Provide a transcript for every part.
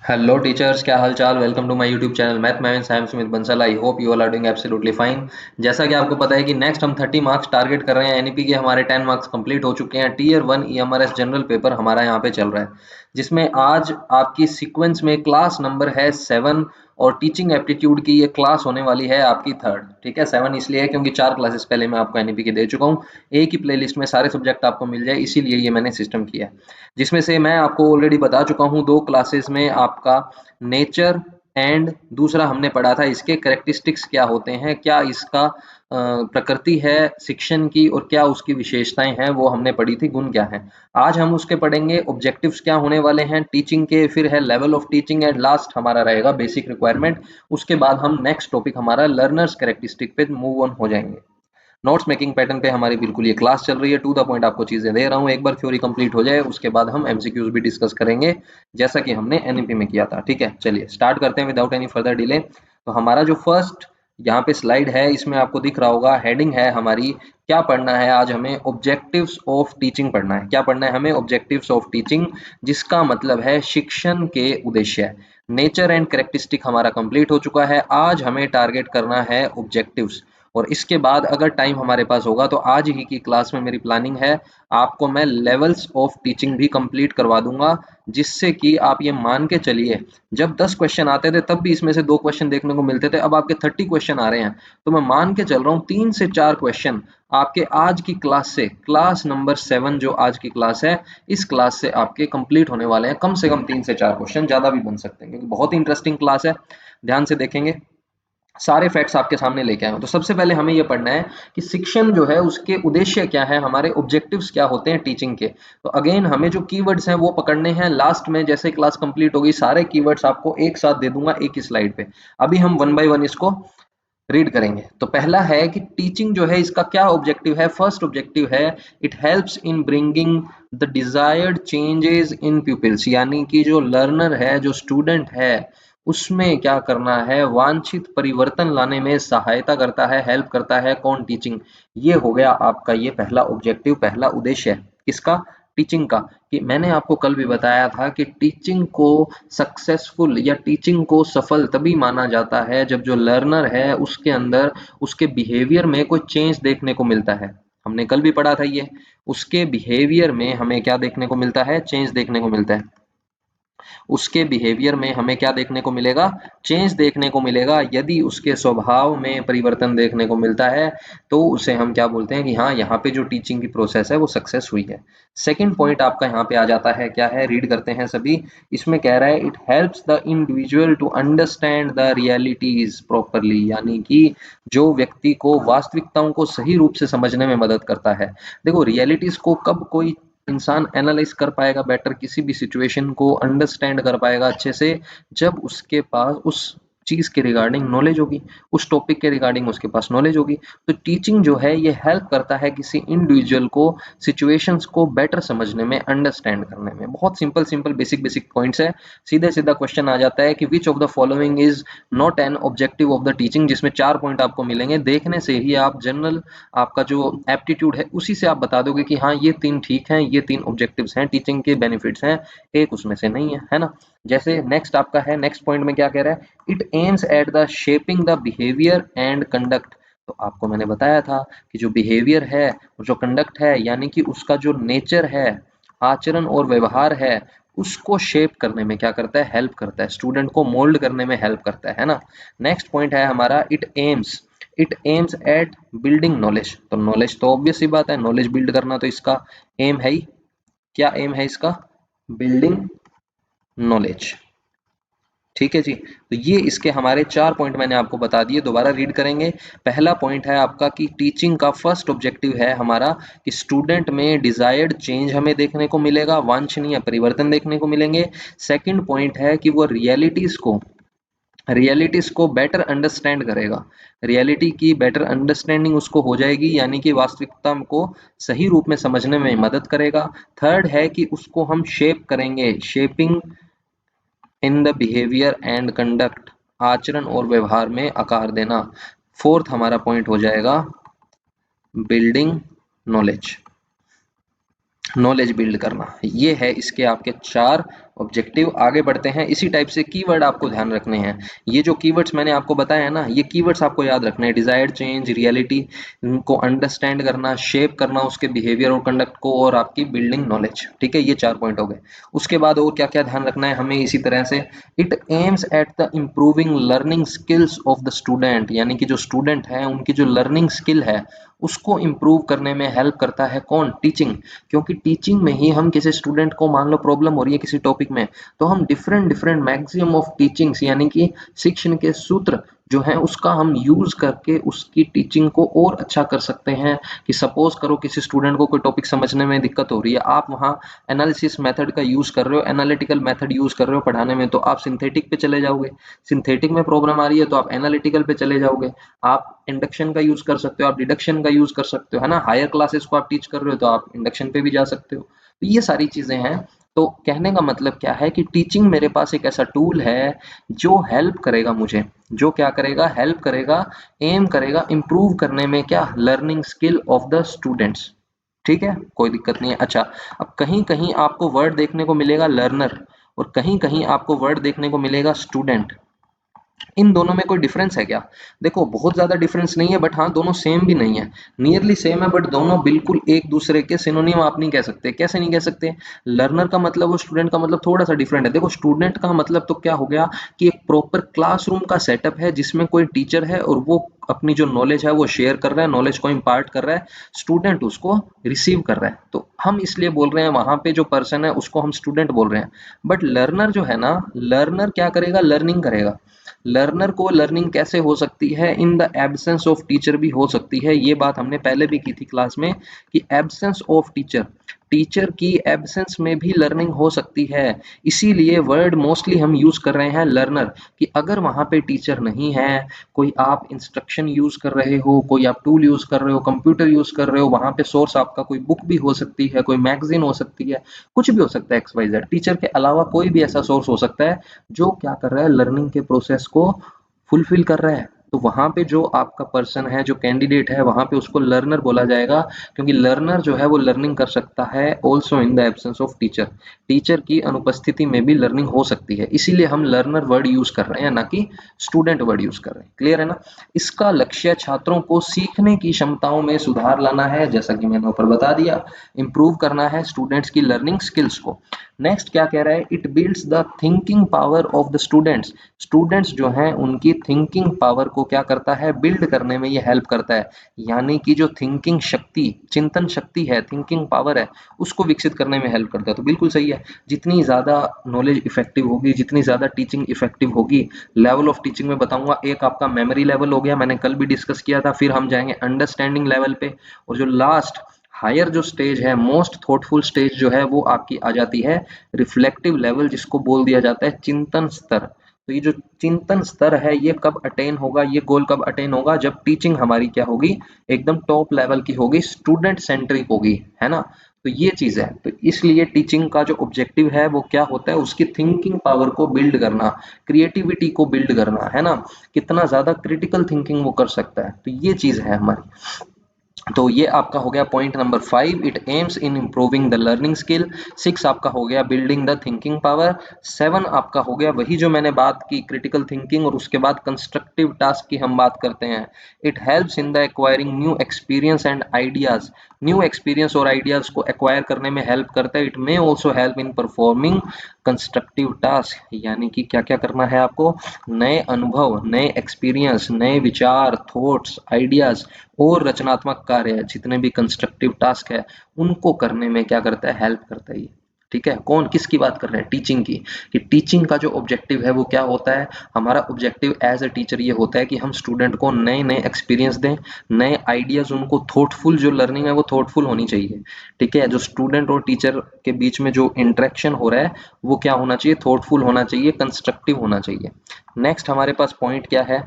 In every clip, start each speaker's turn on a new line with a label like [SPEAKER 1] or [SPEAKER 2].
[SPEAKER 1] Hello teachers, क्या हाल चाल। Welcome to my YouTube channel Math Man. I am Sumit Bansal. I hope you all are doing absolutely fine. जैसा कि आपको पता है कि नेक्स्ट हम 30 मार्क्स टारगेट कर रहे हैं। एनईपी के हमारे 10 मार्क्स कंप्लीट हो चुके हैं। टीयर 1 ईएमआरएस जनरल पेपर हमारा यहाँ पे चल रहा है, जिसमें आज आपकी सीक्वेंस में क्लास नंबर है 7 और टीचिंग एप्टीट्यूड की ये क्लास होने वाली है आपकी थर्ड। ठीक है, 7 इसलिए है क्योंकि 4 क्लासेस पहले मैं आपको एनईपी की दे चुका हूँ। एक ही प्लेलिस्ट में सारे सब्जेक्ट आपको मिल जाए, इसीलिए ये मैंने सिस्टम किया है, जिसमें से मैं आपको ऑलरेडी बता चुका हूँ 2 क्लासेस में आपका नेचर एंड दूसरा हमने पढ़ा था इसके कैरेक्टरिस्टिक्स क्या होते हैं, क्या इसका प्रकृति है शिक्षण की और क्या उसकी विशेषताएं हैं, वो हमने पढ़ी थी, गुण क्या है। आज हम उसके पढ़ेंगे ऑब्जेक्टिव्स क्या होने वाले हैं टीचिंग के, फिर है level of teaching and last हमारा रहेगा बेसिक रिक्वायरमेंट। उसके बाद हम नेक्स्ट टॉपिक हमारा लर्नर्स कैरेक्टरिस्टिक पे मूव ऑन हो जाएंगे। नोट्स मेकिंग पैटर्न पे हमारी बिल्कुल ये क्लास चल रही है। टू द पॉइंट आपको चीजें दे रहा हूँ। एक बार थ्योरी कंप्लीट हो जाए उसके बाद हम एमसीक्यूज भी डिस्कस करेंगे, जैसा कि हमने एनईपी में किया था। ठीक है, चलिए स्टार्ट करते हैं विदाउट एनी फर्दर डिले। तो हमारा जो फर्स्ट यहाँ पे स्लाइड है, इसमें आपको दिख रहा होगा हेडिंग है हमारी, क्या पढ़ना है आज हमें, ऑब्जेक्टिव्स ऑफ टीचिंग पढ़ना है। क्या पढ़ना है हमें? ऑब्जेक्टिव्स ऑफ टीचिंग, जिसका मतलब है शिक्षण के उद्देश्य। नेचर एंड कैरेक्टरिस्टिक हमारा कंप्लीट हो चुका है। आज हमें टारगेट करना है ऑब्जेक्टिव्स, और इसके बाद अगर टाइम हमारे पास होगा तो आज ही की क्लास में मेरी प्लानिंग है आपको मैं लेवल्स ऑफ टीचिंग भी कंप्लीट करवा दूंगा, जिससे कि आप ये मान के चलिए जब 10 क्वेश्चन आते थे तब भी इसमें से 2 क्वेश्चन देखने को मिलते थे, अब आपके 30 क्वेश्चन आ रहे हैं। तो मैं मान के चल रहा हूँ 3 से 4 क्वेश्चन आपके आज की क्लास से, क्लास नंबर 7 जो आज की क्लास है, इस क्लास से आपके कंप्लीट होने वाले हैं। कम से कम 3 से 4 क्वेश्चन, ज्यादा भी बन सकते हैं क्योंकि बहुत ही इंटरेस्टिंग क्लास है। ध्यान से देखेंगे, सारे फैक्ट्स आपके सामने लेके आए हूं। तो सबसे पहले हमें यह पढ़ना है कि शिक्षण जो है उसके उद्देश्य क्या है, हमारे ऑब्जेक्टिव्स क्या होते हैं टीचिंग के। तो अगेन हमें जो कीवर्ड्स हैं वो पकड़ने हैं। लास्ट में जैसे क्लास कंप्लीट होगी सारे कीवर्ड्स आपको एक साथ दे दूंगा एक ही स्लाइड पे। अभी हम वन बाय वन इसको रीड करेंगे। तो पहला है कि टीचिंग जो है इसका क्या ऑब्जेक्टिव है। फर्स्ट ऑब्जेक्टिव है it helps in bringing the desired changes in people's, यानी कि जो लर्नर है, जो स्टूडेंट है, उसमें क्या करना है, वांछित परिवर्तन लाने में सहायता करता है, हेल्प करता है। कौन? टीचिंग। ये हो गया आपका ये पहला ऑब्जेक्टिव, पहला उद्देश्य है किसका? टीचिंग का। कि मैंने आपको कल भी बताया था कि टीचिंग को सक्सेसफुल या टीचिंग को सफल तभी माना जाता है जब जो लर्नर है उसके अंदर, उसके बिहेवियर में कोई चेंज देखने को मिलता है। हमने कल भी पढ़ा था ये, उसके बिहेवियर में हमें क्या देखने को मिलता है? चेंज देखने को मिलता है। उसके बिहेवियर में हमें क्या देखने को मिलेगा? चेंज देखने को मिलेगा। यदि उसके स्वभाव में परिवर्तन देखने को मिलता है तो उसे हम क्या बोलते हैं कि हाँ, यहाँ पे जो टीचिंग की प्रोसेस है वो सक्सेस हुई है। सेकंड पॉइंट आपका यहाँ पे आ जाता है, क्या है? रीड करते हैं सभी। इसमें कह रहा है it helps the individual to understand the realities properly, यानी कि जो व्यक्ति को वास्तविकताओं को सही रूप से समझने में मदद करता है। देखो, रियलिटीज को कब कोई इंसान एनालाइज कर पाएगा बेटर, किसी भी सिचुएशन को अंडरस्टैंड कर पाएगा अच्छे से, जब उसके पास उस चीज के रिगार्डिंग नॉलेज होगी, उस टॉपिक के रिगार्डिंग उसके पास नॉलेज होगी। तो टीचिंग जो है ये हेल्प करता है किसी इंडिविजुअल को सिचुएशंस को बेटर समझने में, अंडरस्टैंड करने में। बहुत simple simple basic basic points है। सीधे सीधा क्वेश्चन आ जाता है कि which of the following is not an objective of the teaching, जिसमें 4 पॉइंट आपको मिलेंगे। देखने से ही आप जनरल आपका जो एप्टीट्यूड है उसी से आप बता दोगे कि हाँ, ये 3 ठीक हैं, ये 3 ऑब्जेक्टिव्स हैं, टीचिंग के बेनिफिट्स हैं, एक उसमें से नहीं है ना। जैसे नेक्स्ट आपका है, नेक्स्ट पॉइंट में क्या कह रहा है? It aims at the shaping the behaviour and conduct. तो आपको मैंने बताया था कि जो बिहेवियर है, जो कंडक्ट है, यानी कि उसका जो नेचर है, आचरण और व्यवहार है, उसको शेप करने में क्या करता है? हेल्प करता है। स्टूडेंट को मोल्ड करने में हेल्प करता है ना। नेक्स्ट पॉइंट है हमारा it aims at building knowledge. तो नॉलेज तो ऑब्वियस सी बात है, नॉलेज बिल्ड करना तो इसका एम है ही। क्या एम है इसका? Building knowledge. ठीक है जी। तो ये इसके हमारे 4 पॉइंट मैंने आपको बता दिए, दोबारा रीड करेंगे। पहला पॉइंट है आपका कि टीचिंग का फर्स्ट ऑब्जेक्टिव है हमारा कि स्टूडेंट में डिजायर्ड चेंज हमें देखने को मिलेगा, वांछनीय परिवर्तन देखने को मिलेंगे। सेकंड पॉइंट है कि वो रियलिटीज को बेटर अंडरस्टैंड करेगा, रियलिटी की बेटर अंडरस्टैंडिंग उसको हो जाएगी, यानी कि वास्तविकता को सही रूप में समझने में मदद करेगा। थर्ड है कि उसको हम शेप करेंगे, shaping in the behaviour and conduct, आचरण और व्यवहार में आकार देना। फोर्थ हमारा पॉइंट हो जाएगा बिल्डिंग नॉलेज, नॉलेज बिल्ड करना। ये है इसके आपके 4 ऑब्जेक्टिव। आगे बढ़ते हैं, इसी टाइप से कीवर्ड आपको ध्यान रखने हैं। ये जो कीवर्ड्स मैंने आपको बताया है ना, ये कीवर्ड्स आपको याद रखने हैं। डिजायर्ड चेंज, रियलिटी, इनको अंडरस्टैंड करना, शेप करना उसके बिहेवियर और कंडक्ट को, और आपकी बिल्डिंग नॉलेज। ठीक है, ये 4 पॉइंट हो गए। उसके बाद और क्या क्या ध्यान रखना है हमें इसी तरह से, it aims at the improving learning skills of the student, यानी कि जो स्टूडेंट है उनकी जो लर्निंग स्किल है उसको इम्प्रूव करने में हेल्प करता है कौन? टीचिंग। क्योंकि टीचिंग में ही हम किसी स्टूडेंट को, मान लो प्रॉब्लम हो रही है किसी टॉपिक में, तो हम different different maximum of teachings यानी कि शिक्षण के सूत्र जो है उसका हम यूज करके उसकी टीचिंग को और अच्छा कर सकते हैं। कि सपोज करो किसी स्टूडेंट को कोई टॉपिक समझने में दिक्कत हो रही है, आप वहाँ एनालिसिस मेथड का यूज कर रहे हो, एनालिटिकल मेथड यूज कर रहे हो पढ़ाने में, तो आप सिंथेटिक पे चले जाओगे। सिंथेटिक में प्रॉब्लम आ रही है तो आप एनालिटिकल पे चले जाओगे। आप इंडक्शन का यूज कर सकते हो, आप डिडक्शन का यूज कर सकते हो, है ना। हायर क्लासेस को आप टीच कर रहे हो तो आप इंडक्शन पे भी जा सकते हो। तो ये सारी चीजें हैं। तो कहने का मतलब क्या है कि टीचिंग मेरे पास एक ऐसा टूल है जो हेल्प करेगा मुझे, जो क्या करेगा? हेल्प करेगा, एम करेगा इंप्रूव करने में क्या? Learning skill of the students. ठीक है, कोई दिक्कत नहीं है। अच्छा, अब कहीं कहीं आपको वर्ड देखने को मिलेगा लर्नर, और कहीं कहीं आपको वर्ड देखने को मिलेगा स्टूडेंट। इन दोनों में कोई डिफरेंस है क्या? देखो, बहुत ज्यादा डिफरेंस नहीं है, बट हाँ दोनों सेम भी नहीं है। नियरली सेम है, बट दोनों बिल्कुल एक दूसरे के सिनोनिम आप नहीं कह सकते। कैसे नहीं कह सकते? लर्नर का मतलब और स्टूडेंट का मतलब थोड़ा सा डिफरेंट है। देखो, स्टूडेंट का मतलब तो क्या हो गया कि एक प्रॉपर क्लासरूम का सेटअप है जिसमें कोई टीचर है और वो अपनी जो नॉलेज है वो शेयर कर रहा है, नॉलेज को इम्पार्ट कर रहा है, स्टूडेंट उसको रिसीव कर रहा है। तो हम इसलिए बोल रहे हैं वहां पे जो पर्सन है उसको हम स्टूडेंट बोल रहे हैं। बट लर्नर जो है ना, लर्नर क्या करेगा? लर्निंग करेगा। लर्नर को लर्निंग कैसे हो सकती है? In the absence of teacher भी हो सकती है। ये बात हमने पहले भी की थी क्लास में कि एब्सेंस ऑफ टीचर, टीचर की एब्सेंस में भी लर्निंग हो सकती है। इसीलिए वर्ड मोस्टली हम यूज कर रहे हैं लर्नर, कि अगर वहां पे टीचर नहीं है, कोई आप इंस्ट्रक्शन यूज कर रहे हो, कोई आप टूल यूज कर रहे हो, कंप्यूटर यूज कर रहे हो, वहां पे सोर्स आपका कोई बुक भी हो सकती है, कोई मैगजीन हो सकती है, कुछ भी हो सकता है, एक्स वाई जेड। टीचर के अलावा कोई भी ऐसा सोर्स हो सकता है जो क्या कर रहा है? लर्निंग के प्रोसेस को फुलफिल कर रहा है। तो वहां पे जो आपका पर्सन है, जो कैंडिडेट है, वहां पे उसको लर्नर बोला जाएगा। क्योंकि लर्नर जो है वो लर्निंग कर सकता है also in the absence of teacher. Teacher की अनुपस्थिति में भी लर्निंग हो सकती है, इसीलिए हम लर्नर वर्ड यूज कर रहे हैं, ना कि स्टूडेंट वर्ड यूज कर रहे हैं। क्लियर है ना? इसका लक्ष्य छात्रों को सीखने की क्षमताओं में सुधार लाना है, जैसा कि मैंने ऊपर बता दिया, इंप्रूव करना है स्टूडेंट्स की लर्निंग स्किल्स को। नेक्स्ट क्या कह रहा है? It builds the thinking power of the students. Students जो हैं उनकी थिंकिंग पावर को क्या करता है? बिल्ड करने में ये हेल्प करता है। यानी कि जो थिंकिंग शक्ति, चिंतन शक्ति है, थिंकिंग पावर है, उसको विकसित करने में हेल्प करता है। तो बिल्कुल सही है। जितनी ज्यादा नॉलेज इफेक्टिव होगी, जितनी ज्यादा टीचिंग इफेक्टिव होगी, लेवल ऑफ टीचिंग में बताऊंगा। एक आपका मेमोरी लेवल हो गया, मैंने कल भी डिस्कस किया था। फिर हम जाएंगे अंडरस्टैंडिंग लेवल पे, और जो लास्ट हायर जो स्टेज है, मोस्ट थॉटफुल स्टेज जो है, वो आपकी आ जाती है रिफ्लेक्टिव लेवल, जिसको बोल दिया जाता है चिंतन स्तर। तो ये जो चिंतन स्तर है, ये कब अटेन होगा? ये गोल कब अटेन होगा? जब टीचिंग हमारी क्या होगी? एकदम टॉप लेवल की होगी, स्टूडेंट सेंट्रिक होगी, है ना। तो ये चीज है। तो इसलिए टीचिंग का जो ऑब्जेक्टिव है वो क्या होता है? उसकी थिंकिंग पावर को बिल्ड करना, क्रिएटिविटी को बिल्ड करना, है ना। कितना ज्यादा क्रिटिकल थिंकिंग वो कर सकता है, तो ये चीज है हमारी। तो ये आपका हो गया point number 5, it aims in improving the learning skill. 6 आपका हो गया बिल्डिंग द थिंकिंग पावर। 7 आपका हो गया वही जो मैंने बात की, क्रिटिकल थिंकिंग, और उसके बाद कंस्ट्रक्टिव टास्क की हम बात करते हैं। It helps in the acquiring new experience and ideas. New experience और आइडियाज को एक्वायर करने में हेल्प करता है। It may also help in performing constructive task, यानी कि क्या क्या करना है आपको? नए अनुभव, नए एक्सपीरियंस, नए विचार, थॉट्स, आइडियाज और रचनात्मक कार्य, जितने भी कंस्ट्रक्टिव टास्क है, उनको करने में क्या करता है? हेल्प करता है ये। ठीक है, कौन किसकी बात कर रहे हैं? टीचिंग की। कि टीचिंग का जो ऑब्जेक्टिव है वो क्या होता है? हमारा ऑब्जेक्टिव एज अ टीचर ये होता है कि हम स्टूडेंट को नए नए एक्सपीरियंस दें, नए आइडियाज, उनको थॉटफुल जो लर्निंग है वो थॉटफुल होनी चाहिए। ठीक है, जो स्टूडेंट और टीचर के बीच में जो इंटरेक्शन हो रहा है वो क्या होना चाहिए? थॉटफुल होना चाहिए, कंस्ट्रक्टिव होना चाहिए। नेक्स्ट हमारे पास पॉइंट क्या है?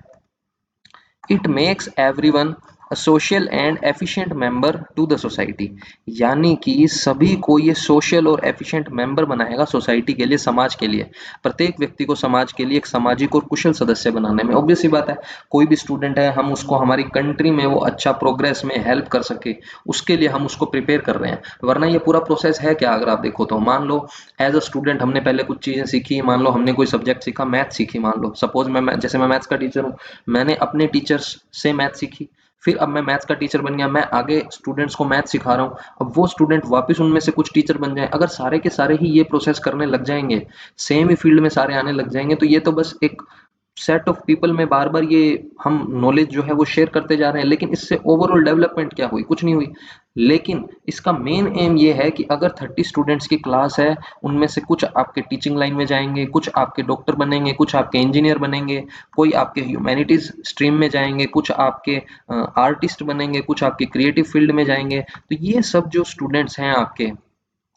[SPEAKER 1] It makes everyone social and efficient member to the society, यानी कि सभी को ये सोशल और एफिशिएंट मेंबर बनाएगा सोसाइटी के लिए, समाज के लिए। प्रत्येक व्यक्ति को समाज के लिए एक सामाजिक और कुशल सदस्य बनाने में, ऑब्वियस सी बात है, कोई भी स्टूडेंट है, हम उसको हमारी कंट्री में वो अच्छा प्रोग्रेस में हेल्प कर सके, उसके लिए हम उसको प्रिपेयर कर रहे हैं। वरना ये पूरा प्रोसेस है क्या, अगर आप देखो तो मान लो एज अ स्टूडेंट हमने पहले कुछ चीजें सीखी, मान लो हमने कोई सब्जेक्ट सीखा, मैथ सीखी, मान लो सपोज जैसे मैं मैथ्स का टीचर हूँ, मैंने अपने टीचर्स से मैथ सीखी, फिर अब मैं मैथ्स का टीचर बन गया, मैं आगे स्टूडेंट्स को मैथ सिखा रहा हूँ, अब वो स्टूडेंट वापस उनमें से कुछ टीचर बन जाए, अगर सारे के सारे ही ये प्रोसेस करने लग जाएंगे, सेम ही फील्ड में सारे आने लग जाएंगे, तो ये तो बस एक सेट ऑफ पीपल में बार बार ये हम नॉलेज जो है वो शेयर करते जा रहे हैं, लेकिन इससे ओवरऑल डेवलपमेंट क्या हुई, कुछ नहीं हुई। लेकिन इसका मेन एम ये है कि अगर 30 स्टूडेंट्स की क्लास है, उनमें से कुछ आपके टीचिंग लाइन में जाएंगे, कुछ आपके डॉक्टर बनेंगे, कुछ आपके इंजीनियर बनेंगे, कोई आपके ह्यूमैनिटीज स्ट्रीम में जाएंगे, कुछ आपके आर्टिस्ट बनेंगे, कुछ आपके क्रिएटिव फील्ड में जाएंगे, तो ये सब जो स्टूडेंट्स हैं आपके,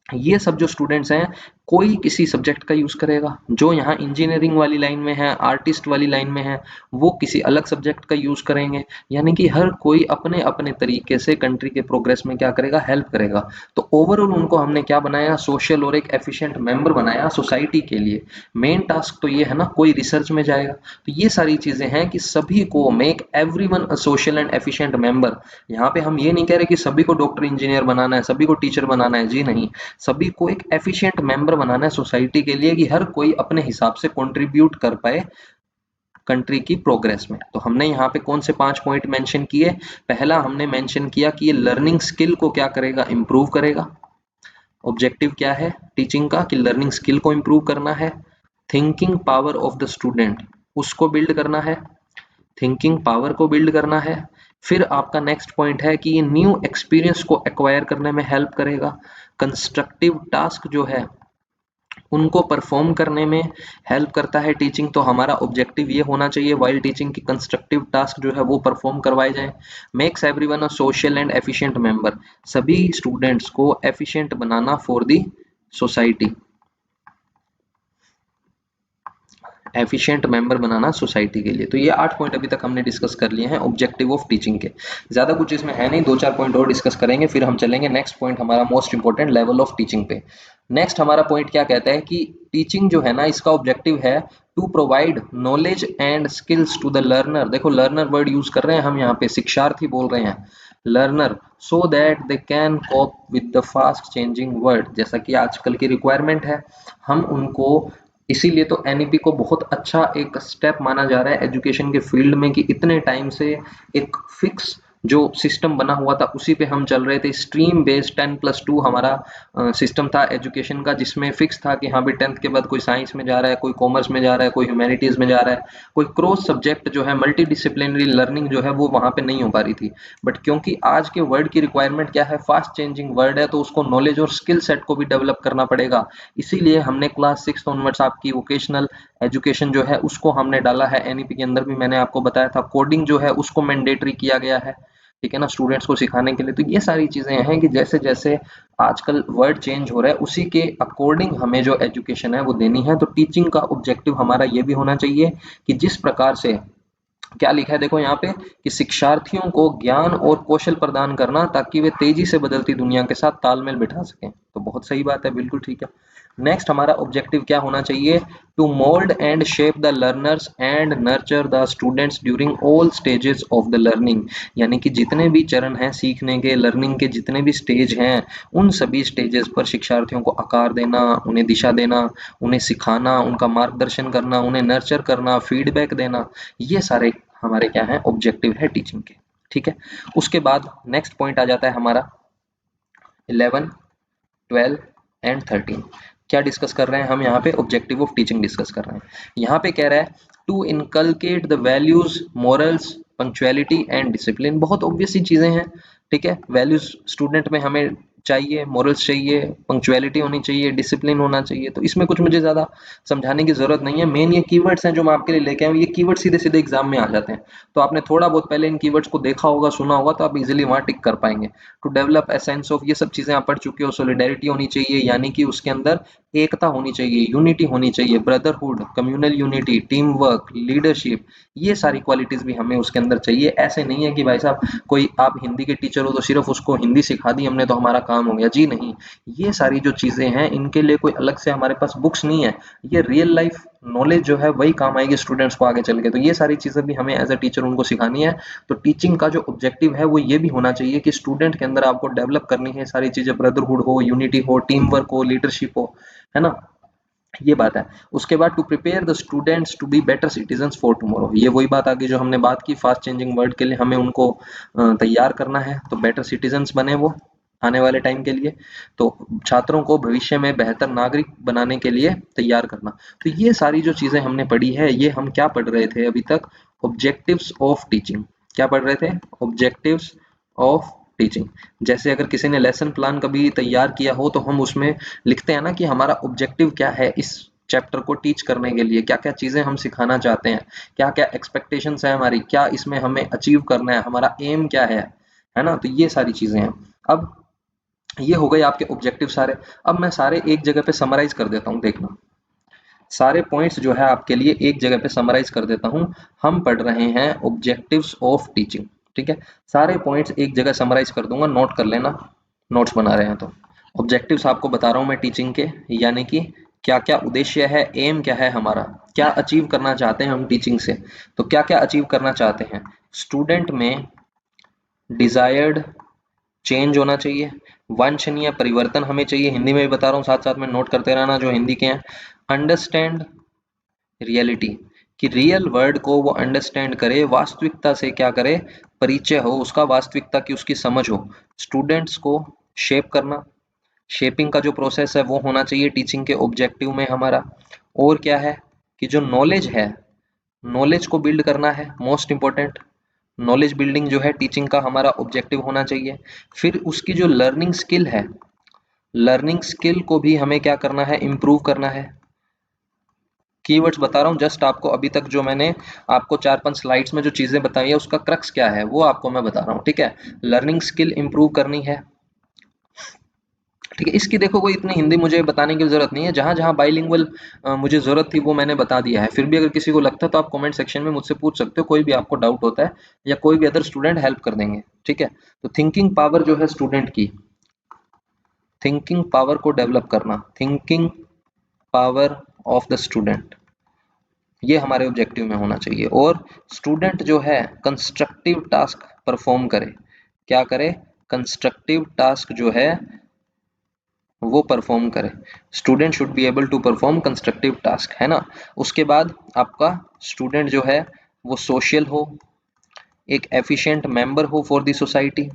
[SPEAKER 1] ये सब जो स्टूडेंट्स हैं, कोई किसी सब्जेक्ट का यूज करेगा, जो यहाँ इंजीनियरिंग वाली लाइन में है, आर्टिस्ट वाली लाइन में है, वो किसी अलग सब्जेक्ट का यूज करेंगे, यानी कि हर कोई अपने अपने तरीके से कंट्री के प्रोग्रेस में क्या करेगा, हेल्प करेगा। तो ओवरऑल उनको हमने क्या बनाया, सोशल और एक एफिशिएंट मेंबर बनाया सोसाइटी के लिए। मेन टास्क तो ये है ना, कोई रिसर्च में जाएगा, तो ये सारी चीजें हैं कि सभी को make everyone a social and efficient member. यहाँ पे हम ये नहीं कह रहे कि सभी को डॉक्टर इंजीनियर बनाना है, सभी को टीचर बनाना है, जी नहीं, सभी को एक एफिशिएंट मेंबर बनाना है सोसाइटी के लिए, कि हर कोई अपने हिसाब से कंट्रीब्यूट कर पाए कंट्री की प्रोग्रेस में। तो हमने यहाँ पे कौन से 5 पॉइंट मेंशन किए, पहला हमने मेंशन किया कि ये लर्निंग स्किल को क्या करेगा, इंप्रूव करेगा। ऑब्जेक्टिव क्या है टीचिंग का, कि लर्निंग स्किल को इंप्रूव करना है। Thinking power of the student, उसको बिल्ड करना है, थिंकिंग पावर को बिल्ड करना है। फिर आपका नेक्स्ट पॉइंट है कि ये न्यू एक्सपीरियंस को एक्वायर करने में हेल्प करेगा। कंस्ट्रक्टिव टास्क जो है उनको परफॉर्म करने में हेल्प करता है टीचिंग। तो हमारा ऑब्जेक्टिव ये होना चाहिए वाइल टीचिंग की कंस्ट्रक्टिव टास्क जो है वो परफॉर्म करवाए जाए। Makes everyone a social and efficient member, सभी स्टूडेंट्स को efficient banana for the society, efficient member banana society के लिए। तो ये 8 पॉइंट अभी तक हमने डिस्कस कर लिए हैं ऑब्जेक्टिव ऑफ टीचिंग के। ज्यादा कुछ इसमें है नहीं, 2-4 पॉइंट और डिस्कस करेंगे, फिर हम चलेंगे नेक्स्ट पॉइंट हमारा most important, level of teaching पे। नेक्स्ट हमारा पॉइंट क्या कहता है कि टीचिंग जो है ना, इसका ऑब्जेक्टिव है to provide knowledge and skills to the learner. देखो लर्नर वर्ड यूज कर रहे हैं हम यहाँ पे, शिक्षार्थी बोल रहे हैं, learner, so that they can cope with the fast changing world. जैसा कि आजकल की रिक्वायरमेंट है, हम उनको, इसीलिए तो एनईपी को बहुत अच्छा एक स्टेप माना जा रहा है एजुकेशन के फील्ड में, कि इतने टाइम से एक फिक्स जो सिस्टम बना हुआ था उसी पे हम चल रहे थे। स्ट्रीम बेस्ड 10+2 हमारा सिस्टम था एजुकेशन का, जिसमें फिक्स था कि हाँ भाई 10th के बाद कोई साइंस में जा रहा है, कोई कॉमर्स में जा रहा है, कोई ह्यूमैनिटीज में जा रहा है, कोई क्रॉस सब्जेक्ट जो है मल्टी डिसिप्लिनरी लर्निंग जो है वो वहां पे नहीं हो पा रही थी। बट क्योंकि आज के वर्ल्ड की रिक्वायरमेंट क्या है, फास्ट चेंजिंग वर्ल्ड है, तो उसको नॉलेज और स्किल सेट को भी डेवलप करना पड़ेगा। इसीलिए हमने क्लास 6 ऑनवर्ड्स आपकी वोकेशनल एजुकेशन जो है उसको हमने डाला है एनईपी के अंदर भी, मैंने आपको बताया था। कोडिंग जो है उसको मैंडेटरी किया गया है, ठीक है ना, स्टूडेंट्स को सिखाने के लिए। तो ये सारी चीजें हैं कि जैसे जैसे आजकल वर्ल्ड चेंज हो रहा है उसी के अकॉर्डिंग हमें जो एजुकेशन है वो देनी है। तो टीचिंग का ऑब्जेक्टिव हमारा ये भी होना चाहिए कि जिस प्रकार से, क्या लिखा है देखो यहाँ पे, कि शिक्षार्थियों को ज्ञान और कौशल प्रदान करना ताकि वे तेजी से बदलती दुनिया के साथ तालमेल बिठा सकें। तो बहुत सही बात है, बिल्कुल ठीक है। नेक्स्ट हमारा ऑब्जेक्टिव क्या होना चाहिए, to mould and shape the learners and nurture the students during all stages of the learning. यानी कि जितने भी चरण हैं सीखने के, लर्निंग के जितने भी स्टेज हैं, उन सभी स्टेजेस पर शिक्षार्थियों को आकार देना, उन्हें दिशा देना, उन्हें सिखाना, उनका मार्गदर्शन करना, उन्हें नर्चर करना, फीडबैक देना, ये सारे हमारे क्या है, ऑब्जेक्टिव है टीचिंग के, ठीक है। उसके बाद नेक्स्ट पॉइंट आ जाता है हमारा 11, 12 एंड 13। क्या डिस्कस कर रहे हैं हम यहाँ पे, ऑब्जेक्टिव ऑफ टीचिंग डिस्कस कर रहे हैं। यहाँ पे कह रहा है to inculcate the values, morals, punctuality and discipline. बहुत ऑब्वियस सी चीजें हैं, ठीक है। वैल्यूज स्टूडेंट में हमें चाहिए, मोरल्स चाहिए, पंक्चुअलिटी होनी चाहिए, डिसिप्लिन होना चाहिए। तो इसमें कुछ मुझे ज़्यादा समझाने की ज़रूरत नहीं है। मेन ये कीवर्ड्स हैं जो मैं आपके लिए लेके आया हूँ, ये कीवर्ड सीधे-सीधे एग्ज़ाम में आ जाते हैं। तो आपने थोड़ा बहुत पहले इन कीवर्ड्स को देखा होगा, सुना होगा, तो आप इज़िली वहाँ टिक कर पाएँगे। To develop a sense of, ये सब चीज़ें आप पढ़ चुके हो। सॉलिडेरिटी होनी चाहिए, यानी कि उसके अंदर एकता होनी चाहिए, यूनिटी होनी चाहिए, brotherhood, communal unity, team work, leadership, ये सारी क्वालिटीज़ भी हमें उसके अंदर चाहिए। ऐसे नहीं है कि भाई साहब कोई आप हिंदी के टीचर हो तो सिर्फ उसको हिंदी सिखा दी हमने तो हमारा काम हो गया, जी नहीं। ये सारी जो चीजें हैं इनके लिए कोई अलग से हमारे पास बुक्स नहीं है, ये रियल लाइफ नॉलेज जो है वही काम आएगी स्टूडेंट्स को आगे चल के। तो ये सारी चीजें भी हमें एज अ टीचर उनको सिखानी है। तो टीचिंग का जो ऑब्जेक्टिव है वो ये भी होना चाहिए कि स्टूडेंट के अंदर आपको डेवलप करनी है सारी चीजें, ब्रदरहुड हो, यूनिटी हो, टीम वर्क हो, लीडरशिप हो, है ना। ये बात है। उसके बाद to prepare the students to be better citizens for tomorrow, ये वही बात आगे जो हमने बात की, फास्ट चेंजिंग वर्ल्ड के लिए हमें उनको तैयार करना है, तो बेटर सिटीजन्स बने वो आने वाले टाइम के लिए। तो छात्रों को भविष्य में बेहतर नागरिक बनाने के लिए तैयार करना। तो ये सारी जो चीजें हमने पढ़ी है, ये हम क्या पढ़ रहे थे अभी तक, ऑब्जेक्टिव्स ऑफ टीचिंग। क्या पढ़ रहे थे? Objectives of teaching. जैसे अगर किसी ने लेसन प्लान कभी तैयार किया हो तो हम उसमें लिखते हैं ना कि हमारा ऑब्जेक्टिव क्या है इस चैप्टर को टीच करने के लिए, क्या क्या चीजें हम सिखाना चाहते हैं, क्या क्या एक्सपेक्टेशंस है हमारी, क्या इसमें हमें अचीव करना है, हमारा एम क्या है ना। तो ये सारी चीजें हैं। अब ये हो गए आपके ऑब्जेक्टिव सारे। अब मैं सारे एक जगह पे समराइज कर देता हूँ, देखना सारे पॉइंट्स जो है आपके लिए एक जगह पे समराइज कर देता हूँ। हम पढ़ रहे हैं ऑब्जेक्टिव्स ऑफ टीचिंग, ठीक है। सारे पॉइंट्स एक जगह समराइज कर दूंगा, नोट कर लेना, नोट्स बना रहे हैं तो। ऑब्जेक्टिव्स आपको बता रहा हूँ मैं टीचिंग के, यानी कि क्या क्या उद्देश्य है, एम क्या है हमारा, क्या अचीव करना चाहते हैं हम टीचिंग से। तो क्या क्या अचीव करना चाहते हैं, स्टूडेंट में डिजायर्ड चेंज होना चाहिए, वांछनीय परिवर्तन हमें चाहिए, हिंदी में भी बता रहा हूँ, साथ साथ में नोट करते रहना जो हिंदी के हैं। अंडरस्टैंड रियलिटी, कि रियल वर्ल्ड को वो अंडरस्टैंड करे, वास्तविकता से क्या करे, परिचय हो उसका, वास्तविकता की उसकी समझ हो। स्टूडेंट्स को शेप करना, शेपिंग का जो प्रोसेस है वो होना चाहिए टीचिंग के ऑब्जेक्टिव में हमारा। और क्या है कि जो नॉलेज है, नॉलेज को बिल्ड करना है, मोस्ट इंपॉर्टेंट नॉलेज बिल्डिंग जो है टीचिंग का हमारा ऑब्जेक्टिव होना चाहिए। फिर उसकी जो लर्निंग स्किल है, लर्निंग स्किल को भी हमें क्या करना है, इम्प्रूव करना है। कीवर्ड्स बता रहा हूँ जस्ट आपको, अभी तक जो मैंने आपको 4-5 स्लाइड्स में जो चीजें बताई है उसका क्रक्स क्या है वो आपको मैं बता रहा हूँ, ठीक है। लर्निंग स्किल इम्प्रूव करनी है, ठीक है। इसकी देखो कोई इतनी हिंदी मुझे बताने की जरूरत नहीं है, जहां जहां बाइलिंगुअल मुझे जरूरत थी वो मैंने बता दिया है। फिर भी अगर किसी को लगता है तो आप कमेंट सेक्शन में मुझसे पूछ सकते हो, कोई भी आपको डाउट होता है या कोई भी अदर स्टूडेंट हेल्प कर देंगे, ठीक है। तो थिंकिंग पावर जो है स्टूडेंट की, थिंकिंग पावर को डेवलप करना, thinking power of the student, ये हमारे ऑब्जेक्टिव में होना चाहिए। और स्टूडेंट जो है कंस्ट्रक्टिव टास्क परफॉर्म करे, क्या करे, कंस्ट्रक्टिव टास्क जो है वो परफॉर्म करे। Student should be able to perform constructive task, है ना। उसके बाद आपका स्टूडेंट जो है वो सोशल हो, एक एफिशिएंट मेंबर हो फॉर द सोसाइटी,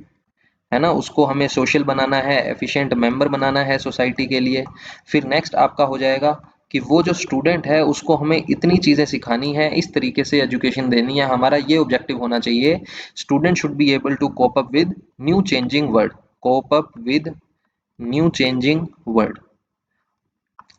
[SPEAKER 1] है ना। उसको हमें सोशल बनाना है, एफिशिएंट मेंबर बनाना है सोसाइटी के लिए। फिर नेक्स्ट आपका हो जाएगा कि वो जो स्टूडेंट है उसको हमें इतनी चीजें सिखानी है, इस तरीके से एजुकेशन देनी है, हमारा ये ऑब्जेक्टिव होना चाहिए। Student should be able to cope up with new changing world, cope up with new changing world,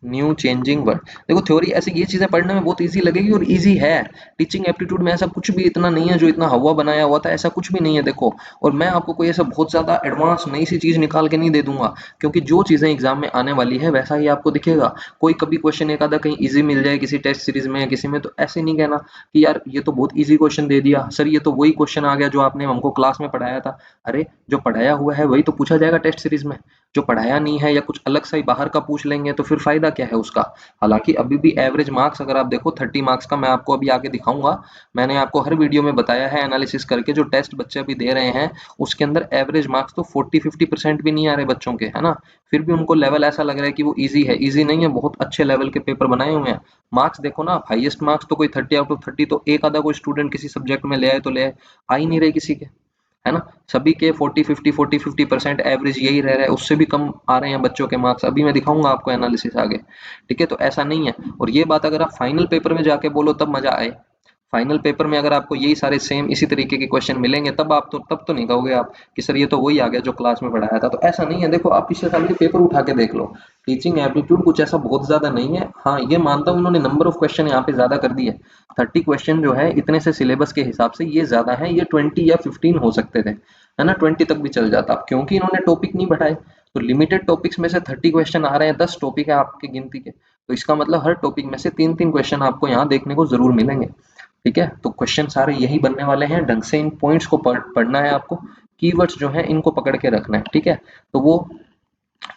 [SPEAKER 1] new changing word. देखो थ्योरी ऐसे ये चीजें पढ़ने में बहुत इजी लगेगी और इजी है। टीचिंग एप्टीट्यूड में ऐसा कुछ भी इतना नहीं है जो इतना हवा बनाया हुआ था, ऐसा कुछ भी नहीं है देखो। और मैं आपको कोई ऐसा बहुत ज्यादा एडवांस नई सी चीज निकाल के नहीं दे दूंगा, क्योंकि जो चीजें एग्जाम में आने वाली है वैसा ही आपको दिखेगा। कोई कभी क्वेश्चन एक आधा कहीं इजी मिल जाए किसी टेस्ट सीरीज में या किसी में, तो ऐसे नहीं कहना कि यार ये तो बहुत इजी क्वेश्चन दे दिया सर, ये तो वही क्वेश्चन आ गया जो आपने हमको क्लास में पढ़ाया था। अरे जो पढ़ाया हुआ है वही तो पूछा जाएगा टेस्ट सीरीज में, जो पढ़ाया नहीं है या कुछ अलग सा ही बाहर का पूछ लेंगे तो फिर फायदा क्या है उसका। हालांकि अभी भी एवरेज मार्क्स अगर आप देखो 30 मार्क्स का मैं आपको अभी आगे दिखाऊंगा, मैंने आपको हर वीडियो में बताया है एनालिसिस करके, जो टेस्ट बच्चे अभी दे रहे हैं उसके अंदर एवरेज मार्क्स तो 40-50% भी नहीं आ रहे बच्चों के, है ना। फिर भी उनको लेवल ऐसा लग रहा है कि वो इजी है, इजी नहीं है, बहुत अच्छे लेवल के पेपर बनाए हुए हैं। मार्क्स देखो ना, हाईएस्ट मार्क्स तो कोई 30 आउट ऑफ 30, तो एक आधा कोई स्टूडेंट किसी सब्जेक्ट में ले आए तो ले आए, आ ही नहीं रहे किसी के, है ना। सभी के 40-50 एवरेज यही रह रहा है, उससे भी कम आ रहे हैं बच्चों के मार्क्स। अभी मैं दिखाऊंगा आपको एनालिसिस आगे, ठीक है। तो ऐसा नहीं है। और ये बात अगर आप फाइनल पेपर में जाके बोलो तब मजा आए, फाइनल पेपर में अगर आपको यही सारे सेम इसी तरीके के क्वेश्चन मिलेंगे तब तो नहीं कहोगे आप कि सर ये तो वही आ गया जो क्लास में पढ़ाया था। तो ऐसा नहीं है, देखो आप पिछले साल के पेपर उठा के देख लो, टीचिंग एप्टीट्यूड कुछ ऐसा बहुत ज्यादा नहीं है। हाँ ये मानता हूँ उन्होंने नंबर ऑफ क्वेश्चन यहाँ पे ज्यादा कर दिए, 30 क्वेश्चन जो है इतने से सिलेबस के हिसाब से ये ज्यादा है, ये 20 या 15 हो सकते थे, है ना, 20 तक भी चल जाता, क्योंकि इन्होंने टॉपिक नहीं बढ़ाए। तो लिमिटेड टॉपिक्स में से 30 क्वेश्चन आ रहे हैं, 10 टॉपिक है आपकी गिनती के, तो इसका मतलब हर टॉपिक में से 3-3 क्वेश्चन आपको यहाँ देखने को जरूर मिलेंगे। ठीक है, तो क्वेश्चन सारे यही बनने वाले हैं, ढंग से इन पॉइंट्स को पढ़ना है आपको, कीवर्ड्स जो है इनको पकड़ के रखना है। ठीक है, तो वो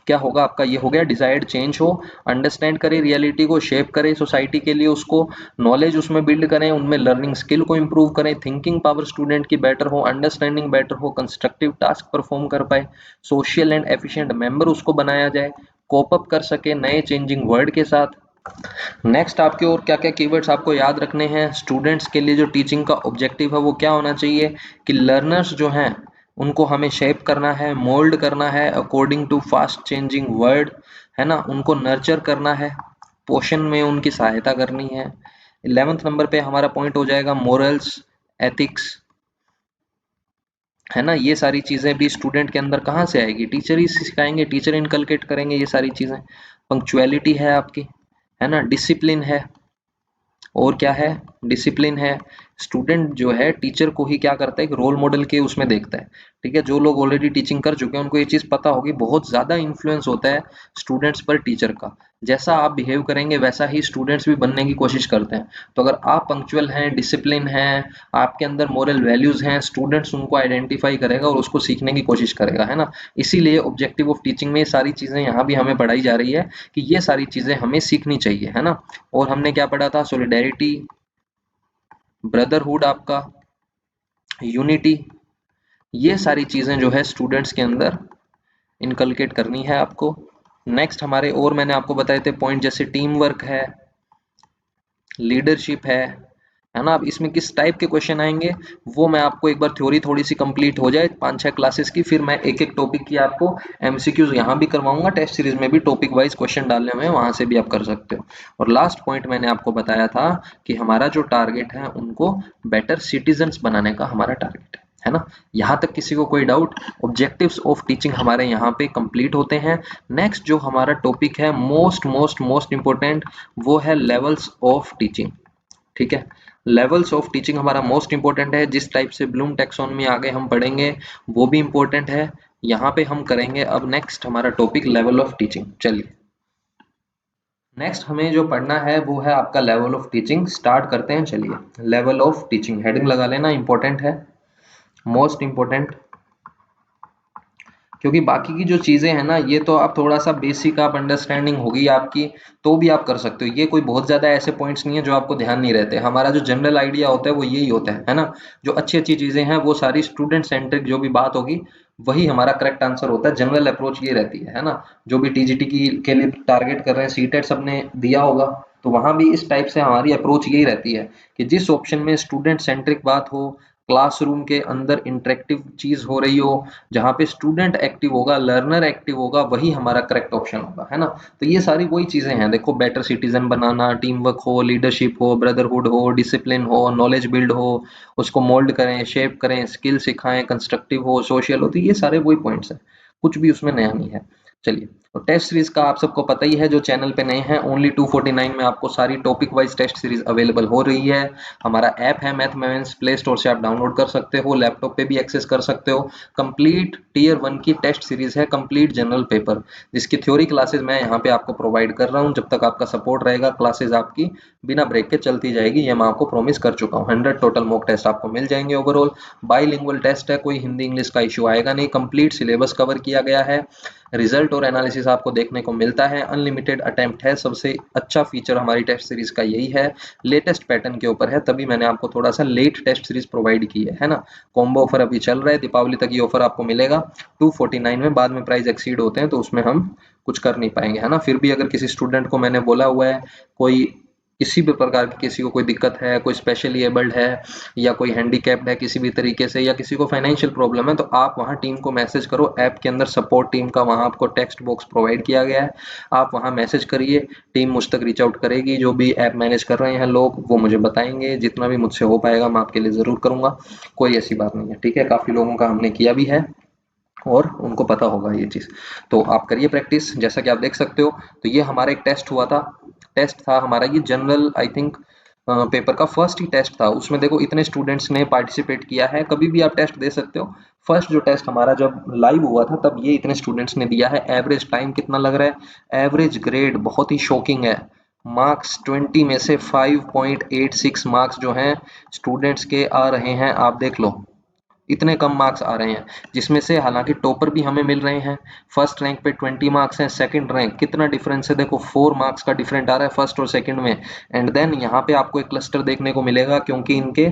[SPEAKER 1] क्या होगा आपका, ये हो गया डिजायर्ड चेंज हो, अंडरस्टैंड करें रियलिटी को, शेप करें सोसाइटी के लिए उसको, नॉलेज उसमें बिल्ड करें, उनमें लर्निंग स्किल को इंप्रूव करें, थिंकिंग पावर स्टूडेंट की बेटर हो, अंडरस्टैंडिंग बेटर हो, कंस्ट्रक्टिव टास्क परफॉर्म कर पाए, सोशल एंड एफिशिएंट मेंबर उसको बनाया जाए, कोप अप कर सके नए चेंजिंग वर्ल्ड के साथ। नेक्स्ट आपके और क्या क्या कीवर्ड्स आपको याद रखने हैं, स्टूडेंट्स के लिए जो टीचिंग का ऑब्जेक्टिव है वो क्या होना चाहिए कि लर्नर्स जो हैं उनको हमें शेप करना है, मोल्ड करना है according to fast changing world, है ना, उनको नर्चर करना है, पोषण में उनकी सहायता करनी है। 11th नंबर पे हमारा पॉइंट हो जाएगा मोरल्स, एथिक्स, है ना, ये सारी चीजें भी स्टूडेंट के अंदर कहाँ से आएगी, टीचर ही सिखाएंगे, टीचर इनकलकेट करेंगे ये सारी चीजें। पंक्चुअलिटी है आपकी, है ना, डिसिप्लिन है, और क्या है, डिसिप्लिन है। स्टूडेंट जो है टीचर को ही क्या करता है, एक रोल मॉडल के उसमें देखता है। ठीक है, जो लोग ऑलरेडी टीचिंग कर चुके हैं उनको ये चीज पता होगी, बहुत ज्यादा इन्फ्लुएंस होता है स्टूडेंट्स पर टीचर का, जैसा आप बिहेव करेंगे वैसा ही स्टूडेंट्स भी बनने की कोशिश करते हैं। तो अगर आप पंक्चुअल हैं, डिसिप्लिन हैं, आपके अंदर मोरल वैल्यूज हैं, स्टूडेंट्स उनको आइडेंटिफाई करेगा और उसको सीखने की कोशिश करेगा, है ना। इसीलिए ऑब्जेक्टिव ऑफ टीचिंग में ये सारी चीजें यहाँ भी हमें पढ़ाई जा रही है कि ये सारी चीजें हमें सीखनी चाहिए, है ना। और हमने क्या पढ़ा था, सॉलिडेरिटी, ब्रदरहुड आपका, यूनिटी, ये सारी चीजें जो है स्टूडेंट्स के अंदर इनकलकेट करनी है आपको। नेक्स्ट हमारे और मैंने आपको बताए थे पॉइंट, जैसे टीम वर्क है, लीडरशिप है ना। अब इसमें किस टाइप के क्वेश्चन आएंगे वो मैं आपको एक बार थ्योरी थोड़ी सी कंप्लीट हो जाए 5-6 क्लासेस की, फिर मैं एक एक टॉपिक की आपको एमसीक्यूज यहाँ भी करवाऊंगा, टेस्ट सीरीज में भी टॉपिक वाइज क्वेश्चन डालने हुए वहां से भी आप कर सकते हो। और लास्ट पॉइंट मैंने आपको बताया था कि हमारा जो टारगेट है उनको बेटर सिटीजन्स बनाने का हमारा टारगेट है ना। यहाँ तक किसी को कोई डाउट, ऑब्जेक्टिव्स ऑफ टीचिंग हमारे यहाँ पे कंप्लीट होते हैं। नेक्स्ट जो हमारा टॉपिक है मोस्ट मोस्ट मोस्ट इंपॉर्टेंट, वो है लेवल्स ऑफ टीचिंग। ठीक है, लेवल्स ऑफ टीचिंग हमारा मोस्ट इंपॉर्टेंट है, जिस टाइप से ब्लूम टैक्सोनॉमी आगे हम पढ़ेंगे वो भी इंपॉर्टेंट है, यहाँ पे हम करेंगे अब नेक्स्ट हमारा टॉपिक लेवल ऑफ टीचिंग। चलिए नेक्स्ट हमें जो पढ़ना है वो है आपका लेवल ऑफ टीचिंग, स्टार्ट करते हैं। चलिए लेवल ऑफ टीचिंग हेडिंग लगा लेना, इंपॉर्टेंट है, मोस्ट इंपॉर्टेंट, क्योंकि बाकी की जो चीजें हैं ना ये तो आप थोड़ा सा बेसिक आप अंडरस्टैंडिंग होगी आपकी तो भी आप कर सकते हो, ये कोई बहुत ज्यादा ऐसे पॉइंट्स नहीं है जो आपको ध्यान नहीं रहते। हमारा जो जनरल आइडिया होता है वो यही होता है ना। जो अच्छी अच्छी चीजें हैं वो सारी स्टूडेंट सेंट्रिक जो भी बात होगी वही हमारा करेक्ट आंसर होता है, जनरल अप्रोच ये रहती है ना। जो भी टीजीटी की के लिए टारगेट कर रहे हैं, सीटेट सबने दिया होगा, तो वहां भी इस टाइप से हमारी अप्रोच यही रहती है कि जिस ऑप्शन में स्टूडेंट सेंट्रिक बात हो, क्लासरूम के अंदर इंटरेक्टिव चीज हो रही हो, जहाँ पे स्टूडेंट एक्टिव होगा, लर्नर एक्टिव होगा, वही हमारा करेक्ट ऑप्शन होगा, है ना। तो ये सारी वही चीजें हैं, देखो बेटर सिटीजन बनाना, टीम वर्क हो, लीडरशिप हो, ब्रदरहुड हो, डिसिप्लिन हो, नॉलेज बिल्ड हो, उसको मोल्ड करें, शेप करें, स्किल सिखाएं, कंस्ट्रक्टिव हो, सोशल हो, तो ये सारे वही पॉइंट्स हैं, कुछ भी उसमें नया नहीं है। चलिए, तो टेस्ट सीरीज का आप सबको पता ही है, जो चैनल पे नए हैं, ओनली 249 में आपको सारी topic wise test series available हो रही है। हमारा ऐप है मैथ मैथमेटिक्स, प्ले स्टोर से आप डाउनलोड कर सकते हो, लैपटॉप पे भी एक्सेस कर सकते हो। कंप्लीट टीयर 1 की टेस्ट सीरीज है, कंप्लीट जनरल पेपर, जिसकी थ्योरी क्लासेस मैं यहाँ पे आपको प्रोवाइड कर रहा हूँ। जब तक आपका सपोर्ट रहेगा क्लासेस आपकी बिना ब्रेक के चलती जाएगी, ये मैं आपको प्रॉमिस कर चुका हूँ। 100 टोटल मॉक टेस्ट आपको मिल जाएंगे। ओवरऑल बाईलिंगुअल टेस्ट है, कोई हिंदी इंग्लिश का इशू आएगा नहीं, कंप्लीट सिलेबस कवर किया गया है, रिजल्ट और एनालिसिस आपको देखने को मिलता है, अनलिमिटेड अटेम्प्ट है, सबसे अच्छा फीचर हमारी टेस्ट सीरीज का यही है, लेटेस्ट पैटर्न के ऊपर है, तभी मैंने आपको थोड़ा सा लेट टेस्ट सीरीज प्रोवाइड की है ना। कॉम्बो ऑफर अभी चल रहा है, दीपावली तक ये ऑफर आपको मिलेगा 249 में, बाद में प्राइस एक्सीड होते हैं तो उसमें हम कुछ कर नहीं पाएंगे, है ना। फिर भी अगर किसी स्टूडेंट को मैंने बोला हुआ है कोई किसी भी प्रकार की किसी को कोई दिक्कत है, कोई स्पेशली एबल्ड है या कोई हैंडीकैप्ड है किसी भी तरीके से, या किसी को फाइनेंशियल प्रॉब्लम है, तो आप वहाँ टीम को मैसेज करो। ऐप के अंदर सपोर्ट टीम का वहाँ आपको टेक्स्ट बॉक्स प्रोवाइड किया गया है, आप वहाँ मैसेज करिए, टीम मुझ तक रीच आउट करेगी। जो भी ऐप मैनेज कर रहे हैं लोग वो मुझे बताएंगे, जितना भी मुझसे हो पाएगा मैं आपके लिए ज़रूर करूँगा, कोई ऐसी बात नहीं है, ठीक है। काफ़ी लोगों का हमने किया भी है और उनको पता होगा ये चीज़। तो आप करिए प्रैक्टिस, जैसा कि आप देख सकते हो। तो ये हमारा एक टेस्ट हुआ था, टेस्ट था हमारा ये जनरल आई थिंक पेपर का फर्स्ट ही टेस्ट था। उसमें देखो इतने स्टूडेंट्स ने पार्टिसिपेट किया है, कभी भी आप टेस्ट दे सकते हो। फर्स्ट जो टेस्ट हमारा जब लाइव हुआ था तब ये इतने स्टूडेंट्स ने दिया है। एवरेज टाइम कितना लग रहा है, एवरेज ग्रेड बहुत ही शॉकिंग है। मार्क्स 20 में से 5.86 मार्क्स जो हैं स्टूडेंट्स के आ रहे हैं, आप देख लो इतने कम मार्क्स आ रहे हैं, जिसमें से हालांकि टॉपर भी हमें मिल रहे हैं। फर्स्ट रैंक पे 20 मार्क्स हैं, सेकंड रैंक कितना डिफरेंस है देखो, 4 मार्क्स का डिफरेंट आ रहा है फर्स्ट और सेकंड में। एंड देन यहाँ पे आपको एक क्लस्टर देखने को मिलेगा, क्योंकि इनके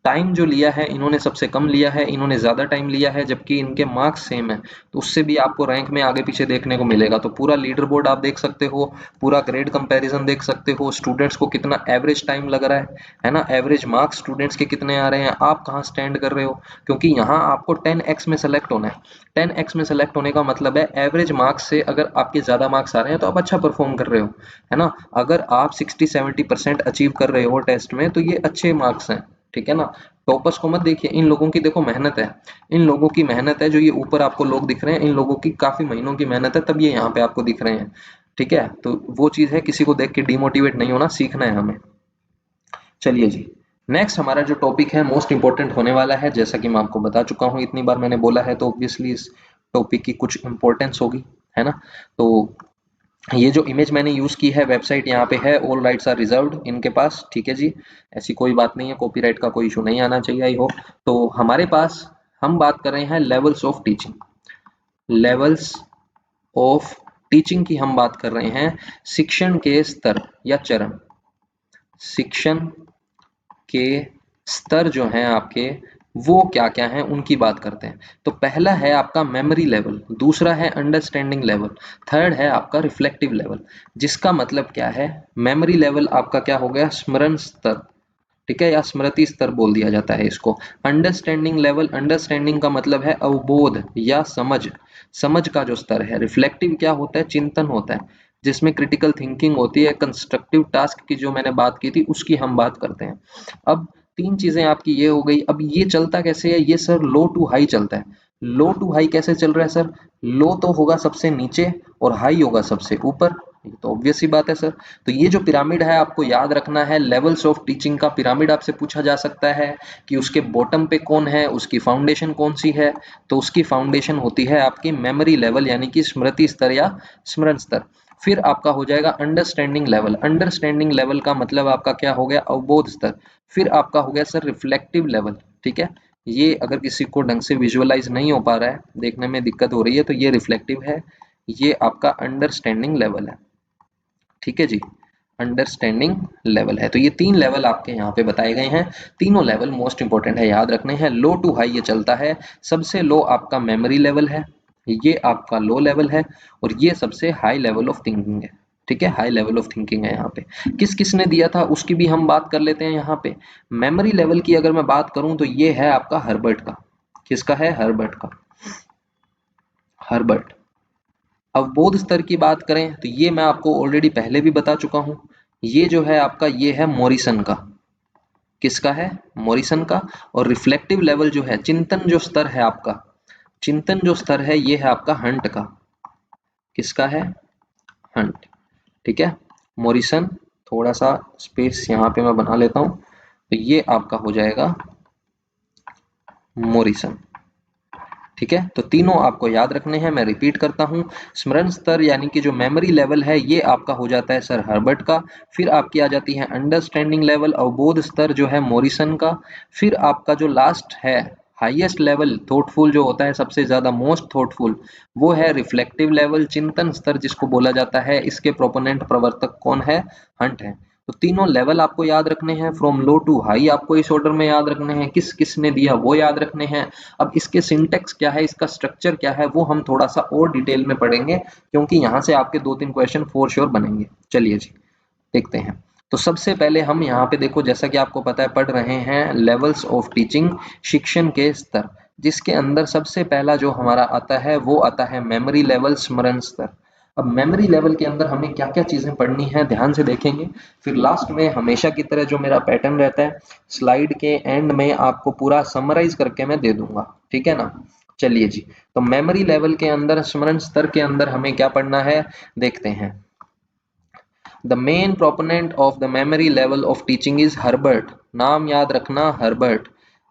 [SPEAKER 1] टाइम जो लिया है इन्होंने सबसे कम लिया है, इन्होंने ज्यादा टाइम लिया है, जबकि इनके मार्क्स सेम है। तो उससे भी आपको रैंक में आगे पीछे देखने को मिलेगा। तो पूरा लीडर बोर्ड आप देख सकते हो, पूरा ग्रेड कंपैरिजन देख सकते हो, स्टूडेंट्स को कितना एवरेज टाइम लग रहा है ना, एवरेज मार्क्स स्टूडेंट्स के कितने आ रहे हैं, आप कहाँ स्टैंड कर रहे हो। क्योंकि यहाँ आपको 10x में सेलेक्ट होना है। 10x में सेलेक्ट होने का मतलब है एवरेज मार्क्स से अगर आपके ज्यादा मार्क्स आ रहे हैं तो आप अच्छा परफॉर्म कर रहे हो, है ना। अगर आप 60-70% अचीव कर रहे हो टेस्ट में तो ये अच्छे मार्क्स हैं, ठीक है ना। टॉपर्स को मत देखिए, इन लोगों की देखो मेहनत है, इन लोगों की मेहनत है, जो ये ऊपर आपको लोग दिख रहे हैं इन लोगों की काफी महीनों की मेहनत है, तब ये यहाँ पे आपको दिख रहे हैं, ठीक है। तो वो चीज है, किसी को देख के डिमोटिवेट नहीं होना, सीखना है हमें। चलिए जी, नेक्स्ट हमारा जो टॉपिक है मोस्ट इंपॉर्टेंट होने वाला है, जैसा कि मैं आपको बता चुका हूँ, इतनी बार मैंने बोला है तो ऑब्वियसली इस टॉपिक की कुछ इंपॉर्टेंस होगी, है ना। तो ये जो इमेज मैंने यूज की है, वेबसाइट यहाँ पे है, ऑल राइट्स आर रिजर्व्ड इनके पास, ठीक है जी। ऐसी कोई बात नहीं है, कॉपीराइट का कोई इशू नहीं आना चाहिए, आई होप। तो हमारे पास हम बात कर रहे हैं levels of teaching, levels of teaching की हम बात कर रहे हैं, शिक्षण के स्तर या चरण, शिक्षण के स्तर जो हैं आपके वो क्या क्या हैं उनकी बात करते हैं। तो पहला है आपका मेमोरी लेवल, दूसरा है अंडरस्टैंडिंग लेवल, थर्ड है आपका रिफ्लेक्टिव लेवल। जिसका मतलब क्या है, मेमोरी लेवल आपका क्या हो गया, स्मरण स्तर, ठीक है, या स्मृति स्तर बोल दिया जाता है इसको। अंडरस्टैंडिंग लेवल, अंडरस्टैंडिंग का मतलब है अवबोध या समझ, समझ का जो स्तर है। रिफ्लेक्टिव क्या होता है, चिंतन होता है, जिसमें क्रिटिकल थिंकिंग होती है, कंस्ट्रक्टिव टास्क की जो मैंने बात की थी उसकी हम बात करते हैं। अब तीन चीजें आपकी ये हो गई। अब ये चलता कैसे है, ये सर लो टू हाई चलता है। लो टू हाई कैसे चल रहा है सर, लो तो होगा सबसे नीचे और हाई होगा सबसे ऊपर, ये तो ऑब्वियस सी बात है सर। तो ये जो पिरामिड है आपको याद रखना है, लेवल्स ऑफ टीचिंग का पिरामिड आपसे पूछा जा सकता है कि उसके बॉटम पे कौन है, उसकी फाउंडेशन कौन सी है। तो उसकी फाउंडेशन होती है आपकी मेमोरी लेवल, यानी कि स्मृति स्तर या स्मरण स्तर। फिर आपका हो जाएगा अंडरस्टैंडिंग लेवल, अंडरस्टैंडिंग लेवल का मतलब आपका क्या हो गया, अवबोध स्तर। फिर आपका हो गया सर रिफ्लेक्टिव लेवल, ठीक है। ये अगर किसी को ढंग से विजुअलाइज नहीं हो पा रहा है, देखने में दिक्कत हो रही है, तो ये रिफ्लेक्टिव है, ये आपका अंडरस्टैंडिंग लेवल है, ठीक है जी। अंडरस्टैंडिंग लेवल है। तो ये तीन लेवल आपके यहाँ पे बताए गए हैं, तीनों लेवल मोस्ट इंपॉर्टेंट है, याद रखने हैं। लो टू हाई ये चलता है, सबसे लो आपका मेमोरी लेवल है, ये आपका लो लेवल है, और ये सबसे हाई लेवल ऑफ थिंकिंग है, ठीक है। हाई लेवल ऑफ थिंकिंग है यहाँ पे। किस किस ने दिया था उसकी भी हम बात कर लेते हैं यहाँ पे। मेमोरी लेवल की अगर मैं बात करूं तो ये है आपका हर्बर्ट का, किसका है, हर्बर्ट का, हर्बर्ट। अवबोध स्तर की बात करें तो ये मैं आपको ऑलरेडी पहले भी बता चुका हूं, ये जो है आपका ये है मॉरिसन का, किसका है, मॉरिसन का। और रिफ्लेक्टिव लेवल जो है, चिंतन जो स्तर है आपका, चिंतन जो स्तर है ये है आपका हंट का, किसका है, हंट, ठीक है। मॉरिसन, थोड़ा सा स्पेस यहाँ पे मैं बना लेता हूं, तो ये आपका हो जाएगा मॉरिसन, ठीक है। तो तीनों आपको याद रखने हैं, मैं रिपीट करता हूं। स्मरण स्तर यानी कि जो मेमोरी लेवल है ये आपका हो जाता है सर हर्बर्ट का। फिर आपकी आ जाती है अंडरस्टैंडिंग लेवल, अवबोध स्तर जो है मॉरिसन का। फिर आपका जो लास्ट है हाईएस्ट लेवल, थॉटफुल जो होता है सबसे ज्यादा मोस्ट थॉटफुल, वो है रिफ्लेक्टिव लेवल, चिंतन स्तर जिसको बोला जाता है। इसके प्रोपोनेंट प्रवर्तक कौन है, हंट है। तो तीनों लेवल आपको याद रखने हैं, फ्रॉम लो टू हाई आपको इस ऑर्डर में याद रखने हैं, किस किस ने दिया वो याद रखने हैं। अब इसके सिंटेक्स क्या है, इसका स्ट्रक्चर क्या है, वो हम थोड़ा सा और डिटेल में पढ़ेंगे, क्योंकि यहाँ से आपके 2-3 क्वेश्चन फॉर श्योर बनेंगे। चलिए जी देखते हैं। तो सबसे पहले हम यहाँ पे देखो, जैसा कि आपको पता है, पढ़ रहे हैं लेवल्स ऑफ टीचिंग, शिक्षण के स्तर, जिसके अंदर सबसे पहला जो हमारा आता है वो आता है मेमोरी लेवल, स्मरण स्तर। अब मेमोरी लेवल के अंदर हमें क्या क्या चीजें पढ़नी है ध्यान से देखेंगे, फिर लास्ट में हमेशा की तरह जो मेरा पैटर्न रहता है, स्लाइड के एंड में आपको पूरा समराइज करके मैं दे दूंगा, ठीक है ना। चलिए जी, तो मेमोरी लेवल के अंदर, स्मरण स्तर के अंदर हमें क्या पढ़ना है देखते हैं। The main proponent of the memory level of teaching is Herbert. नाम याद रखना, हर्बर्ट।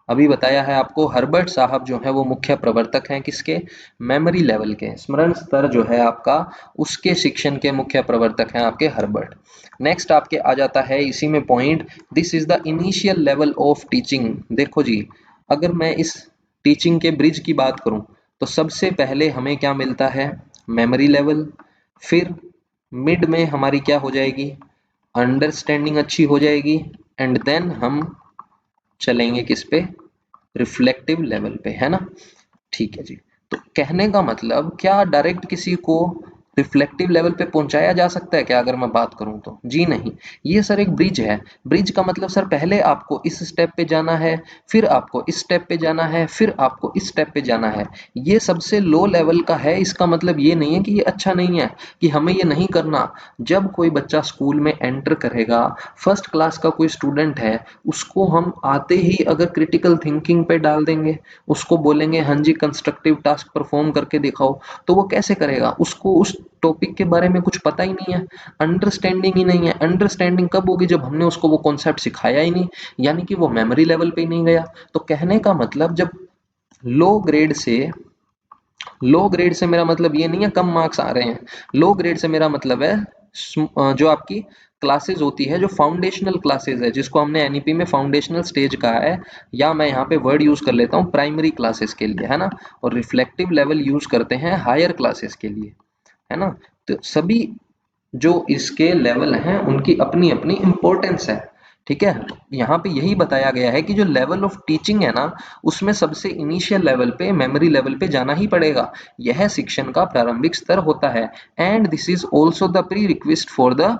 [SPEAKER 1] अभी बताया है आपको, हर्बर्ट साहब जो है वो मुख्य प्रवर्तक हैं किसके, मेमोरी लेवल के, स्मरण स्तर जो है आपका, उसके शिक्षण के मुख्य प्रवर्तक हैं आपके हर्बर्ट। नेक्स्ट आपके आ जाता है इसी में point, this is the initial level of teaching. देखो जी, अगर मैं इस टीचिंग के ब्रिज की बात करूं तो सबसे पहले हमें क्या मिलता है, मेमोरी लेवल, फिर मिड में हमारी क्या हो जाएगी, अंडरस्टैंडिंग अच्छी हो जाएगी, एंड देन हम चलेंगे किस पे, रिफ्लेक्टिव लेवल पे, है ना। ठीक है जी, तो कहने का मतलब क्या डायरेक्ट किसी को रिफ्लेक्टिव लेवल पे पहुंचाया जा सकता है क्या, अगर मैं बात करूं तो जी नहीं। ये सर एक ब्रिज है। ब्रिज का मतलब सर पहले आपको इस स्टेप पे जाना है, फिर आपको इस स्टेप पे जाना है, फिर आपको इस स्टेप पे जाना है। ये सबसे लो लेवल का है। इसका मतलब ये नहीं है कि ये अच्छा नहीं है, कि हमें ये नहीं करना। जब कोई बच्चा स्कूल में एंटर करेगा, फर्स्ट क्लास का कोई स्टूडेंट है, उसको हम आते ही अगर क्रिटिकल थिंकिंग पे डाल देंगे, उसको बोलेंगे हाँ जी कंस्ट्रक्टिव टास्क परफॉर्म करके दिखाओ, तो वो कैसे करेगा, उसको उस टॉपिक के बारे में कुछ पता ही नहीं है, अंडरस्टैंडिंग ही नहीं है। अंडरस्टैंडिंग कब होगी, जब हमने उसको वो कॉन्सेप्ट सिखाया ही नहीं, यानी कि वो मेमोरी लेवल पे ही नहीं गया। तो कहने का मतलब जब लो ग्रेड से, लो ग्रेड से मेरा मतलब ये नहीं है कम मार्क्स आ रहे हैं, लो ग्रेड से मेरा मतलब है जो आपकी क्लासेस होती है, जो फाउंडेशनल क्लासेस है, जिसको हमने एनईपी में फाउंडेशनल स्टेज कहा है, या मैं यहाँ पे वर्ड यूज कर लेता हूँ प्राइमरी क्लासेस के लिए, है ना, और रिफ्लेक्टिव लेवल यूज करते हैं हायर क्लासेस के लिए, है ना। तो सभी जो इसके लेवल हैं उनकी अपनी अपनी इंपॉर्टेंस है, ठीक है। यहाँ पे यही बताया गया है कि जो लेवल ऑफ टीचिंग है ना, उसमें सबसे इनिशियल लेवल पे, मेमोरी लेवल पे जाना ही पड़ेगा। यह शिक्षण का प्रारंभिक स्तर होता है, and this is also the pre request for the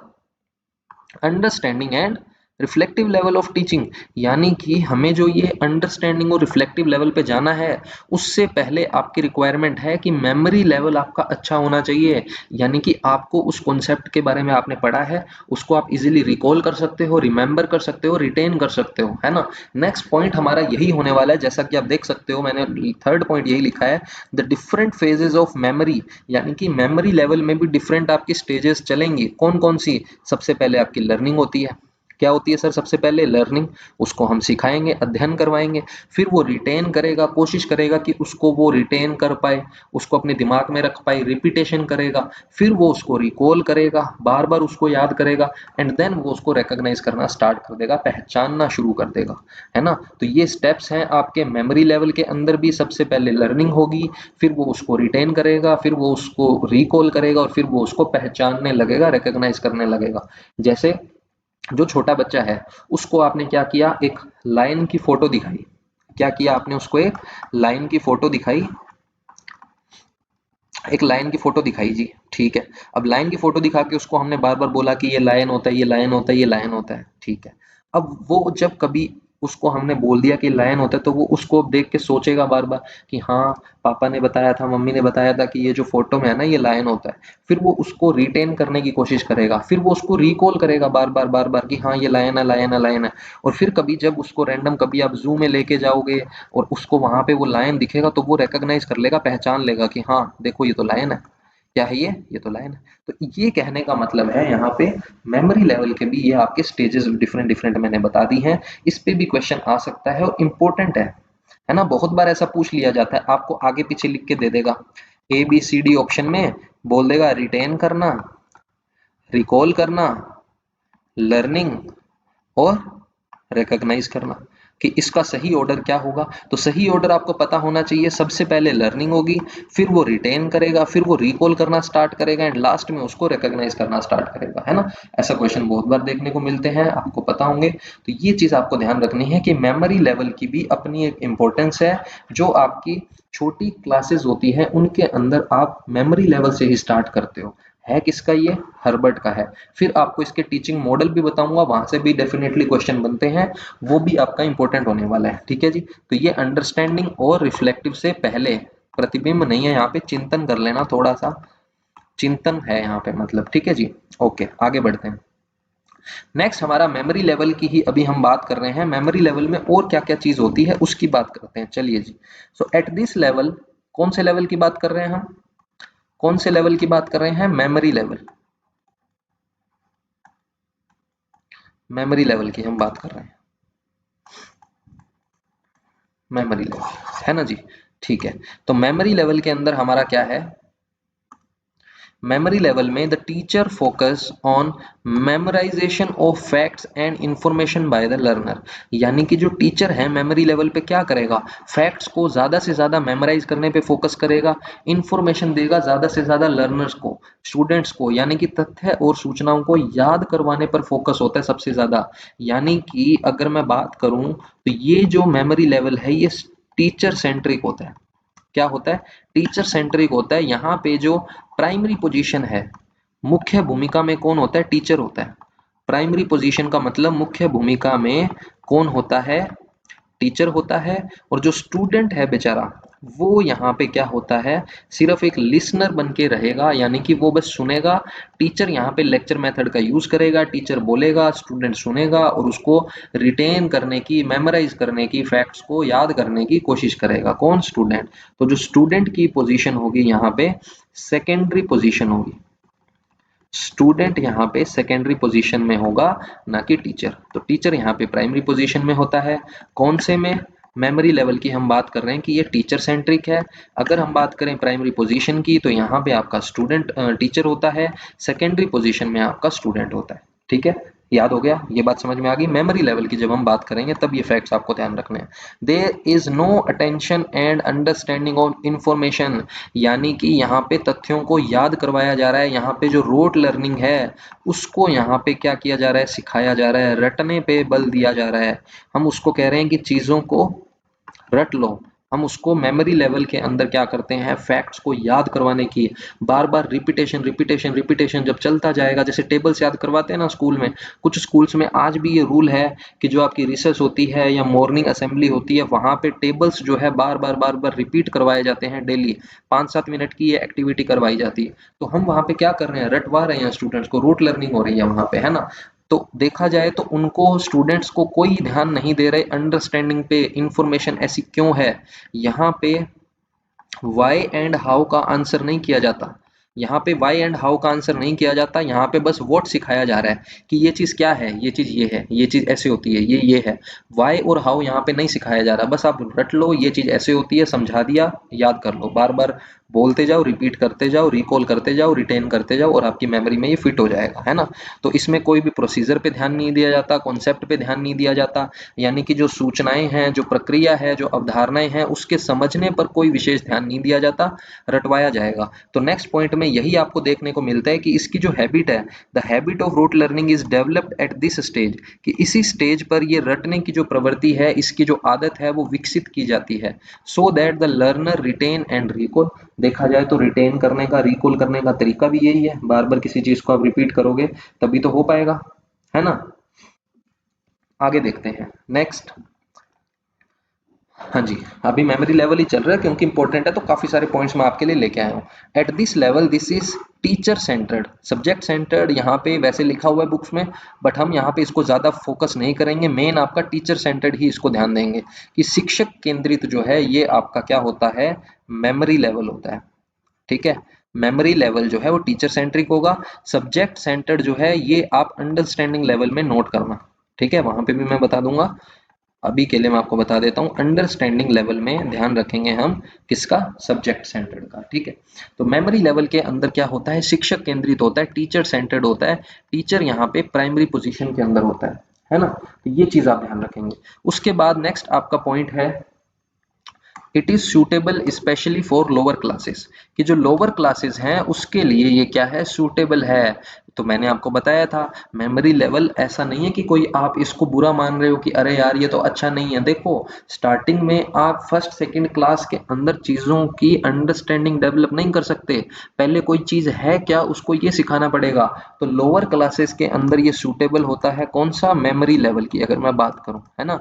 [SPEAKER 1] understanding and reflective level of teaching. यानी कि हमें जो ये अंडरस्टैंडिंग और रिफ्लेक्टिव लेवल पे जाना है, उससे पहले आपकी रिक्वायरमेंट है कि मेमोरी लेवल आपका अच्छा होना चाहिए। यानी कि आपको उस कॉन्सेप्ट के बारे में आपने पढ़ा है, उसको आप इजीली रिकॉल कर सकते हो, रिमेंबर कर सकते हो, रिटेन कर सकते हो, है ना। नेक्स्ट पॉइंट हमारा यही होने वाला है, जैसा कि आप देख सकते हो, मैंने थर्ड पॉइंट यही लिखा है, the different phases of memory. यानी कि मेमोरी लेवल में भी डिफरेंट आपकी स्टेजेस चलेंगी। कौन कौन सी, सबसे पहले आपकी लर्निंग होती है। क्या होती है सर, सबसे पहले लर्निंग, उसको हम सिखाएंगे, अध्ययन करवाएंगे, फिर वो रिटेन करेगा, कोशिश करेगा कि उसको वो रिटेन कर पाए, उसको अपने दिमाग में रख पाए, रिपीटेशन करेगा, फिर वो उसको रिकॉल करेगा, बार बार उसको याद करेगा, एंड देन वो उसको रिकॉग्नाइज करना स्टार्ट कर देगा, पहचानना शुरू कर देगा, है ना। तो ये स्टेप्स हैं आपके मेमोरी लेवल के अंदर भी। सबसे पहले लर्निंग होगी, फिर वो उसको रिटेन करेगा, फिर वो उसको रिकॉल करेगा, और फिर वो उसको पहचानने लगेगा, रिकॉग्नाइज करने लगेगा। जैसे जो छोटा बच्चा है, उसको आपने क्या किया, एक लाइन की फोटो दिखाई। क्या किया आपने, उसको एक लाइन की फोटो दिखाई, एक लाइन की फोटो दिखाई जी, ठीक है। अब लाइन की फोटो दिखा के उसको हमने बार बार बोला कि ये लाइन होता है, ये लाइन होता है, ये लाइन होता है, ठीक है। अब वो जब कभी उसको हमने बोल दिया कि लाइन होता है, तो वो उसको देख के सोचेगा बार बार कि हाँ, पापा ने बताया था, मम्मी ने बताया था कि ये जो फोटो में है ना, ये लाइन होता है। फिर वो उसको रिटेन करने की कोशिश करेगा, फिर वो उसको रिकॉल करेगा बार बार बार बार कि हाँ, ये लाइन है, लाइन है, लाइन है। और फिर कभी जब उसको रैंडम कभी आप जू में लेके जाओगे और उसको वहां पे वो लाइन दिखेगा, तो वो रिकॉग्नाइज कर लेगा, पहचान लेगा कि हाँ देखो, ये तो लाइन है। क्या है ये तो लाइन है। तो ये कहने का मतलब है यहाँ पे मेमोरी लेवल के भी ये आपके स्टेजेस डिफरेंट डिफरेंट मैंने बता दी हैं। इस पे भी क्वेश्चन आ सकता है और इम्पोर्टेंट है ना। बहुत बार ऐसा पूछ लिया जाता है, आपको आगे पीछे लिख के दे देगा, A B C D option में बोल देगा, रिटेन करना, रिकॉल करना, लर्निंग और रिकॉग्नाइज करना, कि इसका सही ऑर्डर क्या होगा। तो सही ऑर्डर आपको पता होना चाहिए, सबसे पहले लर्निंग होगी, फिर वो रिटेन करेगा, फिर वो रिकॉल करना स्टार्ट करेगा, एंड लास्ट में उसको रिकॉग्नाइज करना स्टार्ट करेगा, है ना। ऐसा क्वेश्चन बहुत बार देखने को मिलते हैं, आपको पता होंगे। तो ये चीज आपको ध्यान रखनी है कि मेमोरी लेवल की भी अपनी एक इंपॉर्टेंस है। जो आपकी छोटी क्लासेस होती है, उनके अंदर आप मेमोरी लेवल से ही स्टार्ट करते हो, है किसका, ये हर्बर्ट का है। फिर आपको इसके टीचिंग मॉडल भी बताऊंगा, वहां से भी डेफिनेटली क्वेश्चन बनते हैं, वो भी आपका इंपॉर्टेंट होने वाला है। ठीक है जी, तो ये अंडरस्टैंडिंग और रिफ्लेक्टिव से पहले, प्रतिबिंब नहीं है यहाँ पे, चिंतन कर लेना, थोड़ा सा चिंतन है यहाँ पे मतलब। ठीक है जी, ओके आगे बढ़ते हैं। नेक्स्ट हमारा मेमोरी लेवल की ही अभी हम बात कर रहे हैं। मेमोरी लेवल में और क्या क्या चीज होती है उसकी बात करते हैं, चलिए जी। सो एट दिस लेवल, कौन से लेवल की बात कर रहे हैं हम, कौन से लेवल की बात कर रहे हैं, मेमोरी लेवल, मेमोरी लेवल की हम बात कर रहे हैं, मेमोरी लेवल है ना जी। ठीक है, तो मेमोरी लेवल के अंदर हमारा क्या है, मेमोरी लेवल में the teacher focus on memorisation of facts and information by the learner. यानी कि जो टीचर है मेमोरी लेवल पे क्या करेगा, फैक्ट्स को ज्यादा से ज्यादा मेमोराइज करने पे फोकस करेगा, इंफॉर्मेशन देगा ज्यादा से ज्यादा लर्नर्स को, स्टूडेंट्स को, यानी कि तथ्य और सूचनाओं को याद करवाने पर फोकस होता है सबसे ज्यादा। यानी कि अगर मैं बात करूं तो ये जो मेमोरी लेवल है ये टीचर सेंट्रिक होता है। क्या होता है, टीचर सेंट्रिक होता है। यहाँ पे जो प्राइमरी पोजीशन है, मुख्य भूमिका में कौन होता है, टीचर होता है। प्राइमरी पोजीशन का मतलब मुख्य भूमिका में कौन होता है, टीचर होता है। और जो स्टूडेंट है बेचारा, वो यहाँ पे क्या होता है, सिर्फ एक लिसनर बन के रहेगा, यानी कि वो बस सुनेगा। टीचर यहाँ पे लेक्चर मेथड का यूज करेगा, टीचर बोलेगा, स्टूडेंट सुनेगा और उसको रिटेन करने की, मेमोराइज करने की, फैक्ट्स को याद करने की कोशिश करेगा। कौन, स्टूडेंट। तो जो स्टूडेंट की पोजीशन होगी यहाँ पे सेकेंडरी पोजीशन होगी, स्टूडेंट यहाँ पे सेकेंडरी पोजीशन में होगा, ना कि टीचर। तो टीचर यहाँ पे प्राइमरी पोजीशन में होता है। कौन से में, मेमोरी लेवल की हम बात कर रहे हैं कि ये टीचर सेंट्रिक है। अगर हम बात करें प्राइमरी पोजीशन की तो यहाँ पे आपका स्टूडेंट टीचर होता है, सेकेंडरी पोजीशन में आपका स्टूडेंट होता है। ठीक है, याद हो गया, ये बात समझ में आ गई। मेमोरी लेवल की जब हम बात करेंगे तब ये फैक्ट्स आपको ध्यान रखने हैं। There is no attention and understanding on information, यानी कि यहाँ पे तथ्यों को याद करवाया जा रहा है। यहाँ पे जो रोट लर्निंग है उसको यहाँ पे क्या किया जा रहा है, सिखाया जा रहा है, रटने पे बल दिया जा रहा है। हम उसको कह रहे हैं कि चीजों को रट लो। हम उसको मेमोरी लेवल के अंदर क्या करते हैं, फैक्ट्स को याद करवाने की, बार बार रिपीटेशन रिपीटेशन रिपीटेशन जब चलता जाएगा, जैसे टेबल्स याद करवाते हैं ना स्कूल में, कुछ स्कूल्स में आज भी ये रूल है कि जो आपकी रिसर्च होती है या मॉर्निंग असेंबली होती है वहां पे टेबल्स जो है बार बार रिपीट करवाए जाते हैं डेली। 5-7 मिनट की ये एक्टिविटी करवाई जाती है। तो हम वहां पे क्या कर रहे हैं, रटवा रहे हैं स्टूडेंट्स को, रूट लर्निंग हो रही है वहां पे, है ना। तो देखा जाए तो उनको, स्टूडेंट्स को कोई ध्यान नहीं दे रहे अंडरस्टैंडिंग पे, इंफॉर्मेशन ऐसी क्यों है। यहाँ पे वाई एंड हाउ का आंसर नहीं किया जाता, यहाँ पे वाई एंड हाउ का आंसर नहीं किया जाता, यहाँ पे बस व्हाट सिखाया जा रहा है कि ये चीज क्या है, ये चीज ये है, ये चीज ऐसे होती है, ये है। वाई और हाउ यहाँ पे नहीं सिखाया जा रहा, बस आप रट लो, ये चीज ऐसे होती है, समझा दिया, याद कर लो, बार बार बोलते जाओ, रिपीट करते जाओ, रिकॉल करते जाओ, रिटेन करते जाओ और आपकी मेमोरी में ये फिट हो जाएगा, है ना। तो इसमें कोई भी प्रोसीजर पे ध्यान नहीं दिया जाता, कॉन्सेप्ट पे ध्यान नहीं दिया जाता, यानी कि जो सूचनाएं हैं, जो प्रक्रिया है, जो अवधारणाएं हैं, उसके समझने पर कोई विशेष ध्यान नहीं दिया जाता, रटवाया जाएगा। तो नेक्स्ट पॉइंट में यही आपको देखने को मिलता है कि इसकी जो हैबिट है, the habit of rote learning is developed at this stage, कि इसी स्टेज पर ये रटने की जो प्रवृत्ति है, इसकी जो आदत है वो विकसित की जाती है, so that the learner retain and recall. देखा जाए तो रिटेन करने का, रिकॉल करने का तरीका भी यही है, बार बार किसी चीज को आप रिपीट करोगे तभी तो हो पाएगा, है ना। आगे देखते हैं नेक्स्ट। हाँ जी, अभी मेमोरी लेवल ही चल रहा है क्योंकि इंपॉर्टेंट है, तो काफी सारे पॉइंट्स मैं आपके लिए लेके आया हूँ। Eight this level this is teacher centred, subject centred यहाँ पे वैसे लिखा हुआ है बुक्स में, बट हम यहाँ पे इसको ज्यादा फोकस नहीं करेंगे, मेन आपका टीचर सेंटर्ड ही इसको ध्यान देंगे कि शिक्षक केंद्रित जो है ये आपका क्या होता है, मेमोरी लेवल होता है। ठीक है, मेमोरी लेवल जो है वो टीचर सेंट्रिक होगा। सब्जेक्ट सेंटर्ड जो है ये आप अंडरस्टैंडिंग लेवल में नोट करना। ठीक है, वहां पे भी मैं बता दूंगा, अभी के लिए मैं आपको बता देता हूँ, अंडरस्टैंडिंग लेवल में ध्यान रखेंगे हम किसका, सब्जेक्ट सेंटर्ड का। ठीक है, तो मेमोरी लेवल के अंदर क्या होता है, शिक्षक केंद्रित होता है, टीचर सेंटर्ड होता है, टीचर यहाँ पे प्राइमरी पोजीशन के अंदर होता है ना। तो ये चीज आप ध्यान रखेंगे। उसके बाद नेक्स्ट आपका पॉइंट है it is suitable specially for lower classes, कि जो लोअर क्लासेस हैं उसके लिए ये क्या है, सूटेबल है। तो मैंने आपको बताया था मेमोरी लेवल ऐसा नहीं है कि कोई आप इसको बुरा मान रहे हो कि अरे यार ये तो अच्छा नहीं है। देखो स्टार्टिंग में आप फर्स्ट सेकंड क्लास के अंदर चीजों की अंडरस्टैंडिंग डेवलप नहीं कर सकते, पहले कोई चीज है क्या उसको ये सिखाना पड़ेगा। तो लोअर क्लासेस के अंदर ये सूटेबल होता है, कौन सा, मेमोरी लेवल की अगर मैं बात करूं, है ना।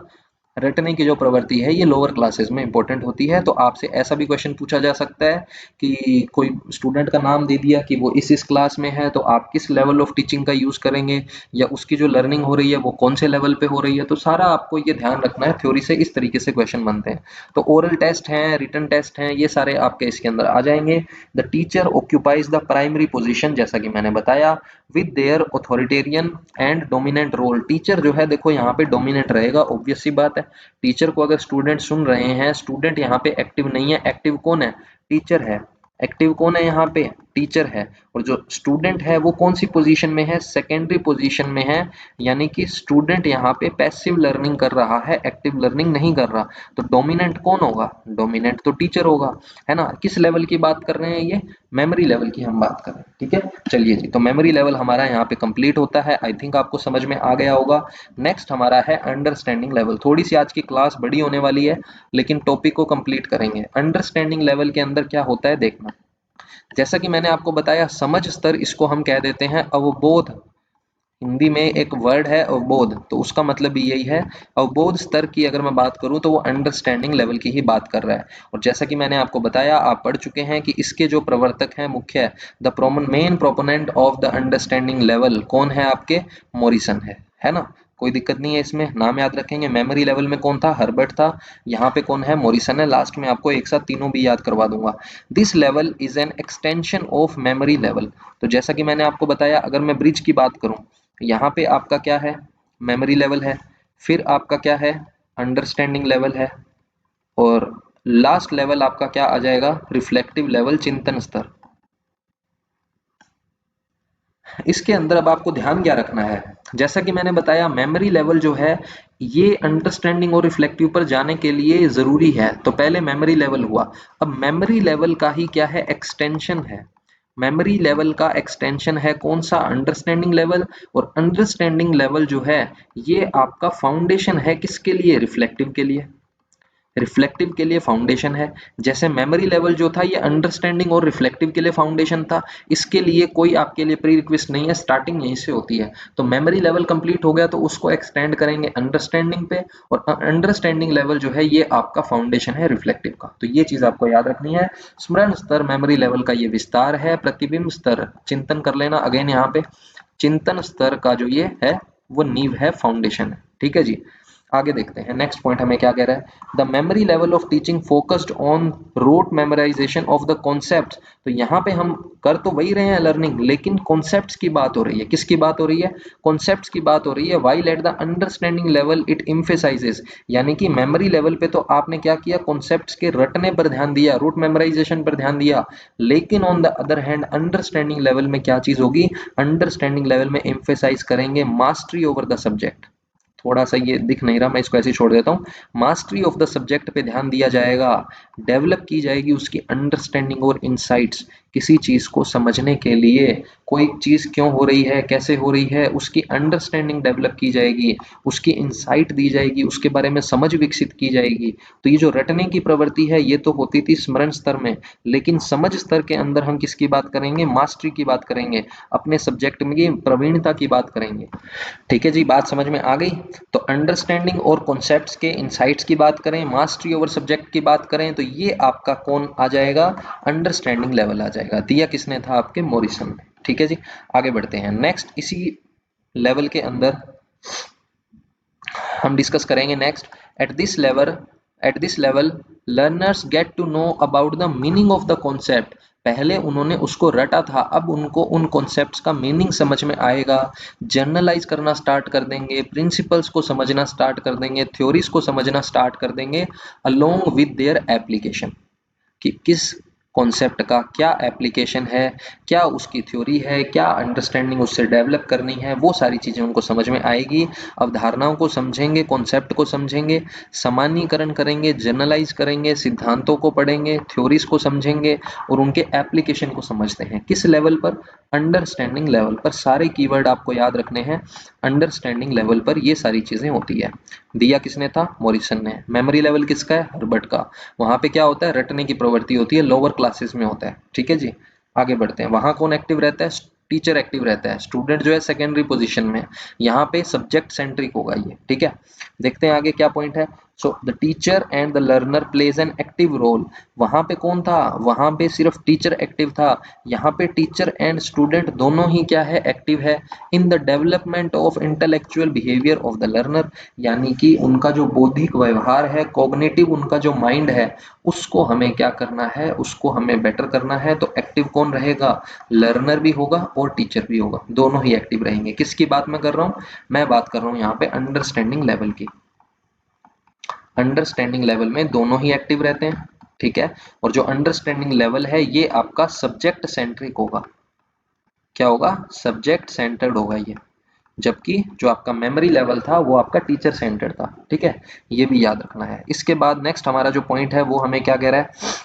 [SPEAKER 1] रटने की जो प्रवृत्ति है ये लोअर क्लासेस में इंपॉर्टेंट होती है। तो आपसे ऐसा भी क्वेश्चन पूछा जा सकता है कि कोई स्टूडेंट का नाम दे दिया कि वो इस क्लास में है, तो आप किस लेवल ऑफ टीचिंग का यूज करेंगे, या उसकी जो लर्निंग हो रही है वो कौन से लेवल पे हो रही है। तो सारा आपको ये ध्यान रखना है, थ्योरी से इस तरीके से क्वेश्चन बनते हैं। तो ओरल टेस्ट हैं, रिटन टेस्ट हैं, ये सारे आपके इसके अंदर आ जाएंगे। The teacher occupies the primary position, जैसा कि मैंने बताया, with their authoritarian and dominant role. Teacher जो है देखो यहाँ पे डोमिनेंट रहेगा, ऑब्वियस सी बात है। टीचर को अगर स्टूडेंट सुन रहे हैं, स्टूडेंट यहाँ पे एक्टिव नहीं है, एक्टिव कौन है, टीचर है। एक्टिव कौन है यहाँ पे, टीचर है। और जो स्टूडेंट है वो कौन सी पोजीशन में है, सेकेंडरी पोजीशन में है। यानी कि स्टूडेंट यहाँ पे पैसिव लर्निंग कर रहा है, एक्टिव लर्निंग नहीं कर रहा। तो डोमिनेंट कौन होगा, डोमिनेंट तो टीचर होगा, है ना। किस लेवल की बात कर रहे हैं, ये मेमोरी लेवल की हम बात कर रहे हैं, ठीक है। चलिए जी, तो मेमोरी लेवल हमारा यहाँ पे कंप्लीट होता है। आई थिंक आपको समझ में आ गया होगा। नेक्स्ट हमारा है अंडरस्टैंडिंग लेवल। थोड़ी सी आज की क्लास बड़ी होने वाली है, लेकिन टॉपिक को कंप्लीट करेंगे। अंडरस्टैंडिंग लेवल के अंदर क्या होता है देखना। जैसा कि मैंने आपको बताया, समझ स्तर इसको हम कह देते हैं अवबोध। हिंदी में एक वर्ड है अवबोध, तो उसका मतलब भी यही है। अवबोध स्तर की अगर मैं बात करूं तो वो अंडरस्टैंडिंग लेवल की ही बात कर रहा है। और जैसा कि मैंने आपको बताया, आप पढ़ चुके हैं कि इसके जो प्रवर्तक हैं मुख्य, the main proponent of the understanding level कौन है आपके, मॉरिसन है ना। कोई दिक्कत नहीं है इसमें, नाम याद रखेंगे। मेमोरी लेवल में कौन था, हर्बर्ट था। यहाँ पे कौन है, मॉरिसन है। लास्ट में आपको एक साथ तीनों भी याद करवा दूंगा। This level is an extension of memory level. तो जैसा कि मैंने आपको बताया, अगर मैं ब्रिज की बात करूं, यहाँ पे आपका क्या है, मेमोरी लेवल है। फिर आपका क्या है, अंडरस्टैंडिंग लेवल है। और लास्ट लेवल आपका क्या आ जाएगा, रिफ्लेक्टिव लेवल, चिंतन स्तर। इसके अंदर अब आपको ध्यान क्या रखना है, जैसा कि मैंने बताया मेमोरी लेवल जो है ये अंडरस्टैंडिंग और रिफ्लेक्टिव पर जाने के लिए जरूरी है। तो पहले मेमोरी लेवल हुआ, अब मेमोरी लेवल का ही क्या है, एक्सटेंशन है। मेमोरी लेवल का एक्सटेंशन है कौन सा, अंडरस्टैंडिंग लेवल। और अंडरस्टैंडिंग लेवल जो है ये आपका फाउंडेशन है, किसके लिए, रिफ्लेक्टिव के लिए। रिफ्लेक्टिव के लिए फाउंडेशन है। जैसे मेमोरी लेवल जो था ये अंडरस्टैंडिंग और रिफ्लेक्टिव के लिए फाउंडेशन था, इसके लिए कोई आपके लिए प्री रिक्वेस्ट नहीं है, स्टार्टिंग यहीं से होती है। तो मेमोरी लेवल कंप्लीट हो गया तो उसको एक्सटेंड करेंगे अंडरस्टैंडिंग पे, और अंडरस्टैंडिंग लेवल जो है ये आपका फाउंडेशन है रिफ्लेक्टिव का। तो ये चीज आपको याद रखनी है। स्मरण स्तर मेमोरी लेवल का ये विस्तार है। प्रतिबिंब स्तर चिंतन कर लेना, अगेन यहाँ पे चिंतन स्तर का जो ये है वो नींव है, फाउंडेशन है, ठीक है जी। आगे देखते हैं नेक्स्ट पॉइंट हमें क्या कह रहा है, the memory level of teaching focused on rote memorisation of the concept. तो यहाँ पे हम कर तो वही रहे हैं लर्निंग, लेकिन कॉन्सेप्ट्स की बात हो रही है। किसकी बात हो रही है, कॉन्सेप्ट्स की बात हो रही है। While at the understanding level it emphasises, यानी कि मेमोरी लेवल पे तो आपने क्या किया, कॉन्सेप्ट्स के रटने पर ध्यान दिया, रूट मेमोराइजेशन पर ध्यान दिया। लेकिन on the other hand understanding level में क्या चीज होगी, अंडरस्टैंडिंग लेवल में एम्फेसाइज करेंगे मास्टरी ओवर द सब्जेक्ट। थोड़ा सा ये दिख नहीं रहा, मैं इसको ऐसे ही छोड़ देता हूँ। मास्टरी ऑफ द सब्जेक्ट पे ध्यान दिया जाएगा, डेवलप की जाएगी उसकी अंडरस्टैंडिंग और इनसाइट्स। किसी चीज को समझने के लिए, कोई चीज क्यों हो रही है, कैसे हो रही है, उसकी अंडरस्टैंडिंग डेवलप की जाएगी, उसकी इनसाइट दी जाएगी, उसके बारे में समझ विकसित की जाएगी। तो ये जो रटने की प्रवृत्ति है ये तो होती थी स्मरण स्तर में, लेकिन समझ स्तर के अंदर हम किसकी बात करेंगे, मास्टरी की बात करेंगे, अपने सब्जेक्ट में प्रवीणता की बात करेंगे। ठीक है जी, बात समझ में आ गई। तो अंडरस्टैंडिंग और कॉन्सेप्ट्स के इनसाइट्स की बात करें, मास्टरी ओवर सब्जेक्ट की बात करें, तो ये आपका कौन आ जाएगा, अंडरस्टैंडिंग लेवल आ जाएगा। दिया किसने था, आपके मॉरिसन ने। ठीक है जी, आगे बढ़ते हैं। नेक्स्ट इसी लेवल के अंदर हम डिस्कस करेंगे next, at this level learners get to know about the meaning of the concept. पहले उन्होंने उसको रटा था, अब उनको उन कॉन्सेप्ट्स का मीनिंग समझ में आएगा, जर्नलाइज करना स्टार्ट कर देंगे, प्रिंसिपल्स को समझना स्टार्ट कर देंगे, थ्योरीज को समझना स्टार्ट कर देंगे, अलोंग विद देयर एप्लीकेशन। कि किस कॉन्सेप्ट का क्या एप्लीकेशन है, क्या उसकी थ्योरी है, क्या अंडरस्टैंडिंग उससे डेवलप करनी है, वो सारी चीज़ें उनको समझ में आएगी। अवधारणाओं को समझेंगे, कॉन्सेप्ट को समझेंगे, सामान्यीकरण करेंगे, जनरलाइज करेंगे, सिद्धांतों को पढ़ेंगे, थ्योरीज को समझेंगे और उनके एप्लीकेशन को समझते हैं। किस लेवल पर? अंडरस्टैंडिंग लेवल पर। सारे कीवर्ड आपको याद रखने हैं, अंडरस्टैंडिंग लेवल पर ये सारी चीज़ें होती है। दिया किसने था? मॉरिसन ने। मेमोरी लेवल किसका है? हर्बर्ट का। वहां पे क्या होता है? रटने की प्रवृत्ति होती है, लोअर क्लासेस में होता है। ठीक है जी, आगे बढ़ते हैं। वहां कौन एक्टिव रहता है? टीचर एक्टिव रहता है। स्टूडेंट जो है सेकेंडरी पोजीशन में। यहाँ पे सब्जेक्ट सेंट्रिक होगा ये। ठीक है, देखते हैं आगे क्या पॉइंट है। So the teacher and the learner plays an active role. वहां पे कौन था? वहां पे सिर्फ टीचर एक्टिव था। यहाँ पे टीचर एंड स्टूडेंट दोनों ही क्या है? एक्टिव है in the development of intellectual behaviour of the learner. यानी कि उनका जो बौद्धिक व्यवहार है, कॉग्निटिव उनका जो माइंड है, उसको हमें क्या करना है? उसको हमें बेटर करना है। तो एक्टिव कौन रहेगा? लर्नर भी होगा और टीचर भी होगा, दोनों ही एक्टिव रहेंगे। किसकी बात मैं कर रहा हूँ? मैं बात कर रहा हूँ यहाँ पे अंडरस्टैंडिंग लेवल की। अंडरस्टैंडिंग लेवल में दोनों ही एक्टिव रहते हैं। ठीक है, और जो अंडरस्टैंडिंग लेवल है ये आपका सब्जेक्ट सेंट्रिक होगा। क्या होगा? सब्जेक्ट सेंटर्ड होगा ये। जबकि जो आपका मेमोरी लेवल था वो आपका टीचर सेंटर्ड था। ठीक है, ये भी याद रखना है। इसके बाद नेक्स्ट हमारा जो पॉइंट है वो हमें क्या कह रहा है?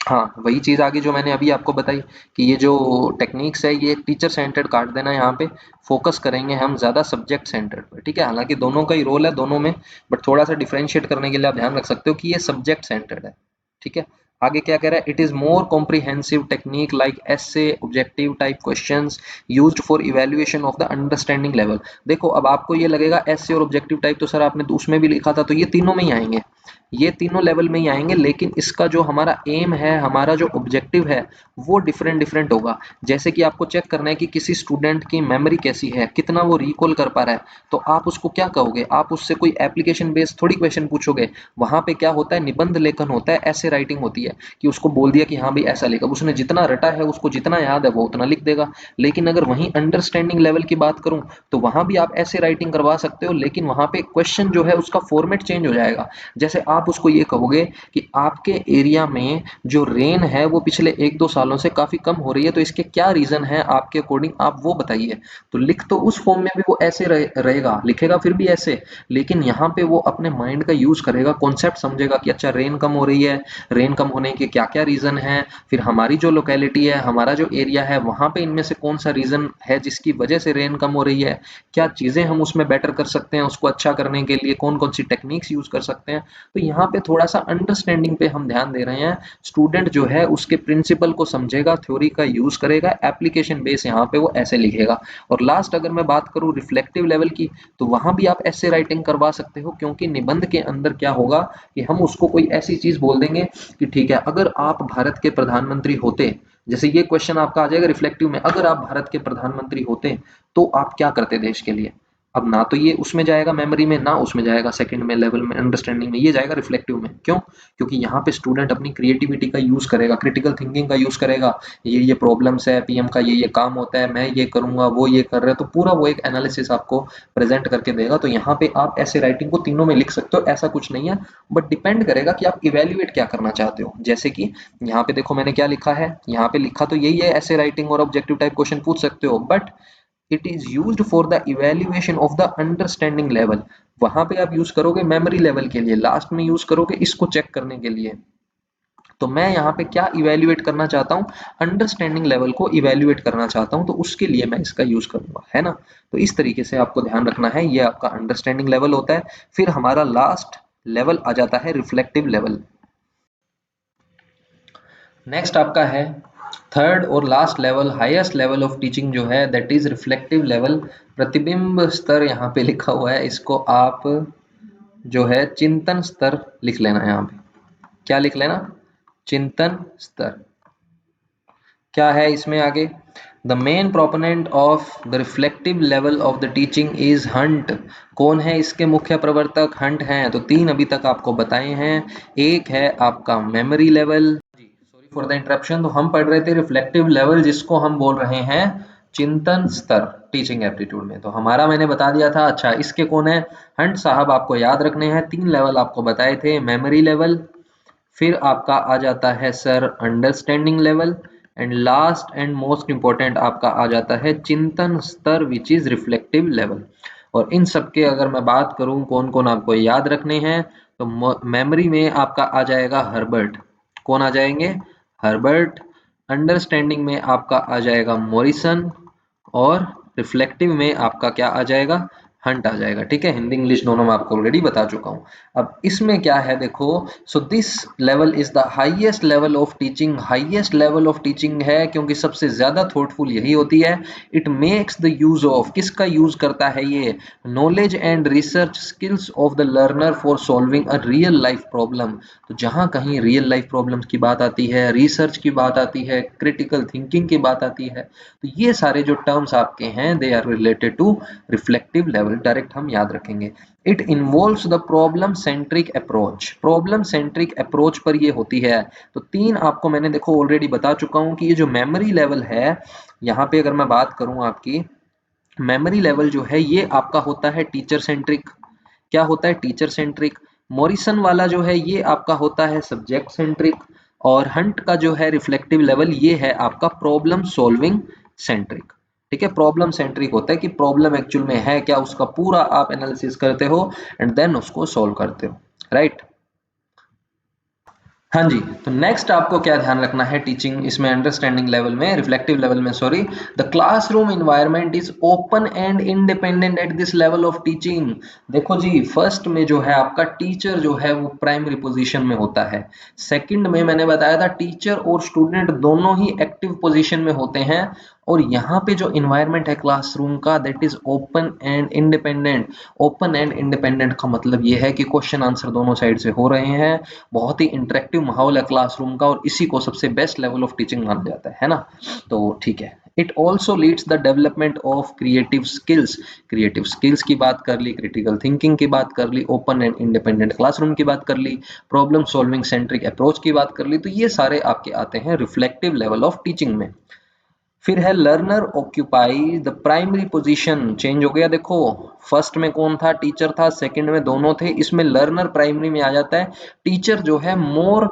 [SPEAKER 1] हाँ, वही चीज आगे जो मैंने अभी आपको बताई कि ये जो टेक्निक्स है ये टीचर सेंटर्ड काट देना। यहाँ पे फोकस करेंगे हम ज्यादा सब्जेक्ट सेंटर्ड पर। ठीक है, हालांकि दोनों का ही रोल है दोनों में, बट थोड़ा सा डिफरेंशिएट करने के लिए आप ध्यान रख सकते हो कि ये सब्जेक्ट सेंटर्ड है। ठीक है, आगे क्या कह रहा है? It is more comprehensive technique like essay, objective type questions used for evaluation of the understanding level. देखो, अब आपको ये लगेगा एसे और ऑब्जेक्टिव टाइप तो सर आपने तो उसमें भी लिखा था, तो ये तीनों में ही आएंगे, ये तीनों लेवल में ही आएंगे। लेकिन इसका जो हमारा एम है, हमारा जो ऑब्जेक्टिव है, वो डिफरेंट डिफरेंट होगा। जैसे कि आपको चेक करना है कि किसी स्टूडेंट की मेमोरी कैसी है, कितना वो रिकॉल कर पा रहा है, तो आप उसको क्या कहोगे? आप उससे कोई एप्लीकेशन बेस्ड थोड़ी क्वेश्चन पूछोगे। वहां पे क्या होता है? निबंध लेखन होता है, ऐसे राइटिंग होती है कि उसको बोल दिया कि हाँ भाई ऐसा लिखा, उसने जितना रटा है, उसको जितना याद है वो उतना लिख देगा। लेकिन अगर वहीं अंडरस्टैंडिंग लेवल की बात करूं तो वहां भी आप ऐसे राइटिंग करवा सकते हो, लेकिन वहां पे क्वेश्चन जो है उसका फॉर्मेट चेंज हो जाएगा। जैसे आप उसको ये कहोगे कि आपके एरिया में जो रेन है वो पिछले 1-2 सालों से काफी कम हो रही है, तो इसके क्या रीजन है आपके अकॉर्डिंग, आप वो बताइए। तो लिख तो उस फॉर्म में भी वो ऐसे रहेगा, लिखेगा फिर भी ऐसे, लेकिन यहाँ पे वो अपने माइंड का यूज करेगा, कॉन्सेप्ट समझेगा कि अच्छा रेन कम हो रही है, रेन कम होने के क्या क्या रीजन है, फिर हमारी जो लोकेलिटी है, हमारा जो एरिया है, वहां पे इनमें से कौन सा रीजन है जिसकी वजह से रेन कम हो रही है, क्या चीजें हम उसमें बेटर कर सकते हैं, उसको अच्छा करने के लिए कौन कौन सी टेक्निक्स यूज कर सकते हैं। तो यहाँ पे थोड़ा सा अंडरस्टैंडिंग पे हम ध्यान दे रहे हैं। स्टूडेंट जो है उसके प्रिंसिपल को समझेगा, थ्योरी का यूज करेगा, एप्लीकेशन बेस यहाँ पे वो ऐसे लिखेगा। और लास्ट अगर मैं बात करूँ रिफ्लेक्टिव लेवल की, तो वहां भी आप ऐसे राइटिंग करवा सकते हो, क्योंकि निबंध के अंदर क्या होगा कि हम उसको कोई ऐसी चीज बोल देंगे कि ठीक है, अगर आप भारत के प्रधानमंत्री होते, जैसे ये क्वेश्चन आपका आ जाएगा रिफ्लेक्टिव में, अगर आप भारत के प्रधानमंत्री होते तो आप क्या करते देश के लिए। अब ना तो ये उसमें जाएगा मेमोरी में, ना उसमें जाएगा सेकंड में लेवल में अंडरस्टैंडिंग में, ये जाएगा रिफ्लेक्टिव में। क्यों? क्योंकि यहाँ पे स्टूडेंट अपनी क्रिएटिविटी का यूज करेगा, क्रिटिकल थिंकिंग का यूज करेगा। ये प्रॉब्लम्स है, पीएम का ये काम होता है, मैं ये करूंगा, वो ये कर रहे हैं, तो पूरा वो एक एनालिसिस आपको प्रेजेंट करके देगा। तो यहाँ पे आप ऐसे राइटिंग को तीनों में लिख सकते हो, ऐसा कुछ नहीं है, बट डिपेंड करेगा कि आप इवेल्युएट क्या करना चाहते हो। जैसे कि यहाँ पे देखो मैंने क्या लिखा है, यहाँ पे लिखा तो यही है, ऐसे राइटिंग और ऑब्जेक्टिव टाइप क्वेश्चन पूछ सकते हो, but it is used for the evaluation of the understanding level. वहां पे आप यूज करोगे मेमोरी लेवल के लिए, लास्ट में यूज करोगे इसको चेक करने के लिए। तो मैं यहाँ पे क्या इवेल्युएट करना चाहता हूँ? अंडरस्टैंडिंग लेवल को इवेल्युएट करना चाहता हूँ, तो उसके लिए मैं इसका यूज करूंगा, है ना। तो इस तरीके से आपको ध्यान रखना है, ये आपका अंडरस्टैंडिंग लेवल होता है। फिर हमारा लास्ट लेवल आ जाता है रिफ्लेक्टिव लेवल। नेक्स्ट आपका है थर्ड और last level, highest level of teaching जो है, दैट इज रिफ्लेक्टिव लेवल। प्रतिबिंब स्तर यहाँ पे लिखा हुआ है, इसको आप जो है चिंतन स्तर लिख लेना। यहाँ पे क्या लिख लेना? चिंतन स्तर। क्या है इसमें आगे? The main proponent of the reflective level of the teaching is Hunt. कौन है इसके मुख्य प्रवर्तक? हंट हैं। तो तीन अभी तक आपको बताए हैं। एक है आपका memory level, sorry for the interruption, तो हम पढ़ रहे थे रिफ्लेक्टिव लेवल, जिसको हम बोल रहे हैं चिंतन स्तर टीचिंग एप्टीट्यूड में। तो हमारा मैंने बता दिया था। अच्छा, इसके कौन है? हंट साहब। आपको याद रखने हैं, तीन लेवल आपको बताए थे, मेमोरी लेवल, फिर आपका आ जाता है sir understanding level, and last and most important आपका आ जाता है चिंतन स्तर विच इज रिफ्लेक्टिव लेवल। और इन सब के अगर मैं बात करूं कौन कौन आपको याद रखने हैं, तो मेमोरी में आपका आ जाएगा हर्बर्ट। कौन आ जाएंगे? हर्बर्ट। अंडरस्टैंडिंग में आपका आ जाएगा मॉरिसन, और रिफ्लेक्टिव में आपका क्या आ जाएगा? हंट आ जाएगा। ठीक है, हिंदी इंग्लिश दोनों में आपको ऑलरेडी बता चुका हूं। अब इसमें क्या है देखो, so this level is the highest level of teaching. Highest level of teaching है क्योंकि सबसे ज्यादा थॉटफुल यही होती है। It makes the use of, किसका यूज करता है ये? Knowledge and research skills of the learner for solving a real life problem. तो जहां कहीं रियल लाइफ प्रॉब्लम्स की बात आती है, रिसर्च की बात आती है, क्रिटिकल थिंकिंग की बात आती है, तो ये सारे जो टर्म्स आपके हैं they are related to reflective level. Direct हम याद रखेंगे। It involves the problem centric approach. Problem centric approach पर ये होती है। तो तीन आपको मैंने देखो ऑलरेडी बता चुका हूं कि ये जो मेमोरी लेवल है, यहाँ पे अगर मैं बात करूं आपकी, मेमोरी लेवल जो है ये आपका होता है टीचर सेंट्रिक। क्या होता है? Teacher centric. मॉरिसन वाला जो है ये आपका होता है सब्जेक्ट सेंट्रिक। और हंट का जो है रिफ्लेक्टिव लेवल ये है आपका प्रॉब्लम सॉल्विंग सेंट्रिक। ठीक है, प्रॉब्लम सेंट्रिक होता है कि प्रॉब्लम एक्चुअल में है क्या, उसका पूरा आप एनालिसिस करते हो एंड देन उसको सॉल्व करते हो। राइट। हाँ जी, तो नेक्स्ट आपको क्या ध्यान रखना है टीचिंग इसमें, अंडरस्टैंडिंग लेवल में, रिफ्लेक्टिव लेवल में sorry, the classroom environment is open and independent eight this level of teaching. देखो जी, फर्स्ट में जो है आपका टीचर जो है वो प्राइमरी पोजीशन में होता है। सेकंड में मैंने बताया था टीचर और स्टूडेंट दोनों ही एक्टिव पोजीशन में होते हैं। और यहाँ पे जो इन्वायरमेंट है क्लासरूम का, that is open and independent. Open and independent का मतलब ये है कि क्वेश्चन आंसर दोनों साइड से हो रहे हैं, बहुत ही इंटरेक्टिव माहौल है क्लासरूम का, और इसी को सबसे बेस्ट लेवल ऑफ टीचिंग माना जाता है ना। तो ठीक है। It also leads the development of creative skills. Creative skills की बात कर ली, क्रिटिकल थिंकिंग की बात कर ली, ओपन एंड इंडिपेंडेंट क्लासरूम की बात कर ली, प्रॉब्लम सॉल्विंग सेंट्रिक अप्रोच की बात कर ली, तो ये सारे आपके आते हैं रिफ्लेक्टिव लेवल ऑफ टीचिंग में। फिर है learner occupy the primary position. Change हो गया देखो, फर्स्ट में कौन था? टीचर था, सेकंड में दोनों थे, इसमें लर्नर प्राइमरी में आ जाता है। टीचर जो है more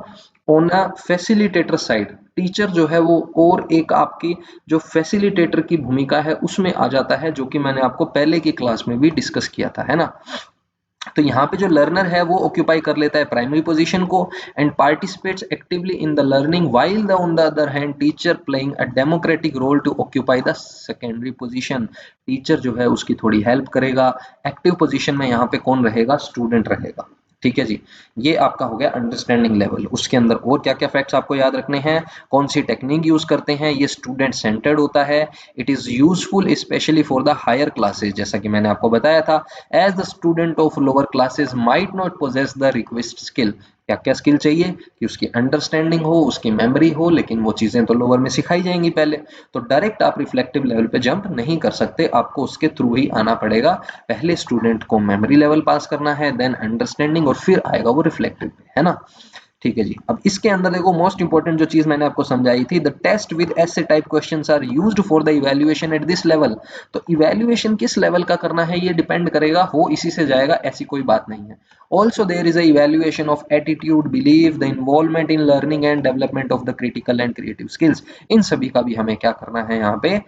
[SPEAKER 1] on a facilitator side. Teacher जो है वो और एक आपकी जो फैसिलिटेटर की भूमिका है उसमें आ जाता है, जो कि मैंने आपको पहले की क्लास में भी डिस्कस किया था, है ना। तो यहाँ पे जो लर्नर है वो ऑक्यूपाई कर लेता है प्राइमरी पोजीशन को, and participates actively in the learning, while the on the other hand teacher playing a democratic role to occupy the secondary position. Teacher जो है उसकी थोड़ी हेल्प करेगा। एक्टिव पोजीशन में यहाँ पे कौन रहेगा? स्टूडेंट रहेगा। ठीक है जी, ये आपका हो गया अंडरस्टैंडिंग लेवल। उसके अंदर और क्या क्या फैक्ट्स आपको याद रखने हैं, कौन सी टेक्निक यूज करते हैं, ये स्टूडेंट सेंटर्ड होता है। It is useful specially for the higher classes, जैसा कि मैंने आपको बताया था, as the student of lower classes might not possess the requisite skill। क्या क्या स्किल चाहिए? कि उसकी अंडरस्टैंडिंग हो, उसकी मेमोरी हो, लेकिन वो चीजें तो लोअर में सिखाई जाएंगी पहले। तो डायरेक्ट आप रिफ्लेक्टिव लेवल पे जंप नहीं कर सकते, आपको उसके थ्रू ही आना पड़ेगा। पहले स्टूडेंट को मेमोरी लेवल पास करना है, देन अंडरस्टैंडिंग, और फिर आएगा वो रिफ्लेक्टिव पे, है ना। ठीक है जी, अब इसके अंदर देखो मोस्ट इंपॉर्टेंट जो चीज मैंने आपको समझाई थी, द टेस्ट विद ऐसे type questions are used for the evaluation at this level. तो इवैल्यूएशन किस लेवल का करना है ये डिपेंड करेगा, हो इसी से जाएगा ऐसी कोई बात नहीं है। Also there is a evaluation of attitude, belief, the involvement in learning and development of the critical and creative skills. इन सभी का भी हमें क्या करना है यहाँ पे?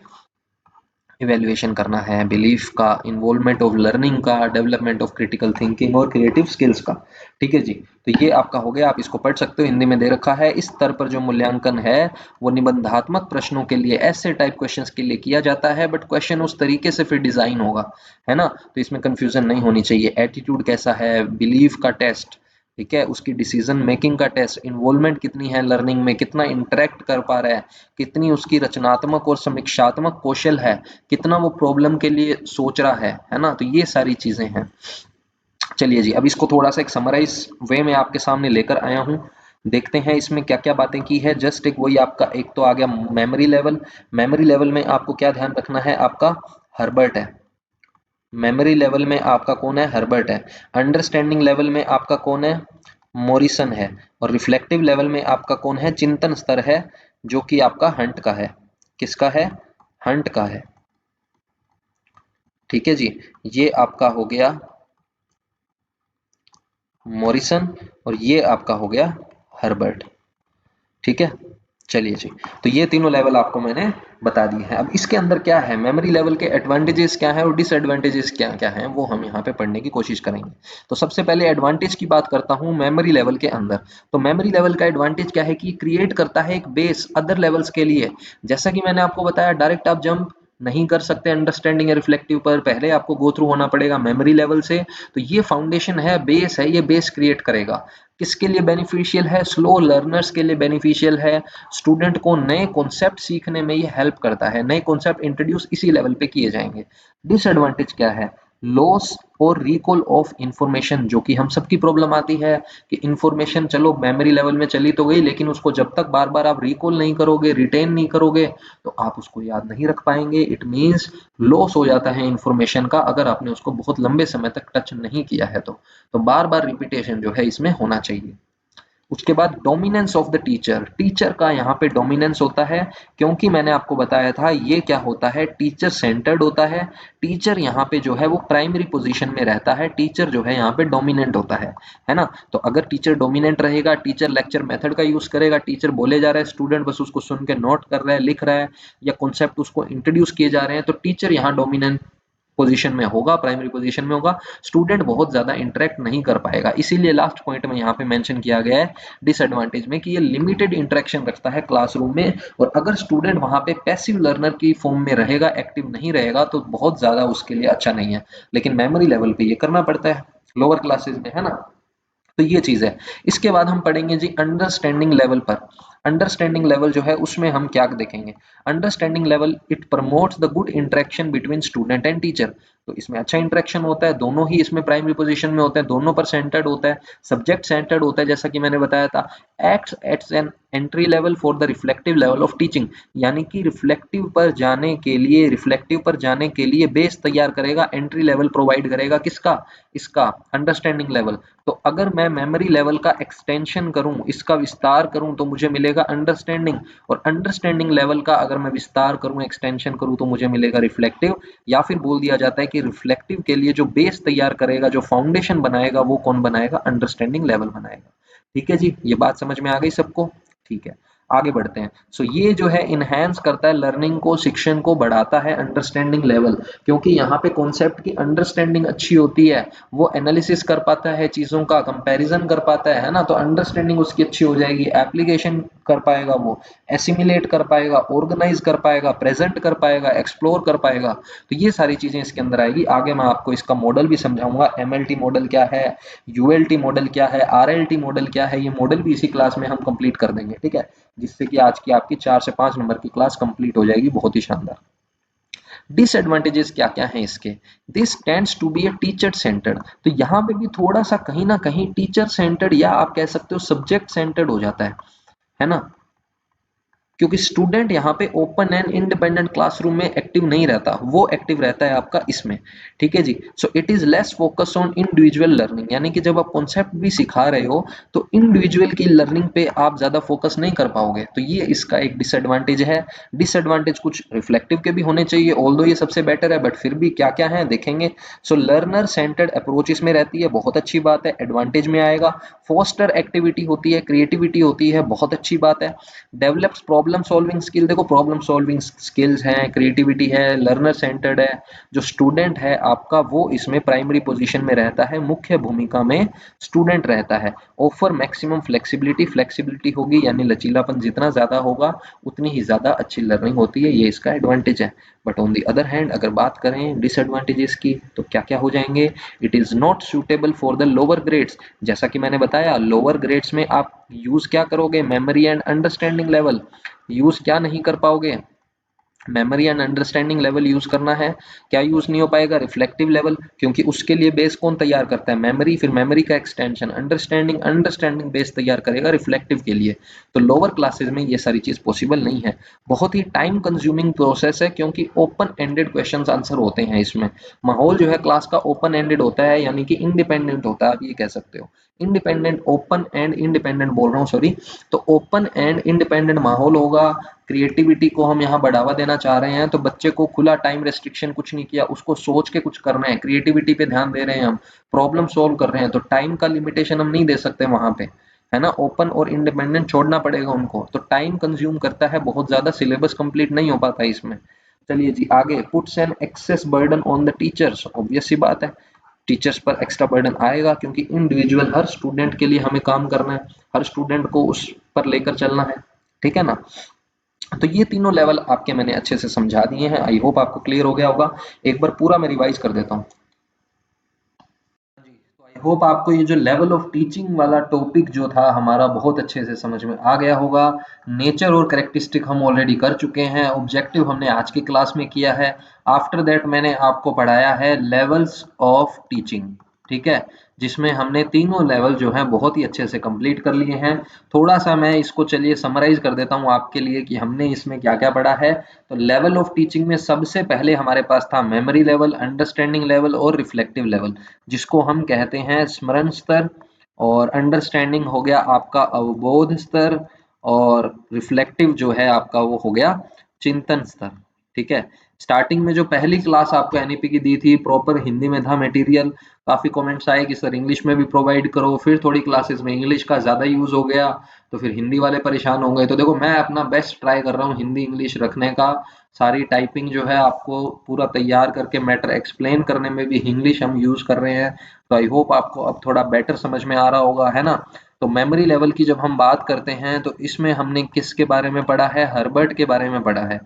[SPEAKER 1] इवैल्यूएशन करना है, बिलीफ का, इन्वॉल्वमेंट ऑफ लर्निंग का, डेवलपमेंट ऑफ क्रिटिकल थिंकिंग और क्रिएटिव स्किल्स का। ठीक है जी, तो ये आपका हो गया, आप इसको पढ़ सकते हो, हिंदी में दे रखा है। इस स्तर पर जो मूल्यांकन है वो निबंधात्मक प्रश्नों के लिए, ऐसे टाइप क्वेश्चंस के लिए किया जाता है, बट क्वेश्चन उस तरीके से फिर डिजाइन होगा, है ना। तो इसमें कंफ्यूजन नहीं होनी चाहिए। एटीट्यूड कैसा है, बिलीफ का टेस्ट, ठीक है, उसकी डिसीजन मेकिंग का टेस्ट, इन्वॉल्वमेंट कितनी है लर्निंग में, कितना इंटरेक्ट कर पा रहा है, कितनी उसकी रचनात्मक और समीक्षात्मक कौशल है, कितना वो प्रॉब्लम के लिए सोच रहा है ना। तो ये सारी चीजें हैं। चलिए जी, अब इसको थोड़ा सा एक समराइज वे में आपके सामने लेकर आया हूं। देखते हैं इसमें क्या क्या बातें की है। जस्ट एक वही आपका एक तो आ गया मेमोरी लेवल। मेमोरी लेवल में आपको क्या ध्यान रखना है? आपका हर्बर्ट है। मेमोरी लेवल में आपका कौन है? हर्बर्ट है। अंडरस्टैंडिंग लेवल में आपका कौन है? मॉरिसन है। और रिफ्लेक्टिव लेवल में आपका कौन है? चिंतन स्तर है, जो कि आपका हंट का है। किसका है? हंट का है। ठीक है जी, ये आपका हो गया मॉरिसन, और ये आपका हो गया हर्बर्ट। ठीक है, चलिए जी। तो ये तीनों लेवल आपको मैंने बता दिए हैं। अब इसके अंदर क्या है, मेमोरी लेवल के एडवांटेजेस क्या है और डिसएडवांटेजेस क्या क्या हैं, वो हम यहाँ पे पढ़ने की कोशिश करेंगे। तो सबसे पहले एडवांटेज की बात करता हूँ मेमोरी लेवल के अंदर। तो मेमोरी लेवल का एडवांटेज क्या है कि क्रिएट करता है एक बेस अदर लेवल्स के लिए। जैसा कि मैंने आपको बताया, डायरेक्ट आप जंप नहीं कर सकते अंडरस्टैंडिंग या रिफ्लेक्टिव पर, पहले आपको गो थ्रू होना पड़ेगा मेमोरी लेवल से। तो ये फाउंडेशन है, बेस है, ये बेस क्रिएट करेगा। किसके लिए बेनिफिशियल है? स्लो लर्नर्स के लिए बेनिफिशियल है। स्टूडेंट को नए कॉन्सेप्ट सीखने में ये हेल्प करता है, नए कॉन्सेप्ट इंट्रोड्यूस इसी लेवल पे किए जाएंगे। डिसएडवांटेज क्या है? लॉस और रिकॉल ऑफ इंफॉर्मेशन, जो कि हम सबकी प्रॉब्लम आती है कि इंफॉर्मेशन चलो मेमोरी लेवल में चली तो गई, लेकिन उसको जब तक बार बार आप रिकॉल नहीं करोगे, रिटेन नहीं करोगे, तो आप उसको याद नहीं रख पाएंगे। इट मीन्स लॉस हो जाता है इंफॉर्मेशन का, अगर आपने उसको बहुत लंबे समय तक टच नहीं किया है तो बार बार रिपीटेशन जो है इसमें होना चाहिए। उसके बाद dominance of the teacher, teacher का यहाँ पे डोमिनेंस होता है, क्योंकि मैंने आपको बताया था ये क्या होता है, टीचर सेंटर्ड होता है। टीचर यहाँ पे जो है वो प्राइमरी पोजीशन में रहता है, टीचर जो है यहाँ पे डोमिनेंट होता है ना। तो अगर टीचर डोमिनेंट रहेगा, टीचर लेक्चर मेथड का यूज करेगा, टीचर बोले जा रहा है, स्टूडेंट बस उसको सुन के नोट कर रहा है, लिख रहा है, या कॉन्सेप्ट उसको इंट्रोड्यूस किए जा रहे हैं, तो टीचर यहाँ डोमिनेंट पोजीशन में होगा, प्राइमरी पोजीशन में होगा। स्टूडेंट बहुत ज्यादा इंटरेक्ट नहीं कर पाएगा, इसीलिए लास्ट पॉइंट में यहाँ पे मेंशन किया गया है डिसएडवांटेज में कि ये लिमिटेड इंटरेक्शन रखता है क्लासरूम में, और अगर स्टूडेंट वहां पे पैसिव लर्नर की फॉर्म में रहेगा, एक्टिव नहीं रहेगा, तो बहुत ज्यादा उसके लिए अच्छा नहीं है। लेकिन मेमोरी लेवल पे ये करना पड़ता है लोअर क्लासेस में, है ना। तो ये चीज है। इसके बाद हम पढ़ेंगे जी अंडरस्टैंडिंग लेवल पर। अंडरस्टैंडिंग लेवल जो है उसमें हम क्या देखेंगे? Understanding level it promotes the good interaction between student and teacher. तो इसमें अच्छा इंटरेक्शन होता है, दोनों ही इसमें प्राइमरी पोजीशन में होते हैं, दोनों पर सेंटर्ड होता है, सब्जेक्ट सेंटर्ड होता है, जैसा कि मैंने बताया था। Acts as an entry level for the reflective level of teaching, यानी कि रिफ्लेक्टिव पर जाने के लिए बेस तैयार करेगा, एंट्री लेवल प्रोवाइड करेगा, किसका? इसका अंडरस्टैंडिंग लेवल। तो अगर मैं मेमोरी लेवल का एक्सटेंशन करूं, इसका विस्तार करूं, तो मुझे मिलेगा अंडरस्टैंडिंग, और अंडरस्टैंडिंग लेवल का अगर मैं विस्तार करूं, एक्सटेंशन करूं, तो मुझे मिलेगा रिफ्लेक्टिव। या फिर बोल दिया जाता है कि रिफ्लेक्टिव के लिए जो बेस तैयार करेगा, जो फाउंडेशन बनाएगा, वो कौन बनाएगा? अंडरस्टैंडिंग लेवल बनाएगा। ठीक है जी, ये बात समझ में आ गई सबको? ठीक है, आगे बढ़ते हैं। सो ये जो है इनहेंस करता है लर्निंग को, शिक्षण को बढ़ाता है अंडरस्टैंडिंग लेवल, क्योंकि यहाँ पे कॉन्सेप्ट की अंडरस्टैंडिंग अच्छी होती है, वो एनालिसिस कर पाता है चीजों का, कंपैरिजन कर पाता है ना, तो अंडरस्टैंडिंग उसकी अच्छी हो जाएगी, एप्लीकेशन कर पाएगा, वो एसिमिलेट कर पाएगा, ऑर्गेनाइज कर पाएगा, प्रेजेंट कर पाएगा, एक्सप्लोर कर पाएगा। तो ये सारी चीजें इसके अंदर आएगी। आगे मैं आपको इसका मॉडल भी समझाऊंगा, एमएलटी मॉडल क्या है, यूएलटी मॉडल क्या है, आरएलटी मॉडल क्या है, ये मॉडल भी इसी क्लास में हम कंप्लीट कर देंगे। ठीक है, जिससे कि आज की आपकी 4 से 5 नंबर की क्लास कंप्लीट हो जाएगी, बहुत ही शानदार। डिसएडवांटेजेस क्या क्या हैं इसके? This tends to be a teacher centred. तो यहाँ पे भी थोड़ा सा कहीं ना कहीं टीचर सेंटर्ड, या आप कह सकते हो सब्जेक्ट सेंटर्ड हो जाता है ना, क्योंकि स्टूडेंट यहाँ पे ओपन एंड इंडिपेंडेंट क्लासरूम में एक्टिव नहीं रहता, वो एक्टिव रहता है आपका इसमें। ठीक है जी। So it is less focus on individual learning, यानी कि जब आप कॉन्सेप्ट भी सिखा रहे हो तो इंडिविजुअल की लर्निंग पे आप ज्यादा फोकस नहीं कर पाओगे, तो ये इसका एक डिसएडवांटेज है। डिसएडवांटेज कुछ रिफ्लेक्टिव के भी होने चाहिए, ऑल्दो ये सबसे बेटर है, बट फिर भी क्या क्या है देखेंगे। सो लर्नर सेंटर्ड अप्रोच इसमें रहती है, बहुत अच्छी बात है, एडवांटेज में आएगा। फोस्टर एक्टिविटी होती है, क्रिएटिविटी होती है, बहुत अच्छी बात है। डेवलप्स प्रॉब्लम सॉल्विंग स्किल, देखो प्रॉब्लम सॉल्विंग स्किल्स हैं, क्रिएटिविटी है, लर्नर सेंटर्ड है। जो स्टूडेंट है आपका वो इसमें प्राइमरी पोजीशन में रहता है, मुख्य भूमिका में स्टूडेंट रहता है। ऑफर मैक्सिमम फ्लेक्सिबिलिटी, फ्लेक्सिबिलिटी होगी यानी लचीलापन जितना ज्यादा होगा उतनी ही ज्यादा अच्छी लर्निंग होती है, ये इसका एडवांटेज है। But on the other hand अगर बात करें डिसएडवांटेजेस की, तो क्या क्या हो जाएंगे? It is not suitable for the lower grades. जैसा कि मैंने बताया, लोअर ग्रेड्स में आप यूज क्या करोगे? Memory and understanding level use क्या नहीं कर पाओगे? Memory and understanding level use करना है। क्या यूज नहीं हो पाएगा? रिफ्लेक्टिव लेवल, क्योंकि उसके लिए बेस कौन तैयार करता है? मेमोरी, फिर मेमोरी का एक्सटेंशन अंडरस्टैंडिंग, अंडरस्टैंडिंग बेस तैयार करेगा रिफ्लेक्टिव के लिए। तो लोअर क्लासेस में ये सारी चीज पॉसिबल नहीं है, बहुत ही टाइम कंज्यूमिंग प्रोसेस है, क्योंकि ओपन एंडेड क्वेश्चंस आंसर होते हैं इसमें। माहौल जो है क्लास का ओपन एंडेड होता है, यानी कि इंडिपेंडेंट होता है, आप ये कह सकते हो। इंडिपेंडेंट, ओपन एंड इंडिपेंडेंट बोल रहा हूँ, सॉरी। तो ओपन एंड इंडिपेंडेंट माहौल होगा। क्रिएटिविटी को हम यहाँ बढ़ावा देना चाह रहे हैं, तो बच्चे को खुला, टाइम रेस्ट्रिक्शन कुछ नहीं किया, उसको सोच के कुछ करना है, क्रिएटिविटी पे ध्यान दे रहे हैं हम, प्रॉब्लम सॉल्व कर रहे हैं, तो टाइम का लिमिटेशन हम नहीं दे सकते वहां पे। है ना, ओपन और इंडिपेंडेंट छोड़ना पड़ेगा उनको, तो टाइम कंज्यूम करता है बहुत ज्यादा, सिलेबस कंप्लीट नहीं हो पाता इसमें। चलिए जी आगे, puts an excess burden on the teachers, obvious सी बात है, टीचर्स पर एक्स्ट्रा बर्डन आएगा क्योंकि इंडिविजुअल हर स्टूडेंट के लिए हमें काम करना है, हर स्टूडेंट को उस पर लेकर चलना है, ठीक है ना। तो ये तीनों लेवल आपके मैंने अच्छे से समझा दिए हैं, आई होप आपको क्लियर हो गया होगा। एक बार पूरा मैं रिवाइज कर देता हूँ जी। तो आई होप आपको ये जो लेवल ऑफ टीचिंग वाला टॉपिक जो था हमारा बहुत अच्छे से समझ में आ गया होगा। नेचर और कैरेक्टरिस्टिक हम ऑलरेडी कर चुके हैं, ऑब्जेक्टिव हमने आज की क्लास में किया है। आफ्टर दैट मैंने आपको पढ़ाया है लेवल्स ऑफ टीचिंग, ठीक है, जिसमें हमने तीनों लेवल जो हैं बहुत ही अच्छे से कंप्लीट कर लिए हैं। थोड़ा सा मैं इसको चलिए समराइज कर देता हूँ आपके लिए कि हमने इसमें क्या क्या पढ़ा है। तो लेवल ऑफ टीचिंग में सबसे पहले हमारे पास था मेमोरी लेवल, अंडरस्टैंडिंग लेवल और रिफ्लेक्टिव लेवल, जिसको हम कहते हैं स्मरण स्तर। और अंडरस्टैंडिंग हो गया आपका अवबोध स्तर, और रिफ्लेक्टिव जो है आपका वो हो गया चिंतन स्तर, ठीक है। स्टार्टिंग में जो पहली क्लास आपको एनईपी की दी थी प्रॉपर हिंदी में था मटेरियल, काफी कमेंट्स आए कि सर इंग्लिश में भी प्रोवाइड करो, फिर थोड़ी क्लासेस में इंग्लिश का ज्यादा यूज हो गया तो फिर हिंदी वाले परेशान हो गए। तो देखो मैं अपना बेस्ट ट्राई कर रहा हूँ हिंदी इंग्लिश रखने का, सारी टाइपिंग जो है आपको पूरा तैयार करके मैटर एक्सप्लेन करने में भी इंग्लिश हम यूज कर रहे हैं। तो आई होप आपको अब थोड़ा बेटर समझ में आ रहा होगा, है ना। तो मेमोरी लेवल की जब हम बात करते हैं तो इसमें हमने किसके बारे में पढ़ा है, हर्बर्ट के बारे में पढ़ा है।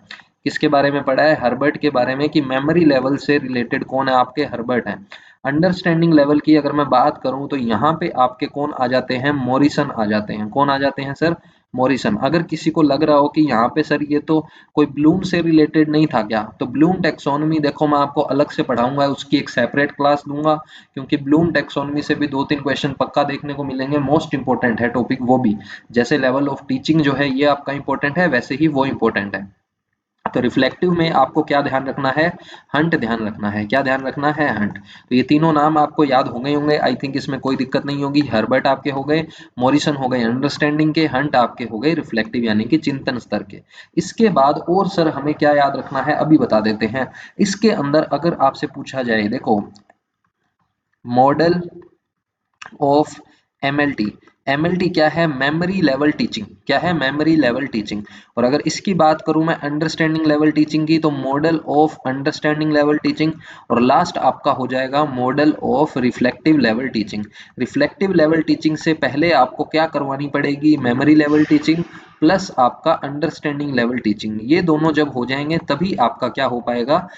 [SPEAKER 1] किसके बारे में पढ़ा है, हर्बर्ट के बारे में, कि मेमोरी लेवल से रिलेटेड कौन है आपके, हर्बर्ट हैं। अंडरस्टैंडिंग लेवल की अगर मैं बात करूं तो यहाँ पे आपके कौन आ जाते हैं, मॉरिसन आ जाते हैं। कौन आ जाते हैं सर, मॉरिसन। अगर किसी को लग रहा हो कि यहाँ पे सर ये तो कोई ब्लूम से रिलेटेड नहीं था क्या, तो ब्लूम टेक्सोनॉमी देखो मैं आपको अलग से पढ़ाऊंगा, उसकी एक सेपरेट क्लास दूंगा, क्योंकि ब्लूम टेक्सोनॉमी से भी 2-3 क्वेश्चन पक्का देखने को मिलेंगे, मोस्ट इंपॉर्टेंट है टॉपिक वो भी। जैसे लेवल ऑफ टीचिंग जो है ये आपका इंपॉर्टेंट है, वैसे ही वो इंपॉर्टेंट है। तो रिफ्लेक्टिव में आपको क्या ध्यान रखना है, हंट ध्यान रखना है। क्या ध्यान रखना है, हंट। तो ये तीनों नाम आपको याद हो गए होंगे, आई थिंक इसमें कोई दिक्कत नहीं होगी। हर्बर्ट आपके हो गए, मॉरिसन हो गए अंडरस्टैंडिंग के, हंट आपके हो गए रिफ्लेक्टिव यानी कि चिंतन स्तर के। इसके बाद और सर हमें क्या याद रखना है अभी बता देते हैं। इसके अंदर अगर आपसे पूछा जाए, देखो मॉडल ऑफ एमएलटी, एमएलटी क्या है, मेमोरी लेवल टीचिंग, क्या है, मेमोरी लेवल टीचिंग। और अगर इसकी बात करूं मैं अंडरस्टैंडिंग लेवल टीचिंग की, तो model of understanding level teaching. और लास्ट आपका हो जाएगा model of reflective level teaching. Reflective level teaching से पहले आपको क्या करवानी पड़ेगी, मेमोरी लेवल टीचिंग प्लस आपका अंडरस्टैंडिंग लेवल टीचिंग। ये दोनों जब हो जाएंगे तभी आपका क्या हो पाएगा,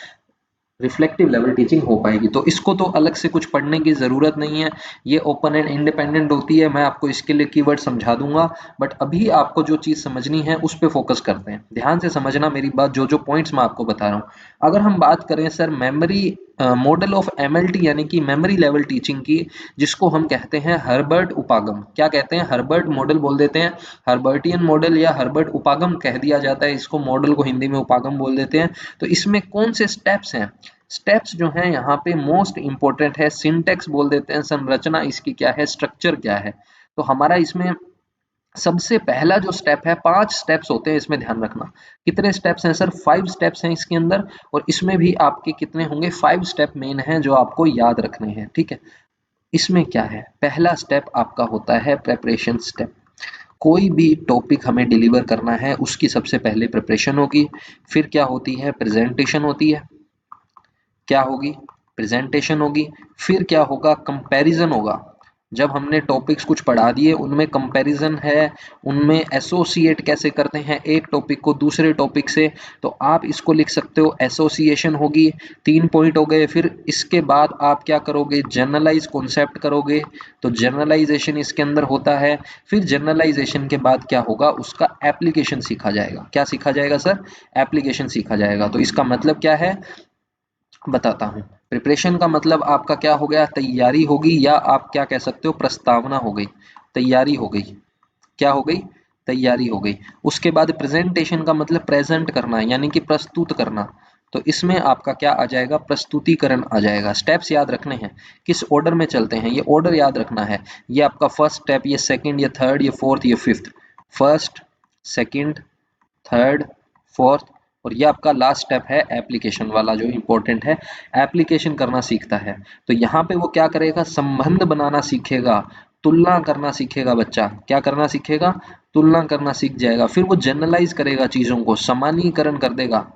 [SPEAKER 1] रिफ्लेक्टिव लेवल टीचिंग हो पाएगी। तो इसको तो अलग से कुछ पढ़ने की जरूरत नहीं है, ये ओपन एंड इंडिपेंडेंट होती है, मैं आपको इसके लिए कीवर्ड समझा दूंगा। बट अभी आपको जो चीज समझनी है उस पर फोकस करते हैं, ध्यान से समझना मेरी बात, जो जो पॉइंट्स मैं आपको बता रहा हूँ। अगर हम बात करें sir memory model of MLT यानी कि मेमोरी लेवल टीचिंग की, जिसको हम कहते हैं हर्बर्ट उपागम, क्या कहते हैं, हर्बर्ट मॉडल बोल देते हैं, हर्बर्टियन मॉडल या हर्बर्ट उपागम कह दिया जाता है इसको, मॉडल को हिंदी में उपागम बोल देते हैं। तो इसमें कौन से स्टेप्स हैं, स्टेप्स जो हैं यहाँ पे मोस्ट इंपॉर्टेंट है, सिंटेक्स बोल देते हैं, संरचना इसकी क्या है, स्ट्रक्चर क्या है। तो हमारा इसमें सबसे पहला जो स्टेप है, 5 स्टेप्स होते हैं इसमें, ध्यान रखना। कितने स्टेप्स हैं सर, 5 स्टेप्स हैं इसके अंदर। और इसमें भी आपके कितने होंगे, 5 स्टेप मेन हैं जो आपको याद रखने हैं, ठीक है। इसमें क्या है, पहला स्टेप आपका होता है प्रेपरेशन स्टेप। कोई भी टॉपिक हमें डिलीवर करना है उसकी सबसे पहले प्रिपरेशन होगी, फिर क्या होती है, प्रेजेंटेशन होती है, क्या होगी, प्रेजेंटेशन होगी, फिर क्या होगा, कंपैरिजन होगा। जब हमने टॉपिक्स कुछ पढ़ा दिए उनमें कंपैरिजन है, उनमें एसोसिएट कैसे करते हैं एक टॉपिक को दूसरे टॉपिक से, तो आप इसको लिख सकते हो एसोसिएशन होगी। 3 पॉइंट हो गए। फिर इसके बाद आप क्या करोगे, जनरलाइज कॉन्सेप्ट करोगे, तो जनरलाइजेशन इसके अंदर होता है। फिर जनरलाइजेशन के बाद क्या होगा, उसका एप्लीकेशन सीखा जाएगा। क्या सीखा जाएगा सर, एप्लीकेशन सीखा जाएगा। तो इसका मतलब क्या है बताता हूँ। प्रिपरेशन का मतलब आपका क्या हो गया, तैयारी होगी, या आप क्या कह सकते हो, प्रस्तावना हो गई, तैयारी हो गई, क्या हो गई, तैयारी हो गई। उसके बाद प्रेजेंटेशन का मतलब प्रेजेंट करना है यानी कि प्रस्तुत करना, तो इसमें आपका क्या आ जाएगा, प्रस्तुतिकरण आ जाएगा। स्टेप्स याद रखने हैं, किस ऑर्डर में चलते हैं ये ऑर्डर याद रखना है। ये आपका फर्स्ट स्टेप, ये सेकंड, ये थर्ड, ये फोर्थ, ये fifth, first, second, third, fourth, और ये आपका लास्ट स्टेप है एप्लीकेशन वाला जो इंपॉर्टेंट है, एप्लीकेशन करना सीखता है। तो यहाँ पे वो क्या करेगा, संबंध बनाना सीखेगा, तुलना करना सीखेगा बच्चा। क्या करना सीखेगा? तुलना करना सीख जाएगा। फिर वो जनरलाइज करेगा चीजों को, सामान्यीकरण कर देगा,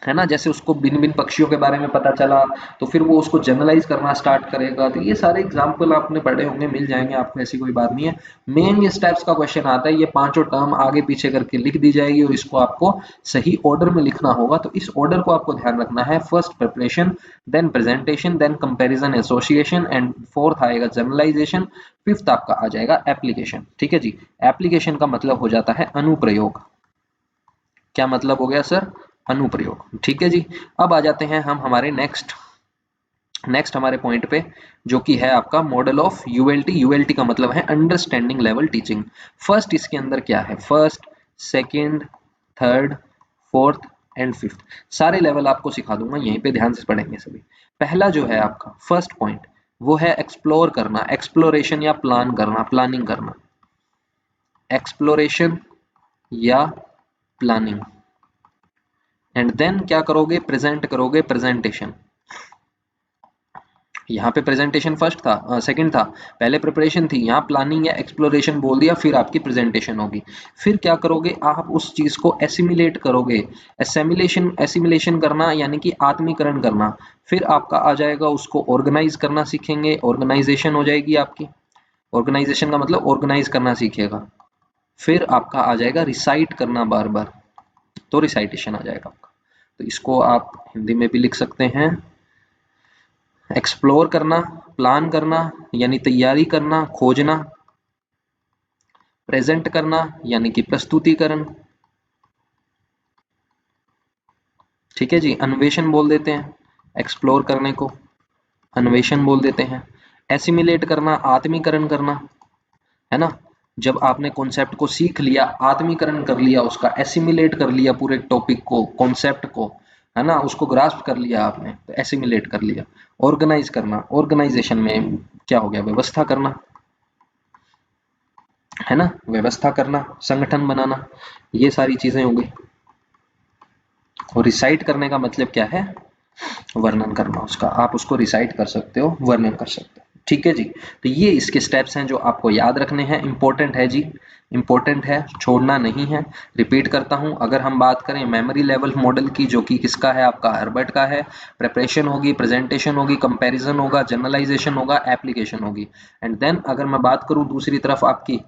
[SPEAKER 1] है ना। जैसे उसको भिन्न भिन्न पक्षियों के बारे में पता चला तो फिर वो उसको जनरलाइज करना स्टार्ट करेगा। तो ये सारे एग्जाम्पल आपने पढ़े होंगे, मिल जाएंगे आपको, ऐसी कोई बात नहीं है। मेन इस टाइप्स का क्वेश्चन आता है, ये पांचों टर्म आगे पीछे करके लिख दी जाएगी और इसको आपको सही ऑर्डर में लिखना होगा। तो इस ऑर्डर को आपको ध्यान रखना है। First preparation, then presentation, then comparison association, and fourth आएगा जनरलाइजेशन, फिफ्थ आपका आ जाएगा एप्लीकेशन। ठीक है जी। एप्लीकेशन का मतलब हो जाता है अनुप्रयोग। क्या मतलब हो गया सर? अनुप्रयोग। ठीक है जी। अब आ जाते हैं हम हमारे नेक्स्ट हमारे पॉइंट पे, जो कि है आपका मॉडल ऑफ यूएलटी। यूएलटी का मतलब है अंडरस्टैंडिंग लेवल टीचिंग। फर्स्ट इसके अंदर क्या है? First, second, third, fourth and fifth, सारे लेवल आपको सिखा दूंगा, यहीं पे ध्यान से पढ़ेंगे सभी। पहला जो है आपका फर्स्ट पॉइंट, वो है एक्सप्लोर करना, एक्सप्लोरेशन या प्लान करना, प्लानिंग करना। एक्सप्लोरेशन या प्लानिंग। एंड देन क्या करोगे? प्रेजेंट करोगे, प्रेजेंटेशन। यहाँ पे प्रेजेंटेशन फर्स्ट था, सेकंड था, पहले प्रिपरेशन थी, यहाँ प्लानिंग या एक्सप्लोरेशन बोल दिया, फिर आपकी प्रेजेंटेशन होगी। फिर क्या करोगे? आप उस चीज को एसिमिलेट करोगे। एसिमिलेशन, एसिमिलेशन करना यानी कि आत्मीकरण करना। फिर आपका आ जाएगा उसको ऑर्गेनाइज करना सीखेंगे, ऑर्गेनाइजेशन हो जाएगी आपकी। ऑर्गेनाइजेशन का मतलब ऑर्गेनाइज करना सीखेगा। फिर आपका आ जाएगा रिसाइट करना बार बार, तो रिसाइटेशन आ जाएगा आपका। तो इसको आप हिंदी में भी लिख सकते हैं, एक्सप्लोर करना, प्लान करना यानी तैयारी करना, खोजना, प्रेजेंट करना यानी कि प्रस्तुतिकरण। ठीक है जी। अन्वेषण बोल देते हैं एक्सप्लोर करने को, अन्वेषण बोल देते हैं। एसिमिलेट करना, आत्मीकरण करना, है ना। जब आपने कॉन्सेप्ट को सीख लिया, आत्मीकरण कर लिया, उसका एसिमिलेट कर लिया, पूरे टॉपिक को, कॉन्सेप्ट को, है ना, उसको ग्रास्प कर लिया आपने, तो एसिमिलेट कर लिया। ऑर्गेनाइज करना, ऑर्गेनाइजेशन में क्या हो गया? व्यवस्था करना, है ना, व्यवस्था करना, संगठन बनाना, ये सारी चीजें हो गई। और रिसाइट करने का मतलब क्या है? वर्णन करना उसका, आप उसको रिसाइट कर सकते हो, वर्णन कर सकते हो। ठीक है जी। तो ये इसके स्टेप्स हैं जो आपको याद रखने हैं। इंपॉर्टेंट है जी, इंपॉर्टेंट है, छोड़ना नहीं है। रिपीट करता हूं, अगर हम बात करें मेमोरी लेवल मॉडल की, जो कि किसका है? आपका हर्बर्ट का है। प्रिपरेशन होगी, प्रेजेंटेशन होगी, कंपैरिजन होगा, जनरलाइजेशन होगा, एप्लीकेशन होगी। एंड देन अगर मैं बात करूं दूसरी तरफ आपकी,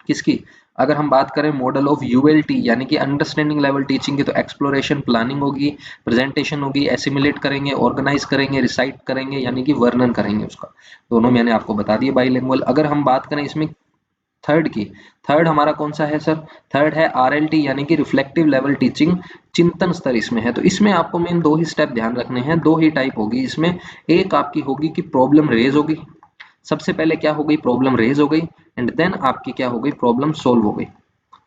[SPEAKER 1] किसकी? अगर हम बात करें मॉडल ऑफ यूएलटी यानी कि अंडरस्टैंडिंग लेवल टीचिंग की, तो एक्सप्लोरेशन, प्लानिंग होगी, प्रेजेंटेशन होगी, एसिमिलेट करेंगे, ऑर्गेनाइज करेंगे, रिसाइट करेंगे यानी कि वर्णन करेंगे उसका। दोनों मैंने आपको बता दिए बाइलिंगुअल। अगर हम बात करें इसमें थर्ड की, थर्ड हमारा कौन सा है सर? थर्ड है आरएलटी यानी कि रिफ्लेक्टिव लेवल टीचिंग, चिंतन स्तर इसमें है। तो इसमें आपको मेन दो ही स्टेप ध्यान रखने हैं, दो ही टाइप होगी इसमें। एक आपकी होगी कि प्रॉब्लम रेज होगी, सबसे पहले क्या हो गई? प्रॉब्लम रेज हो गई, एंड देन आपकी क्या हो गई? प्रॉब्लम सोल्व हो गई।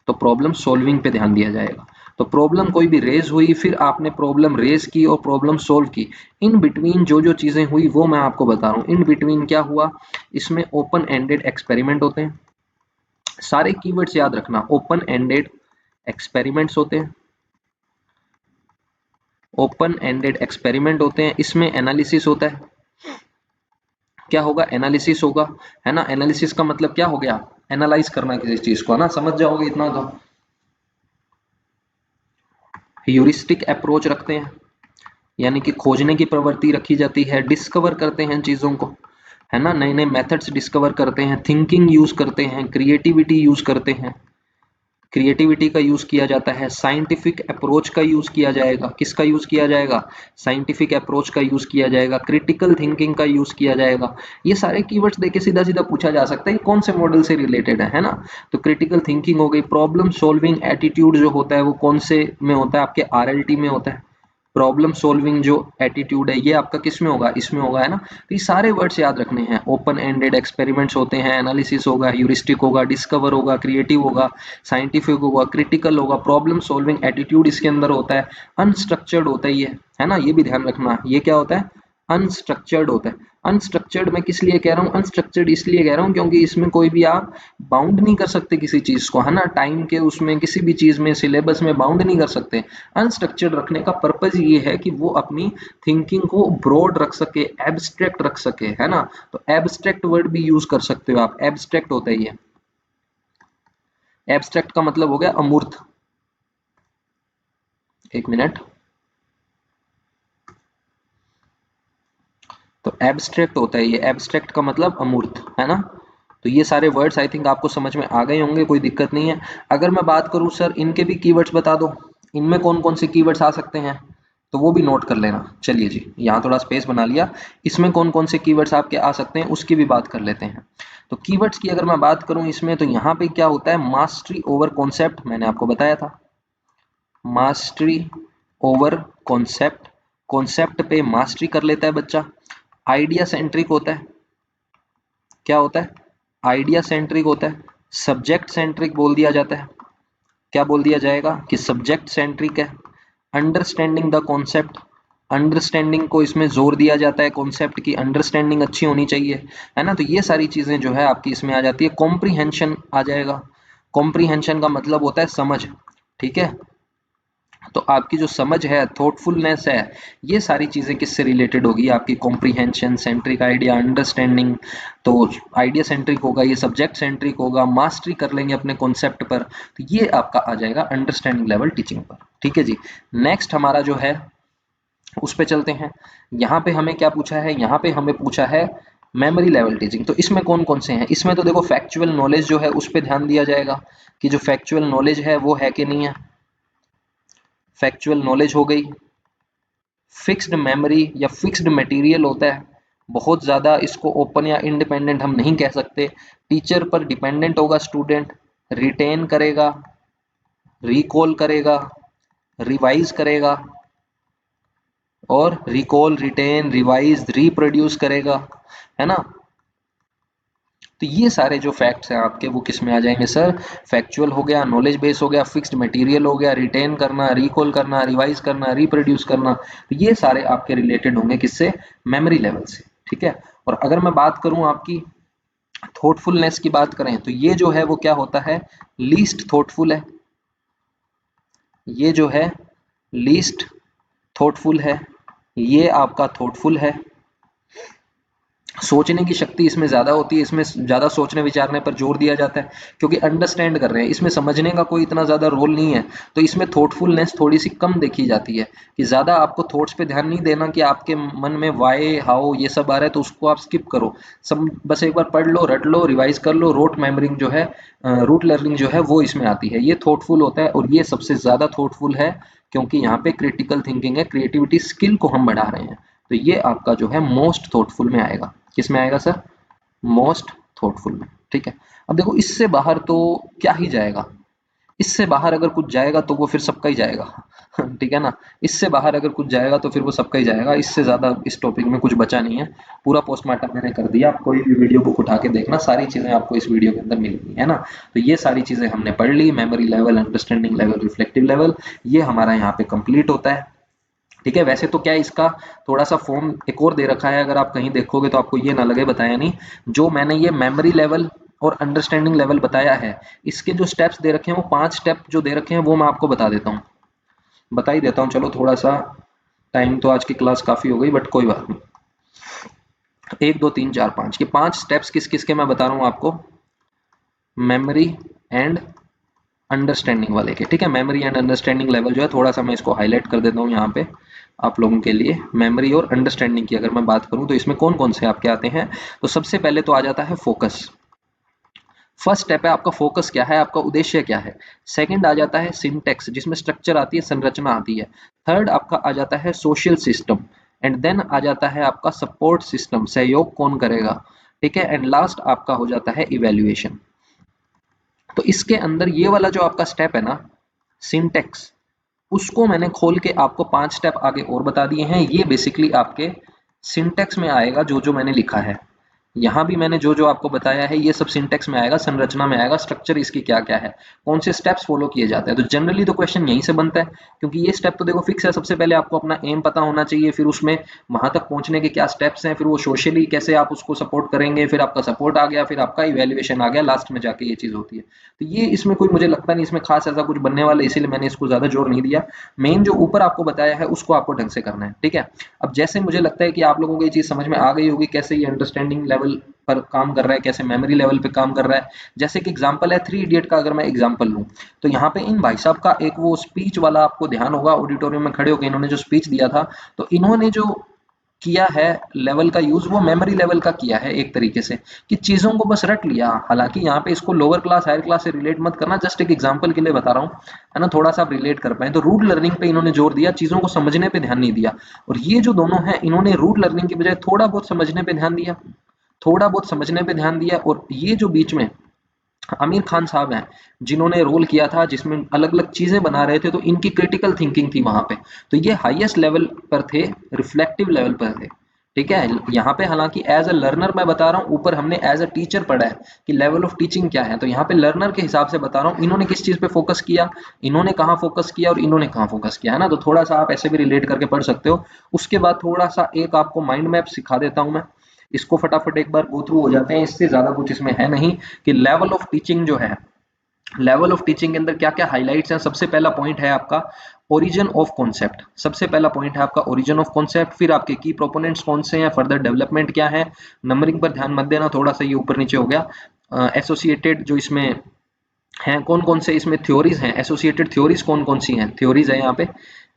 [SPEAKER 1] तो प्रॉब्लम सोल्विंग पे ध्यान दिया जाएगा। तो प्रॉब्लम कोई भी रेज हुई, फिर आपने प्रॉब्लम रेज की और प्रॉब्लम सोल्व की, इन बिटवीन जो जो चीजें हुई वो मैं आपको बता रहा हूँ। इन बिटवीन क्या हुआ? इसमें ओपन एंडेड एक्सपेरिमेंट होते हैं, सारे कीवर्ड्स याद रखना। ओपन एंडेड एक्सपेरिमेंट्स होते हैं, ओपन एंडेड एक्सपेरिमेंट होते हैं, इसमें एनालिसिस होता है। क्या होगा? एनालिसिस होगा, है ना। एनालिसिस का मतलब क्या हो गया? एनालाइज करना किसी चीज को, है ना, समझ जाओगे इतना तो। ह्यूरिस्टिक अप्रोच रखते हैं यानी कि खोजने की प्रवृत्ति रखी जाती है, डिस्कवर करते हैं चीजों को, है ना, नए नए मेथड्स डिस्कवर करते हैं, थिंकिंग यूज करते हैं, क्रिएटिविटी यूज करते हैं, क्रिएटिविटी का यूज किया जाता है, साइंटिफिक अप्रोच का यूज किया जाएगा। किसका यूज किया जाएगा? साइंटिफिक अप्रोच का यूज किया जाएगा, क्रिटिकल थिंकिंग का यूज किया जाएगा। ये सारे कीवर्ड्स देके सीधा सीधा पूछा जा सकता है कौन से मॉडल से रिलेटेड है ना। तो क्रिटिकल थिंकिंग हो गई, प्रॉब्लम सॉल्विंग एटीट्यूड जो होता है वो कौन से में होता है? आपके आरएलटी में होता है। प्रॉब्लम सॉल्विंग जो एटीट्यूड है ये आपका किस में होगा? इसमें होगा, है ना। तो ये सारे वर्ड्स याद रखने हैं। ओपन एंडेड एक्सपेरिमेंट्स होते हैं, एनालिसिस होगा, ह्यूरिस्टिक होगा, डिस्कवर होगा, क्रिएटिव होगा, साइंटिफिक होगा, क्रिटिकल होगा, प्रॉब्लम सॉल्विंग एटीट्यूड इसके अंदर होता है, अनस्ट्रक्चर्ड होता है ये, है ना, ये भी ध्यान रखना। ये क्या होता है? अनस्ट्रक्चर्ड होता है। अनस्ट्रक्चर्ड मैं किस लिए कह रहा हूँ, अनस्ट्रक्चर्ड इसलिए कह रहा हूँ क्योंकि इसमें कोई भी आप बाउंड नहीं कर सकते किसी चीज को, है ना, टाइम के उसमें किसी भी चीज में सिलेबस में बाउंड नहीं कर सकते। अनस्ट्रक्चर्ड रखने का पर्पज ये है कि वो अपनी थिंकिंग को ब्रॉड रख सके, एब्स्ट्रैक्ट रख सके, है ना। तो एब्स्ट्रैक्ट वर्ड भी यूज कर सकते हो आप, एब्स्ट्रैक्ट होता है ये, एब्स्ट्रैक्ट का मतलब हो गया अमूर्त। एक मिनट, तो एब्स्ट्रैक्ट होता है ये, एब्स्ट्रैक्ट का मतलब अमूर्त, है ना। तो ये सारे वर्ड्स आई थिंक आपको समझ में आ गए होंगे, कोई दिक्कत नहीं है। अगर मैं बात करूं सर इनके भी कीवर्ड्स बता दो, इनमें कौन कौन से कीवर्ड्स आ सकते हैं, तो वो भी नोट कर लेना। चलिए जी, यहाँ थोड़ा स्पेस बना लिया, इसमें कौन कौन से कीवर्ड्स आपके आ सकते हैं उसकी भी बात कर लेते हैं। तो कीवर्ड्स की अगर मैं बात करूं इसमें, तो यहाँ पे क्या होता है, मास्टरी ओवर कॉन्सेप्ट, मैंने आपको बताया था, मास्टरी ओवर कॉन्सेप्ट, कॉन्सेप्ट पे मास्टरी कर लेता है बच्चा। आइडिया सेंट्रिक होता है, क्या होता है, आइडिया सेंट्रिक होता है। सब्जेक्ट सेंट्रिक बोल दिया जाता है, क्या बोल दिया जाएगा कि सब्जेक्ट सेंट्रिक है। अंडरस्टैंडिंग द कॉन्सेप्ट, अंडरस्टैंडिंग को इसमें जोर दिया जाता है, कॉन्सेप्ट की अंडरस्टैंडिंग अच्छी होनी चाहिए, है ना। तो ये सारी चीजें जो है आपकी इसमें आ जाती है। कॉम्प्रीहेंशन आ जाएगा, कॉम्प्रीहेंशन का मतलब होता है समझ, ठीक है। तो आपकी जो समझ है, थॉटफुलनेस है, ये सारी चीजें किससे रिलेटेड होगी, आपकी कॉम्प्रीहेंशन, सेंट्रिक आइडिया, अंडरस्टैंडिंग। तो आइडिया सेंट्रिक होगा, ये सब्जेक्ट सेंट्रिक होगा, मास्टरी कर लेंगे अपने कॉन्सेप्ट पर, तो ये आपका आ जाएगा अंडरस्टैंडिंग लेवल टीचिंग पर, ठीक है जी। नेक्स्ट हमारा जो है उस पे चलते हैं। यहाँ पे हमें क्या पूछा है, यहाँ पे हमें पूछा है मेमोरी लेवल टीचिंग। तो इसमें कौन कौन से हैं, इसमें तो देखो फैक्चुअल नॉलेज जो है उस पर ध्यान दिया जाएगा कि जो फैक्चुअल नॉलेज है वो है कि नहीं है, फैक्चुअल नॉलेज हो गई। फिक्स्ड मेमोरी या फिक्स्ड मटेरियल होता है, बहुत ज़्यादा इसको ओपन या इंडिपेंडेंट हम नहीं कह सकते, टीचर पर डिपेंडेंट होगा स्टूडेंट, रिटेन करेगा, रिकॉल करेगा, रिवाइज करेगा, और रिकॉल, रिटेन, रिवाइज, रिप्रोड्यूस करेगा, है ना। तो ये सारे जो फैक्ट्स हैं आपके वो किस में आ जाएंगे सर, फैक्चुअल हो गया, नॉलेज बेस हो गया, फिक्स्ड मटेरियल हो गया, रिटेन करना, रिकॉल करना, रिवाइज करना, रिप्रोड्यूस करना, तो ये सारे आपके रिलेटेड होंगे किससे, मेमोरी लेवल से, ठीक है। और अगर मैं बात करूं आपकी थॉटफुलनेस की बात करें, तो ये जो है वो क्या होता है, लीस्ट थॉटफुल है, ये जो है लीस्ट थॉटफुल है, ये आपका थॉटफुल है। सोचने की शक्ति इसमें ज़्यादा होती है, इसमें ज़्यादा सोचने विचारने पर जोर दिया जाता है क्योंकि अंडरस्टैंड कर रहे हैं, इसमें समझने का कोई इतना ज़्यादा रोल नहीं है। तो इसमें थॉटफुलनेस थोड़ी सी कम देखी जाती है कि ज़्यादा आपको थॉट्स पे ध्यान नहीं देना कि आपके मन में वाई हाउ ये सब आ रहा है तो उसको आप स्किप करो, सब बस एक बार पढ़ लो, रट लो, रिवाइज कर लो, रोट मेमोरिंग जो है, रूट लर्निंग जो है वो इसमें आती है, ये थॉटफुल होता है। और ये सबसे ज़्यादा थॉटफुल है क्योंकि यहाँ पे क्रिटिकल थिंकिंग है, क्रिएटिविटी स्किल को हम बढ़ा रहे हैं। तो ये आपका जो है मोस्ट थॉटफुल में आएगा, किस में आएगा सर, मोस्ट थॉटफुल में, ठीक है। अब देखो इससे बाहर तो क्या ही जाएगा, इससे बाहर अगर कुछ जाएगा तो वो फिर सबका ही जाएगा ठीक है ना, इससे बाहर अगर कुछ जाएगा तो फिर वो सबका ही जाएगा, इससे ज्यादा इस टॉपिक में कुछ बचा नहीं है, पूरा पोस्टमार्टम मैंने कर दिया। आप कोई भी वीडियो बुक उठा के देखना, सारी चीजें आपको इस वीडियो के अंदर मिलेंगी, है ना। तो ये सारी चीजें हमने पढ़ ली, memory level, understanding level, reflective level, ये हमारा यहाँ पे कंप्लीट होता है, ठीक है। वैसे तो क्या इसका थोड़ा सा फॉर्म एक और दे रखा है, अगर आप कहीं देखोगे तो आपको ये ना लगे बताया नहीं, जो मैंने ये मेमोरी लेवल और अंडरस्टैंडिंग लेवल बताया है, इसके जो स्टेप्स दे रखे हैं वो 5 स्टेप जो दे रखे हैं वो मैं आपको बता देता हूँ, बता ही देता हूँ। चलो थोड़ा सा टाइम तो आज की क्लास काफी हो गई बट कोई बात नहीं, 1 2 3 4 5 ये 5 स्टेप्स किस किस के मैं बता रहा हूँ आपको, मेमोरी एंड अंडरस्टैंडिंग वाले के, ठीक है। मेमोरी एंड अंडरस्टैंडिंग लेवल जो है थोड़ा सा मैं इसको हाईलाइट कर देता हूँ यहाँ पे आप लोगों के लिए। मेमोरी और अंडरस्टैंडिंग की अगर मैं बात करूँ तो इसमें कौन कौन से आपके आते हैं, तो सबसे पहले तो आ जाता है फोकस। फर्स्ट स्टेप है आपका फोकस, क्या है आपका उद्देश्य क्या है। सेकंड आ जाता है सिंटेक्स, जिसमें स्ट्रक्चर आती है, संरचना आती है। थर्ड आपका आ जाता है सोशल सिस्टम, एंड देन आ जाता है आपका सपोर्ट सिस्टम, सहयोग कौन करेगा, ठीक है। एंड लास्ट आपका हो जाता है इवेल्युएशन। तो इसके अंदर ये वाला जो आपका स्टेप है ना, सिंटेक्स, उसको मैंने खोल के आपको 5 स्टेप आगे और बता दिए हैं। ये बेसिकली आपके सिंटेक्स में आएगा जो जो मैंने लिखा है, यहाँ भी मैंने जो जो आपको बताया है ये सब सिंटेक्स में आएगा, संरचना में आएगा, स्ट्रक्चर इसकी क्या क्या है, कौन से स्टेप्स फॉलो किए जाते हैं। तो जनरली तो क्वेश्चन यहीं से बनता है, क्योंकि ये स्टेप तो देखो फिक्स है। सबसे पहले आपको अपना एम पता होना चाहिए, फिर उसमें वहां तक पहुंचने के क्या स्टेप्स हैं, फिर वो सोशली कैसे आप उसको सपोर्ट करेंगे, फिर आपका सपोर्ट आ गया, फिर आपका इवेल्युएशन आ गया, लास्ट में जाके ये चीज होती है। तो ये इसमें कोई मुझे लगता नहीं इसमें खास ऐसा कुछ बनने वाला, इसीलिए मैंने इसको ज्यादा जोर नहीं दिया। मेन जो ऊपर आपको बताया है उसको आपको ढंग से करना है, ठीक है। अब जैसे मुझे लगता है कि आप लोगों को ये चीज समझ में आ गई होगी कैसे ये अंडरस्टैंडिंग लेवल पर काम कर रहा है, कैसे मेमोरी लेवल पे काम कर रहा है। जैसे कि एग्जांपल है थ्री इडियट का, अगर मैं एग्जांपल लूं तो यहाँ पे इन भाई साहब का एक वो स्पीच वाला आपको ध्यान होगा, ऑडिटोरियम में खड़े होकर इन्होंने जो स्पीच दिया था, तो इन्होंने जो किया है लेवल का यूज, वो मेमोरी लेवल का किया है एक तरीके से, कि चीजों को बस रट लिया। हालांकि यहाँ पे इसको लोअर क्लास हायर क्लास से रिलेट मत करना, जस्ट एक एग्जांपल के लिए बता रहा हूँ, है ना, थोड़ा सा आप रिलेट कर पाए। तो रूट लर्निंग पे इन्होंने जोर दिया, चीजों को समझने पे ध्यान नहीं दिया। और ये जो दोनों हैं इन्होंने रूट लर्निंग की बजाय थोड़ा बहुत समझने पे ध्यान दिया, थोड़ा बहुत समझने पे ध्यान दिया। और ये जो बीच में आमिर खान साहब हैं जिन्होंने रोल किया था जिसमें अलग अलग चीजें बना रहे थे, तो इनकी क्रिटिकल थिंकिंग थी वहां पे। तो ये हाईएस्ट लेवल पर थे, रिफ्लेक्टिव लेवल पर थे, ठीक है। यहाँ पे हालांकि एज अ लर्नर मैं बता रहा हूँ, ऊपर हमने एज अ टीचर पढ़ा है कि लेवल ऑफ टीचिंग क्या है। तो यहाँ पे लर्नर के हिसाब से बता रहा हूँ इन्होंने किस चीज पे फोकस किया, इन्होंने कहाँ फोकस किया और इन्होंने कहाँ फोकस किया, है ना। तो थोड़ा सा आप ऐसे भी रिलेट करके पढ़ सकते हो। उसके बाद थोड़ा सा एक आपको माइंड मैप सिखा देता हूँ मैं, इसको फटाफट एक बार गो थ्रू हो जाते हैं, इससे ज्यादा कुछ इसमें है नहीं। कि लेवल ऑफ टीचिंग जो है, लेवल ऑफ टीचिंग के अंदर क्या क्या हाइलाइट्स हैं। सबसे पहला पॉइंट है आपका ओरिजिन ऑफ कॉन्सेप्ट, सबसे पहला पॉइंट है आपका ओरिजिन ऑफ कॉन्सेप्ट। फिर आपके की प्रोपोनेंट्स कौन से हैं, फर्दर डेवलपमेंट क्या है। नंबरिंग पर ध्यान मत देना, थोड़ा सा ये ऊपर नीचे हो गया। एसोसिएटेड जो इसमें हैं, कौन कौन से इसमें थ्योरीज हैं, एसोसिएटेड थ्योरीज कौन कौन सी हैं, थ्योरीज है यहाँ पे,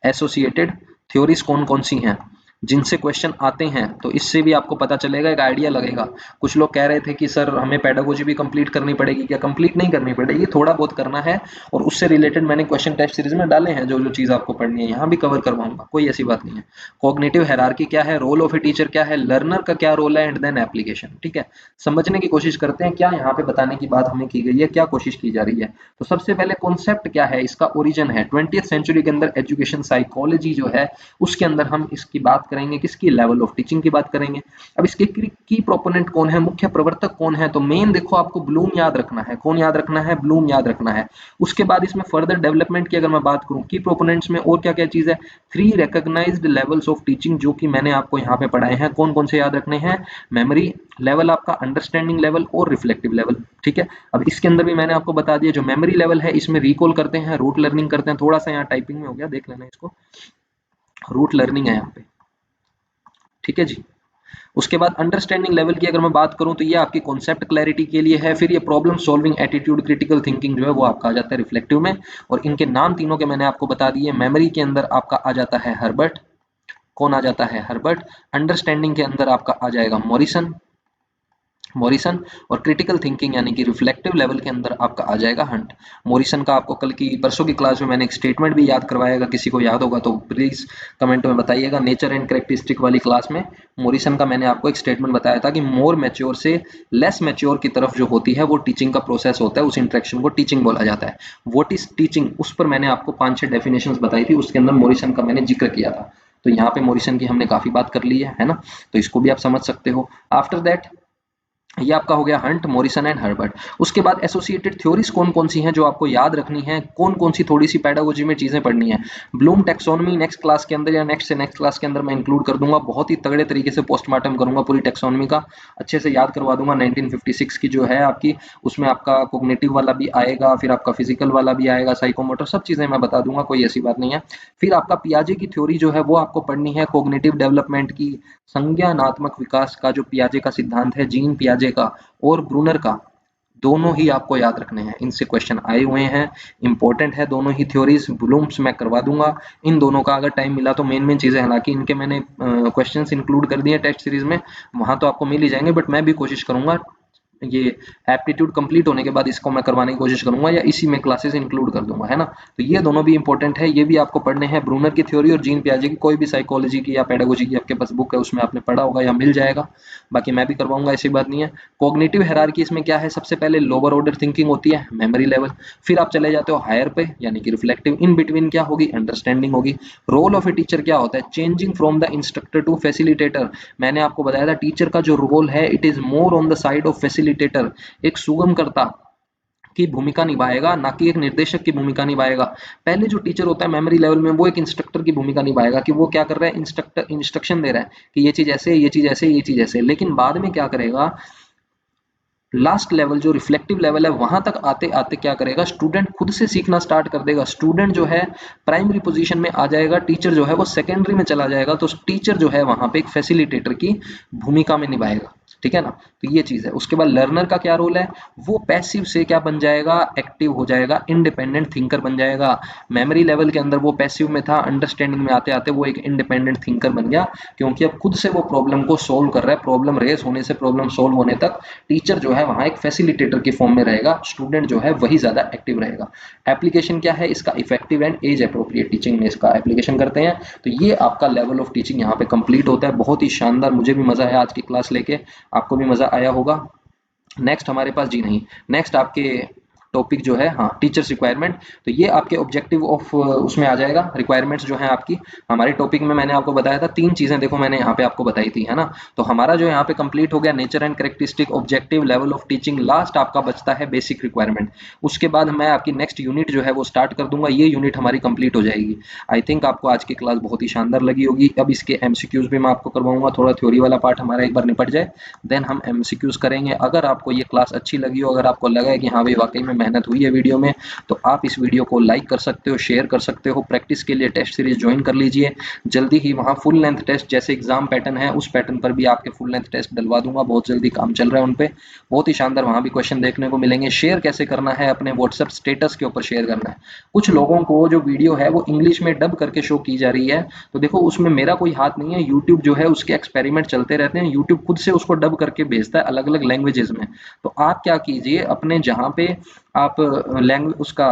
[SPEAKER 1] एसोसिएटेड थ्योरीज कौन कौन सी हैं जिनसे क्वेश्चन आते हैं। तो इससे भी आपको पता चलेगा, एक आइडिया लगेगा। कुछ लोग कह रहे थे कि सर हमें पेडागोजी भी कंप्लीट करनी पड़ेगी क्या, कंप्लीट नहीं करनी पड़ेगी, थोड़ा बहुत करना है। और उससे रिलेटेड मैंने क्वेश्चन टेस्ट सीरीज में डाले हैं, जो जो चीज आपको पढ़नी है यहाँ भी कवर करवाऊंगा, कोई ऐसी बात नहीं है। कॉग्निटिव हायरार्की क्या है, रोल ऑफ ए टीचर क्या है, लर्नर का क्या रोल है, एंड देन एप्लीकेशन, ठीक है। समझने की कोशिश करते हैं क्या यहाँ पे बताने की बात हमें की गई है, क्या कोशिश की जा रही है। तो सबसे पहले कॉन्सेप्ट क्या है, इसका ओरिजिन है 20th सेंचुरी के अंदर एजुकेशन साइकोलॉजी जो है उसके अंदर हम इसकी बात करेंगे, किसकी, लेवल ऑफ टीचिंग की बात करेंगे। अब इसके की प्रोपोनेंट कौन है, मुख्य प्रवर्तक कौन है, तो मेन देखो आपको ब्लूम याद रखना है, कौन याद रखना है, ब्लूम याद रखना है। उसके बाद इसमें फर्दर डेवलपमेंट की अगर मैं बात करूं, की प्रोपोनेंट्स में और क्या क्या चीज है, three recognised levels of teaching, जो कि मैंने आपको यहाँ पे पढ़ाए हैं, कौन कौन से याद रखने हैं, मेमोरी लेवल आपका, अंडरस्टैंडिंग लेवल और रिफ्लेक्टिव लेवल, ठीक है। अब इसके अंदर भी मैंने आपको बता दिया, जो मेमोरी लेवल है इसमें रिकॉल करते हैं, रूट लर्निंग करते हैं, थोड़ा सा यहाँ टाइपिंग में हो गया, देख लेना इसको, रूट लर्निंग है यहाँ पे, ठीक है जी। उसके बाद अंडरस्टैंडिंग लेवल की अगर मैं बात करूं तो ये आपकी कॉन्सेप्ट क्लैरिटी के लिए है। फिर ये problem solving attitude, critical thinking जो है वो आपका आ जाता है रिफ्लेक्टिव में। और इनके नाम तीनों के मैंने आपको बता दिए। मेमोरी के अंदर आपका आ जाता है हर्बर्ट, कौन आ जाता है, हर्बर्ट। अंडरस्टैंडिंग के अंदर आपका आ जाएगा मॉरिसन, मॉरिसन। और क्रिटिकल थिंकिंग यानी कि रिफ्लेक्टिव लेवल के अंदर आपका आ जाएगा हंट। मॉरिसन का आपको कल की परसों की क्लास में मैंने एक स्टेटमेंट भी याद करवाएगा, किसी को याद होगा तो प्लीज कमेंट में बताइएगा। नेचर एंड कैरेक्टरिस्टिक वाली क्लास में मॉरिसन का मैंने आपको एक स्टेटमेंट बताया था कि मोर मैच्योर से लेस मैच्योर की तरफ जो होती है वो टीचिंग का प्रोसेस होता है, उस इंटरेक्शन को टीचिंग बोला जाता है। व्हाट इज टीचिंग, उस पर मैंने आपको 5-6 डेफिनेशंस बताई थी, उसके अंदर मॉरिसन का मैंने जिक्र किया था। तो यहाँ पे मॉरिसन की हमने काफी बात कर ली है ना, तो इसको भी आप समझ सकते हो। आफ्टर दैट ये आपका हो गया हंट, मॉरिसन एंड हर्बर्ट। उसके बाद एसोसिएटेड थ्योरीज कौन कौन सी हैं जो आपको याद रखनी है, कौन कौन सी थोड़ी सी पेडागोजी में चीजें पढ़नी है। ब्लूम टेक्सोनमी नेक्स्ट क्लास के अंदर या नेक्स्ट से नेक्स्ट क्लास के अंदर मैं इंक्लूड कर दूंगा, बहुत ही तगड़े तरीके से पोस्टमार्टम करूंगा पूरी टेक्सोनमी का, अच्छे से याद करवा दूंगा। 1956 की जो है आपकी, उसमें आपका कोग्निटिव वाला भी आएगा, फिर आपका फिजिकल वाला भी आएगा, साइकोमोटर, सब चीजें मैं बता दूंगा, कोई ऐसी बात नहीं है। फिर आपका पियाजे की थ्योरी जो है वो आपको पढ़नी है, कोग्निटिव डेवलपमेंट की, संज्ञानात्मक विकास का जो पियाजे का सिद्धांत है, जीन पियाजे का और ब्रूनर का, दोनों ही आपको याद रखने हैं, इनसे क्वेश्चन आए हुए हैं, इंपॉर्टेंट है दोनों ही थ्योरीज। ब्लूम्स मैं करवा दूंगा इन दोनों का, अगर टाइम मिला तो मेन मेन चीजें, हालांकि इनके मैंने क्वेश्चंस इंक्लूड कर दिए टेस्ट सीरीज में, वहां तो आपको मिल ही जाएंगे, बट मैं भी कोशिश करूंगा ये एप्टीट्यूड कंप्लीट होने के बाद इसको मैं करवाने की कोशिश करूंगा या इसी में क्लासेस इंक्लूड कर दूंगा, है ना। तो ये दोनों भी इंपॉर्टेंट है, ये भी आपको पढ़ने हैं। ब्रूनर की थ्योरी और जीन पियाजे की कोई भी साइकोलॉजी की या पेडागोजी की आपके पास बुक है उसमें आपने पढ़ा होगा या मिल जाएगा, बाकी मैं भी करवाऊंगा, ऐसी बात नहीं है। कॉग्निटिव हायरार्की इसमें क्या है, सबसे पहले लोअर ऑर्डर थिंकिंग होती है, मेमोरी लेवल, फिर आप चले जाते हो हायर पे यानी कि रिफ्लेक्टिव, इन बिटवीन क्या होगी, अंडरस्टैंडिंग होगी। रोल ऑफ ए टीचर क्या होता है, changing from the instructor to facilitator. मैंने आपको बताया था टीचर का जो रोल है it is more on the side of facilitator, एक सुगमकर्ता की भूमिका निभाएगा, ना कि एक निर्देशक की भूमिका निभाएगा। पहले जो टीचर होता है मेमोरी लेवल में वो एक इंस्ट्रक्टर की भूमिका निभाएगा कि वो क्या कर रहा है, इंस्ट्रक्शन दे रहा है कि ये चीज ऐसे, ये चीज ऐसे, ये चीज ऐसे। लेकिन बाद में क्या करेगा, लास्ट लेवल जो रिफ्लेक्टिव लेवल है वहां तक आते आते क्या करेगा, स्टूडेंट खुद से सीखना स्टार्ट कर देगा। स्टूडेंट जो है प्राइमरी पोजीशन में आ जाएगा, टीचर जो है वो सेकेंडरी में चला जाएगा। तो टीचर जो है वहां पे एक फैसिलिटेटर की भूमिका में निभाएगा, ठीक है ना। तो ये चीज है। उसके बाद लर्नर का क्या रोल है, वो पैसिव से क्या बन जाएगा, एक्टिव हो जाएगा, इंडिपेंडेंट थिंकर बन जाएगा। मेमोरी लेवल के अंदर वो पैसिव में था, अंडरस्टैंडिंग में आते आते वो एक इंडिपेंडेंट थिंकर बन गया, क्योंकि अब खुद से वो प्रॉब्लम को सोल्व कर रहा है। प्रॉब्लम रेस होने से प्रॉब्लम सोल्व होने तक टीचर जो है वहां एक फैसिलिटेटर की फॉर्म में रहेगा, स्टूडेंट जो है वही ज्यादा एक्टिव रहेगा। एप्लीकेशन क्या है इसका, effective and age appropriate teaching में इसका एप्लीकेशन करते हैं। तो ये आपका लेवल ऑफ टीचिंग यहाँ पे कंप्लीट होता है। बहुत ही शानदार, मुझे भी मजा आया आज की क्लास लेके, आपको भी मजा आया होगा। नेक्स्ट हमारे पास, जी नहीं, नेक्स्ट आपके टॉपिक जो है, हाँ, टीचर्स रिक्वायरमेंट। तो ये आपके ऑब्जेक्टिव ऑफ उसमें आ जाएगा, रिक्वायरमेंट्स जो है आपकी। हमारे टॉपिक में मैंने आपको बताया था 3 चीजें, देखो मैंने यहाँ पे आपको बताई थी, है ना। तो हमारा जो यहाँ पे कंप्लीट हो गया nature and characteristic, objective, level of teaching. Last आपका बचता है बेसिक रिक्वायरमेंट। उसके बाद मैं आपकी नेक्स्ट यूनिट जो है वो स्टार्ट कर दूंगा, ये यूनिट हमारी कंप्लीट हो जाएगी। आई थिंक आपको आज की क्लास बहुत ही शानदार लगी होगी। अब इसके एमसीक्यूज भी मैं आपको करवाऊंगा, थोड़ा थ्योरी वाला पार्ट हमारा एक बार निपट जाए, देन हम एमसीक्यूज करेंगे। अगर आपको ये क्लास अच्छी लगी हो, अगर आपको लगा है कि हाँ भाई वाकई में मेहनत हुई है वीडियो में, तो आप इस वीडियो को लाइक कर सकते हो, शेयर कर सकते हो। प्रैक्टिस के लिए टेस्ट सीरीज ज्वाइन कर लीजिए। जल्दी ही वहाँ फुल लेंथ टेस्ट, जैसे एग्जाम पैटर्न है उस पैटर्न पर भी आपके फुल लेंथ टेस्ट डलवा दूंगा, बहुत जल्दी काम चल रहा है उन पे। बहुत ही शानदार वहाँ भी क्वेश्चन देखने को मिलेंगे। शेयर कैसे करना है, अपने व्हाट्सएप स्टेटस के ऊपर शेयर करना है। कुछ लोगों को जो वीडियो है वो इंग्लिश में डब करके शो की जा रही है, तो देखो उसमें मेरा कोई हाथ नहीं है। यूट्यूब जो है उसके एक्सपेरिमेंट चलते रहते हैं, यूट्यूब खुद से उसको डब करके भेजता है अलग अलग लैंग्वेजेस में। तो आप क्या कीजिए, अपने जहाँ पे आप लैंग्वेज उसका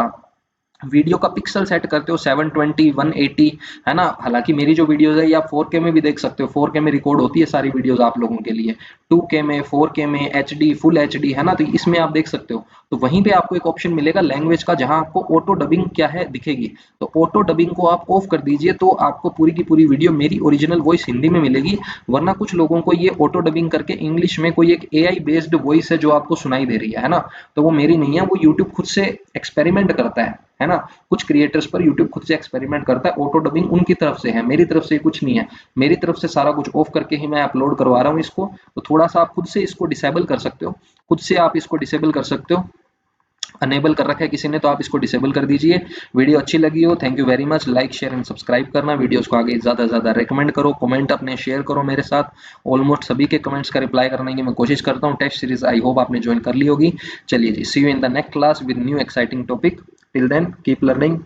[SPEAKER 1] वीडियो का पिक्सल सेट करते हो 720 180, है ना। हालांकि मेरी जो वीडियोस है ये आप 4K में भी देख सकते हो, 4K में रिकॉर्ड होती है सारी वीडियोस आप लोगों के लिए, 2K में, 4K में, HD, फुल HD, है ना। तो इसमें आप देख सकते हो। तो वहीं पे आपको एक ऑप्शन मिलेगा लैंग्वेज का, जहां आपको ऑटो डबिंग क्या है दिखेगी। तो ऑटो डबिंग को आप ऑफ कर दीजिए, तो आपको पूरी की पूरी वीडियो मेरी ओरिजिनल वॉइस हिंदी में मिलेगी। वरना कुछ लोगों को ये ऑटो डबिंग करके इंग्लिश में कोई एक AI बेस्ड वॉइस है जो आपको सुनाई दे रही है ना। तो वो मेरी नहीं है, वो यूट्यूब खुद से एक्सपेरिमेंट करता है ना। कुछ क्रिएटर्स पर यूट्यूब खुद से एक्सपेरिमेंट करता है, ऑटो डबिंग उनकी तरफ से है, मेरी तरफ से कुछ नहीं है। मेरी तरफ से सारा कुछ ऑफ करके ही मैं अपलोड करवा रहा हूँ इसको। तो थोड़ा सा आप खुद से इसको डिसेबल कर सकते हो, खुद से आप इसको डिसेबल कर सकते हो। अनेबल कर रखा है किसी ने तो आप इसको डिसेबल कर दीजिए। वीडियो अच्छी लगी हो, thank you very much. Like share and subscribe करना, वीडियोस को आगे ज्यादा से ज्यादा रेकमेंड करो, कमेंट अपने शेयर करो मेरे साथ। ऑलमोस्ट सभी के कमेंट्स का रिप्लाई करने की मैं कोशिश करता हूँ। टेस्ट सीरीज आई होप आपने ज्वाइन कर ली होगी। चलिए जी, see you in the next class with new exciting topic. Till then keep learning.